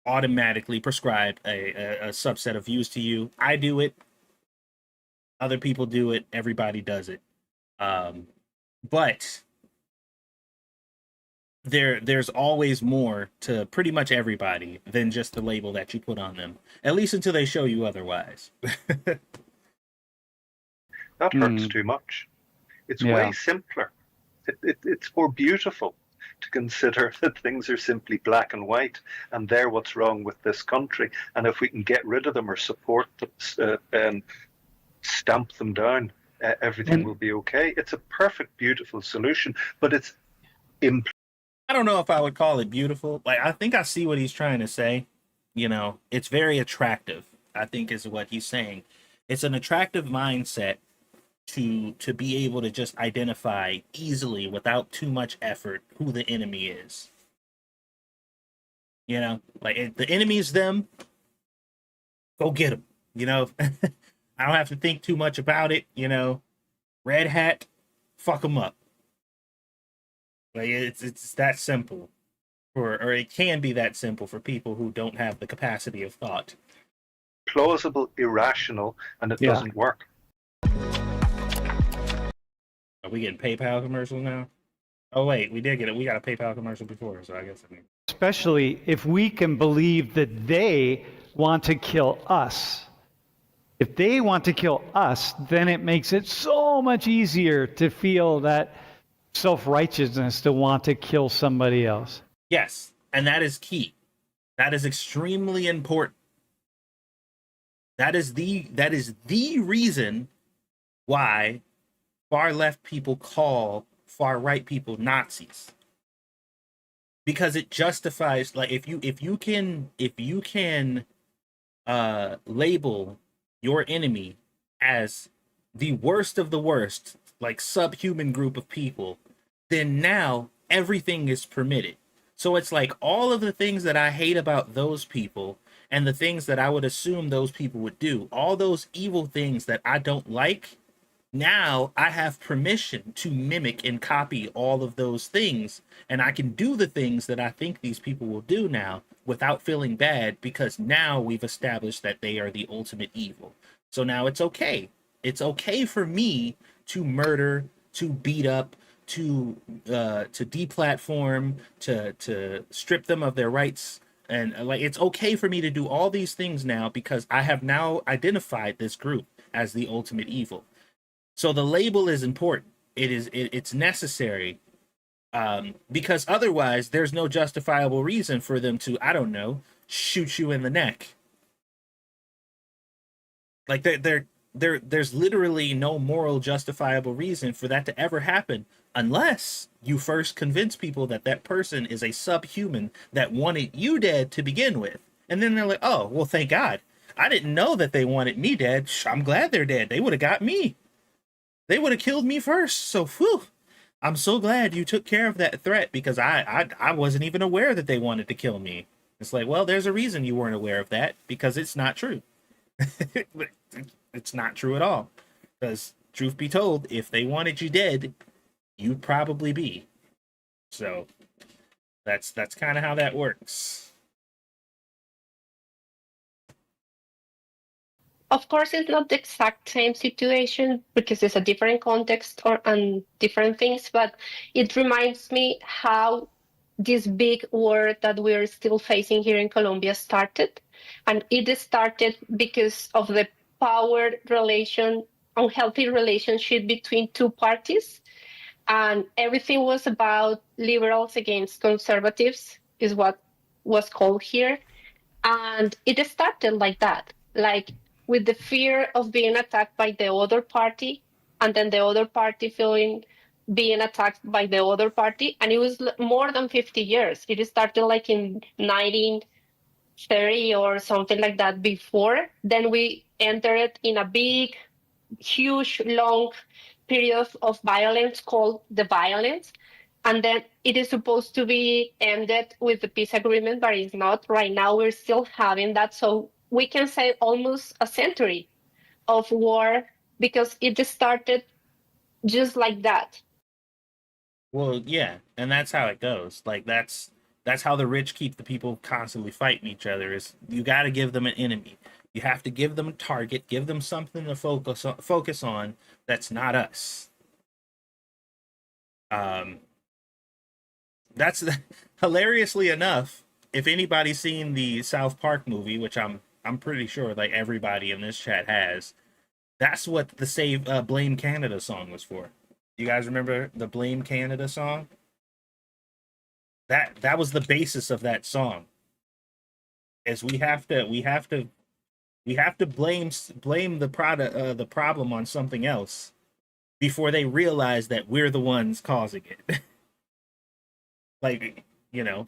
[SPEAKER 1] automatically prescribe a subset of views to you. I do it. Other people do it. Everybody does it. But there's always more to pretty much everybody than just the label that you put on them. At least until they show you otherwise.
[SPEAKER 11] That hurts too much. It's way simpler. It's more beautiful to consider that things are simply black and white, and they're what's wrong with this country. And if we can get rid of them or support them and stamp them down, everything will be okay. It's a perfect, beautiful solution, but it's
[SPEAKER 1] I don't know if I would call it beautiful. Like, I think I see what he's trying to say. You know, it's very attractive, I think is what he's saying. It's an attractive mindset to be able to just identify easily without too much effort who the enemy is. You know, like if the enemy's them, go get them. You know, I don't have to think too much about it. You know, red hat, fuck them up. Like it's that simple, or it can be that simple for people who don't have the capacity of thought.
[SPEAKER 11] Plausible, irrational, and it doesn't work.
[SPEAKER 1] Are we getting PayPal commercials now? Oh wait, we did get it. We got a PayPal commercial before, so I guess I mean.
[SPEAKER 10] Especially if we can believe that they want to kill us. If they want to kill us, then it makes it so much easier to feel that self-righteousness to want to kill somebody else.
[SPEAKER 1] Yes, and that is key. That is extremely important. That is the reason why far left people call far right people Nazis. Because it justifies, like, if you can label your enemy as the worst of the worst, like subhuman group of people, then now everything is permitted. So it's like all of the things that I hate about those people and the things that I would assume those people would do, all those evil things that I don't like, now I have permission to mimic and copy all of those things, and I can do the things that I think these people will do now without feeling bad, because now we've established that they are the ultimate evil. So now it's okay. It's okay for me to murder, to beat up, to deplatform, to strip them of their rights. And like, it's okay for me to do all these things now because I have now identified this group as the ultimate evil. So the label is important. It's necessary, because otherwise there's no justifiable reason for them to, I don't know, shoot you in the neck. Like there's literally no moral justifiable reason for that to ever happen unless you first convince people that that person is a subhuman that wanted you dead to begin with. And then they're like, oh, well, thank God. I didn't know that they wanted me dead. I'm glad they're dead. They would have got me. They would have killed me first. So, whew, I'm so glad you took care of that threat, because I wasn't even aware that they wanted to kill me. It's like, well, there's a reason you weren't aware of that, because it's not true. It's not true at all. Because, truth be told, if they wanted you dead, you'd probably be. So, that's kind of how that works.
[SPEAKER 15] Of course, it's not the exact same situation because it's a different context and different things, but it reminds me how this big war that we're still facing here in Colombia started. And it started because of the power relation, unhealthy relationship between two parties. And everything was about liberals against conservatives, is what was called here. And it started like that, like with the fear of being attacked by the other party, and then the other party being attacked by the other party. And it was more than 50 years. It started like in 1930 or something like that before. Then we entered in a big, huge, long period of violence called the violence. And then it is supposed to be ended with the peace agreement, but it's not. Right now, we're still having that. So we can say almost a century of war because it started just like that.
[SPEAKER 1] Well, yeah, and that's how it goes. Like that's how the rich keep the people constantly fighting each other. Is you got to give them an enemy. You have to give them a target, give them something to focus on that's not us. Um, that's hilariously enough. If anybody's seen the South Park movie, which I'm pretty sure like everybody in this chat has, that's what the Save Blame Canada song was for. You guys remember the Blame Canada song? That was the basis of that song. Is we have to blame the problem on something else before they realize that we're the ones causing it. Like,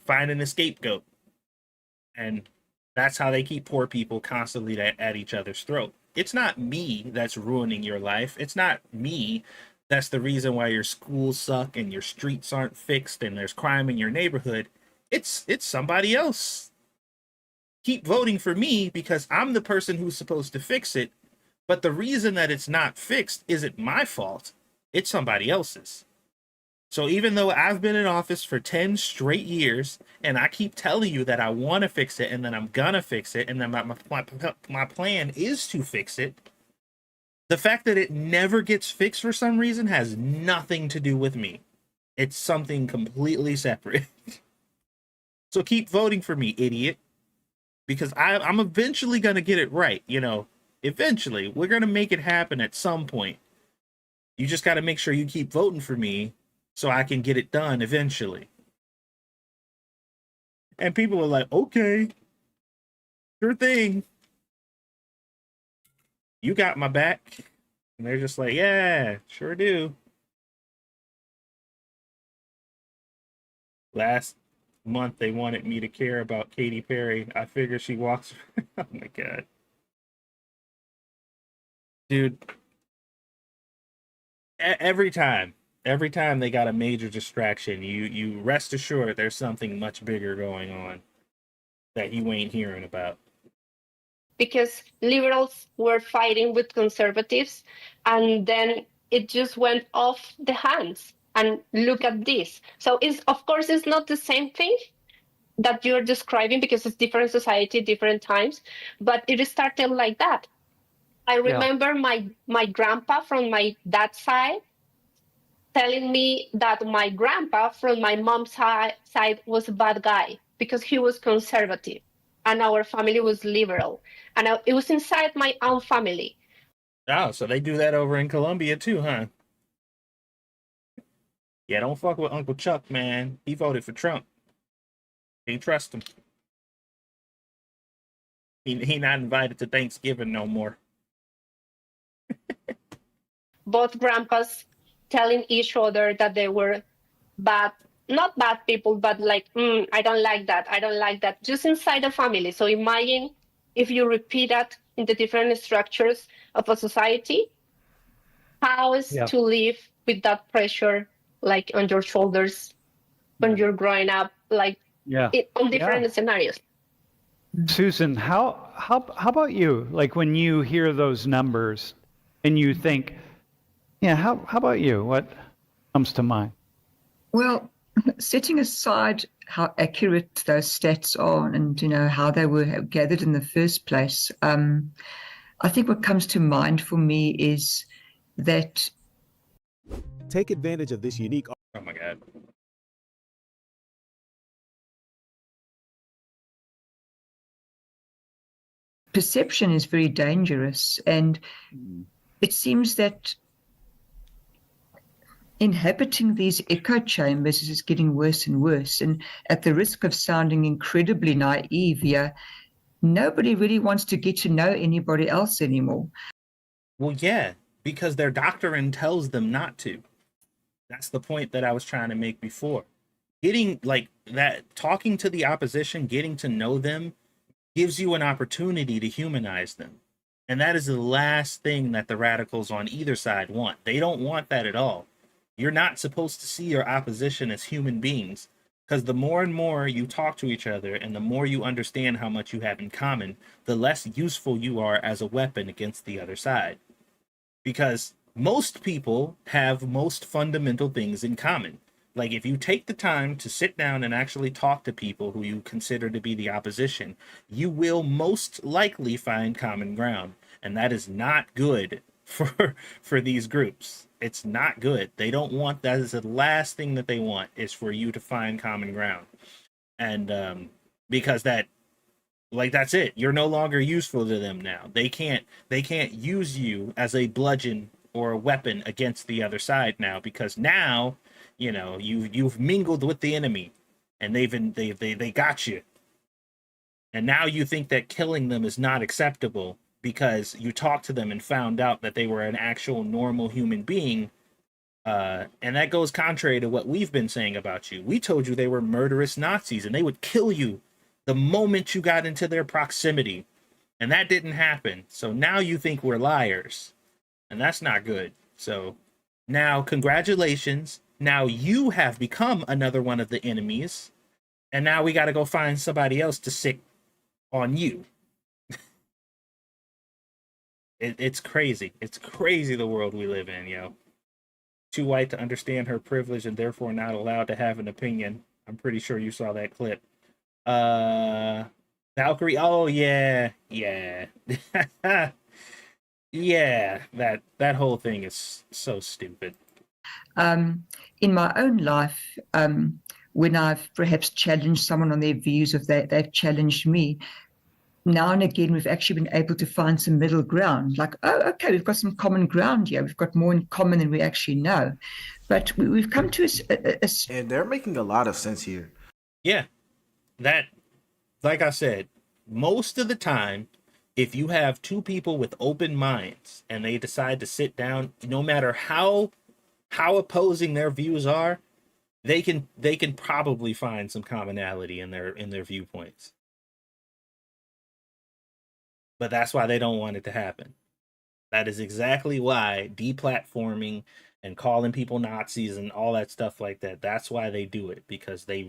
[SPEAKER 1] find a scapegoat. And that's how they keep poor people constantly at each other's throat. It's not me that's ruining your life. It's not me that's the reason why your schools suck and your streets aren't fixed and there's crime in your neighborhood. It's somebody else. Keep voting for me because I'm the person who's supposed to fix it. But the reason that it's not fixed isn't my fault. It's somebody else's. So even though I've been in office for 10 straight years and I keep telling you that I want to fix it and then I'm gonna fix it and then my plan is to fix it, the fact that it never gets fixed for some reason has nothing to do with me. It's something completely separate. So keep voting for me, idiot. Because I'm eventually going to get it right. Eventually. We're going to make it happen at some point. You just got to make sure you keep voting for me so I can get it done eventually. And people are like, okay, sure thing. You got my back. And they're just like, yeah, sure do. Last month they wanted me to care about Katy Perry. I figure she walks. Oh my god. Dude. Every time they got a major distraction, you rest assured there's something much bigger going on that you ain't hearing about.
[SPEAKER 15] Because liberals were fighting with conservatives, and then it just went off the hands. And look at this. So of course it's not the same thing that you're describing because it's different society, different times, but it started like that. I remember my grandpa from my dad's side telling me that my grandpa from my mom's side was a bad guy because he was conservative and our family was liberal. And it was inside my own family.
[SPEAKER 1] Oh, so they do that over in Colombia too, huh? Yeah, don't fuck with Uncle Chuck, man. He voted for Trump. Can't trust him. He not invited to Thanksgiving no more.
[SPEAKER 15] Both grandpas telling each other that they were bad, not bad people, but like, I don't like that. I don't like that. Just inside the family. So imagine if you repeat that in the different structures of a society, how is to live with that pressure like on your shoulders when you're growing up, like on different scenarios.
[SPEAKER 10] Susan, how about you? Like when you hear those numbers and you think, how about you? What comes to mind?
[SPEAKER 16] Well, setting aside how accurate those stats are and how they were gathered in the first place, I think what comes to mind for me is that
[SPEAKER 17] take advantage of this unique.
[SPEAKER 1] Oh my God.
[SPEAKER 16] Perception is very dangerous, and it seems that inhabiting these echo chambers is getting worse and worse. And at the risk of sounding incredibly naive here, nobody really wants to get to know anybody else anymore.
[SPEAKER 1] Well, yeah, because their doctrine tells them not to. That's the point that I was trying to make before. Getting like that, talking to the opposition, getting to know them gives you an opportunity to humanize them. And that is the last thing that the radicals on either side want. They don't want that at all. You're not supposed to see your opposition as human beings, because the more and more you talk to each other and the more you understand how much you have in common, the less useful you are as a weapon against the other side. Because most people have most fundamental things in common. Like, if you take the time to sit down and actually talk to people who you consider to be the opposition, you will most likely find common ground. And that is not good for these groups. It's not good. They don't want that. Is the last thing that they want, is for you to find common ground. And because that, like, that's it. You're no longer useful to them now. They can't use you as a bludgeon or a weapon against the other side now, because now, you know, you've mingled with the enemy, and they got you. And now you think that killing them is not acceptable because you talked to them and found out that they were an actual normal human being. And that goes contrary to what we've been saying about you. We told you they were murderous Nazis and they would kill you the moment you got into their proximity. And that didn't happen. So now you think we're liars. And that's not good. So now, congratulations. Now you have become another one of the enemies. And now we got to go find somebody else to sick on you. It's crazy. It's crazy, the world we live in, yo. Too white to understand her privilege and therefore not allowed to have an opinion. I'm pretty sure you saw that clip. Valkyrie. Oh yeah. Yeah. Yeah, that whole thing is so stupid.
[SPEAKER 16] In my own life, when I've perhaps challenged someone on their views, if they've challenged me, now and again we've actually been able to find some middle ground. Like, oh, okay, we've got some common ground here. We've got more in common than we actually know. But we've come to
[SPEAKER 4] and they're making a lot of sense here.
[SPEAKER 1] Yeah, that, like I said, most of the time, if you have two people with open minds and they decide to sit down, no matter how opposing their views are, they can probably find some commonality in their viewpoints. But that's why they don't want it to happen. That is exactly why deplatforming and calling people Nazis and all that stuff like that, that's why they do it, because they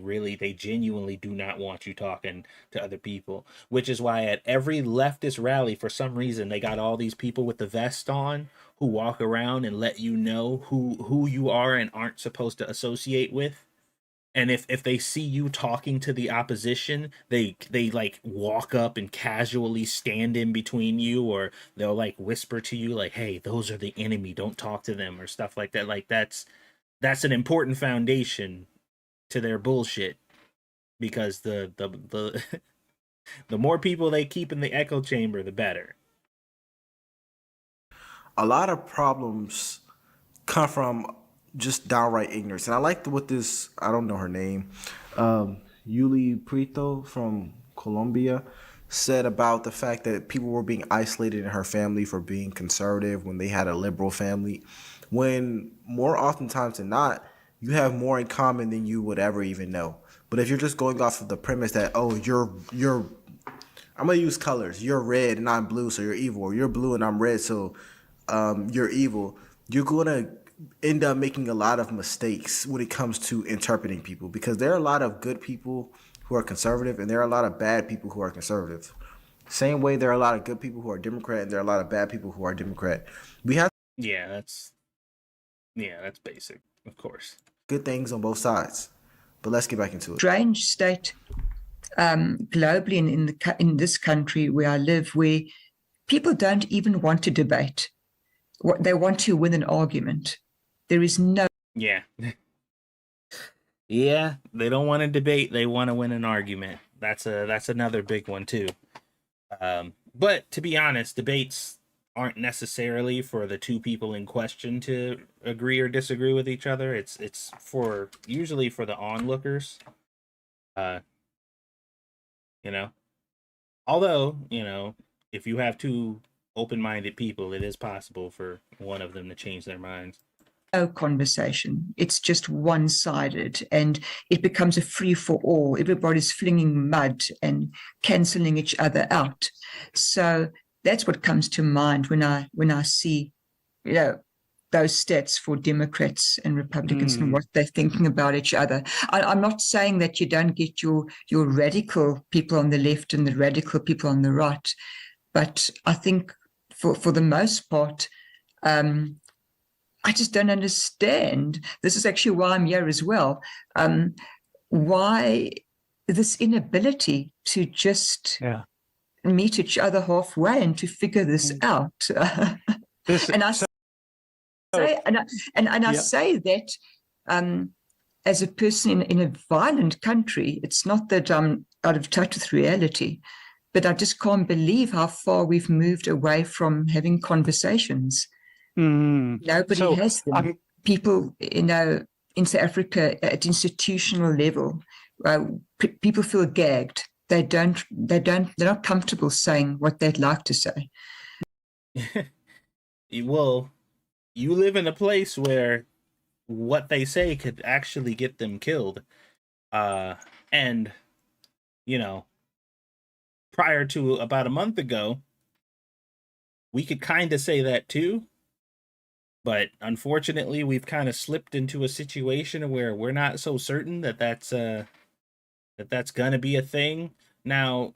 [SPEAKER 1] genuinely do not want you talking to other people. Which is why at every leftist rally, for some reason, they got all these people with the vest on who walk around and let you know who you are and aren't supposed to associate with. And if they see you talking to the opposition, they like walk up and casually stand in between you, or they'll like whisper to you like, hey, those are the enemy, don't talk to them, or stuff like that. Like that's an important foundation to their bullshit, because the the more people they keep in the echo chamber, the better.
[SPEAKER 4] A lot of problems come from just downright ignorance. And I liked what this, I don't know her name, Yuli Prieto from Colombia said about the fact that people were being isolated in her family for being conservative when they had a liberal family, when more oftentimes than not, you have more in common than you would ever even know. But if you're just going off of the premise that, oh, you're I'm going to use colors, you're red and I'm blue, so you're evil, or you're blue and I'm red, so you're evil, you're going to end up making a lot of mistakes when it comes to interpreting people, because there are a lot of good people who are conservative and there are a lot of bad people who are conservative. Same way there are a lot of good people who are Democrat and there are a lot of bad people who are Democrat. We have
[SPEAKER 1] that's basic, of course.
[SPEAKER 4] Good things on both sides, but let's get back into it.
[SPEAKER 16] Strange state globally in this country where I live, where people don't even want to debate. They want to win an argument. There is no...
[SPEAKER 1] Yeah. Yeah, they don't want to debate. They want to win an argument. That's another big one too. But to be honest, debates aren't necessarily for the two people in question to agree or disagree with each other. It's usually for the onlookers. Although, if you have two open-minded people, it is possible for one of them to change their minds.
[SPEAKER 16] No conversation. It's just one-sided, and it becomes a free-for-all. Everybody's flinging mud and cancelling each other out. So that's what comes to mind when I see, those stats for Democrats and Republicans and what they're thinking about each other. I'm not saying that you don't get your radical people on the left and the radical people on the right, but I think for the most part, I just don't understand. This is actually why I'm here as well. Why this inability to just meet each other halfway and to figure this out? And I say that as a person in a violent country. It's not that I'm out of touch with reality, but I just can't believe how far we've moved away from having conversations. Nobody has them. People, in South Africa at institutional level, people feel gagged. They're not comfortable saying what they'd like to say.
[SPEAKER 1] Well, you live in a place where what they say could actually get them killed. And, prior to about a month ago, we could kind of say that too. But unfortunately, we've kind of slipped into a situation where we're not so certain that that's gonna be a thing. Now,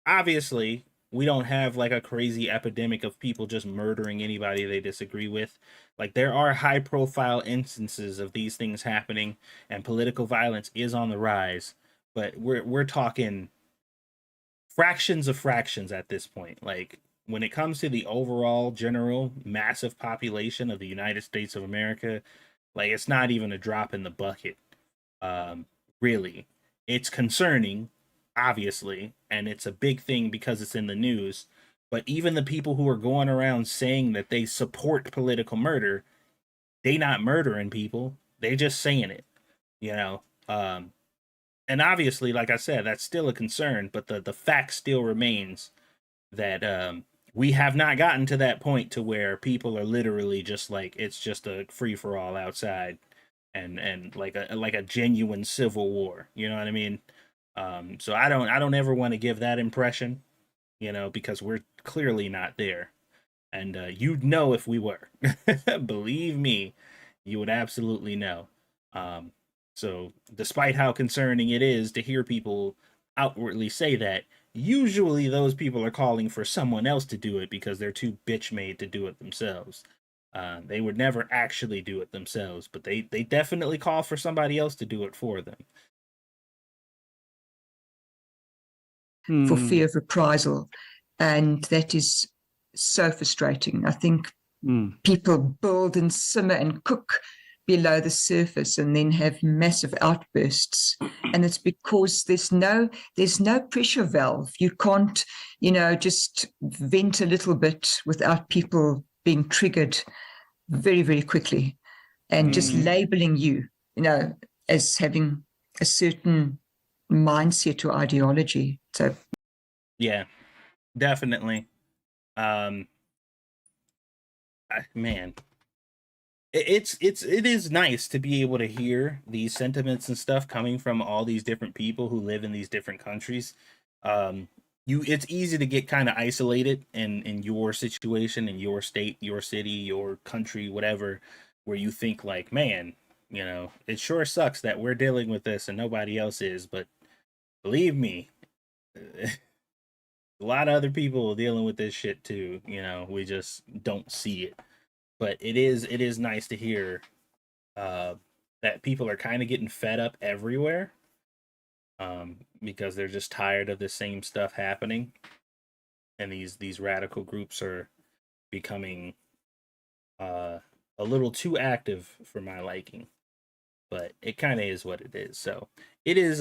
[SPEAKER 1] obviously, we don't have like a crazy epidemic of people just murdering anybody they disagree with. Like, there are high profile instances of these things happening, and political violence is on the rise. But we're talking fractions of fractions at this point. Like, when it comes to the overall general massive population of the United States of America, like, it's not even a drop in the bucket. Really, it's concerning, obviously, and it's a big thing because it's in the news. But even the people who are going around saying that they support political murder, they not murdering people. They just saying it, and obviously, like I said, that's still a concern. But the fact still remains that we have not gotten to that point to where people are literally just like, it's just a free for all outside, and like a genuine civil war. You know what I mean? So I don't ever want to give that impression, because we're clearly not there, and you'd know if we were. Believe me, you would absolutely know. So despite how concerning it is to hear people outwardly say that, usually those people are calling for someone else to do it because they're too bitch made to do it themselves. They would never actually do it themselves, but they definitely call for somebody else to do it for them.
[SPEAKER 16] For fear of reprisal. And that is so frustrating. I think people build and simmer and cook below the surface and then have massive outbursts. And it's because there's no pressure valve. You can't, just vent a little bit without people being triggered very, very quickly, and just labeling you, as having a certain mindset or ideology. So
[SPEAKER 1] yeah, definitely. Man, it is nice to be able to hear these sentiments and stuff coming from all these different people who live in these different countries. It's easy to get kind of isolated in your situation, in your state, your city, your country, whatever, where you think like, man, it sure sucks that we're dealing with this and nobody else is. But believe me, a lot of other people dealing with this shit too. We just don't see it. But it is nice to hear that people are kind of getting fed up everywhere, because they're just tired of the same stuff happening, and these radical groups are becoming a little too active for my liking. But it kind of is what it is. So it is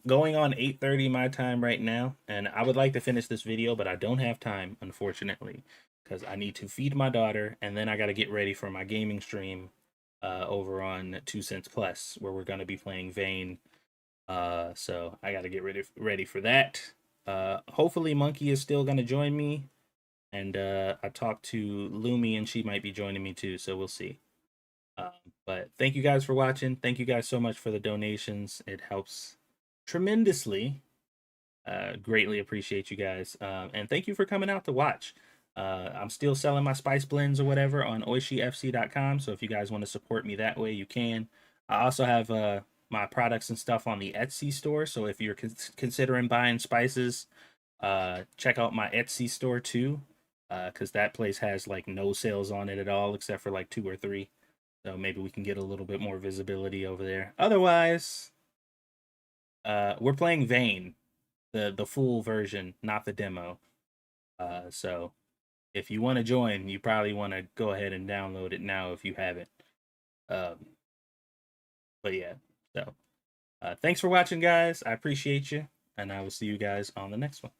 [SPEAKER 1] going on 8:30 my time right now, and I would like to finish this video, but I don't have time, unfortunately, because I need to feed my daughter, and then I got to get ready for my gaming stream over on 2 Cents Plus, where we're going to be playing Vane. So I got to get ready for that. Hopefully Monkey is still going to join me, and I talked to Lumi, and she might be joining me too, so we'll see. But thank you guys for watching. Thank you guys so much for the donations. It helps tremendously. Greatly appreciate you guys. And thank you for coming out to watch. I'm still selling my spice blends or whatever on oishifc.com. So if you guys want to support me that way, you can. I also have my products and stuff on the Etsy store. So if you're considering buying spices, check out my Etsy store too. because that place has like no sales on it at all except for like 2 or 3. So maybe we can get a little bit more visibility over there. Otherwise, we're playing Vane, the full version, not the demo. So if you want to join, you probably want to go ahead and download it now if you haven't. But yeah, so thanks for watching, guys. I appreciate you, and I will see you guys on the next one.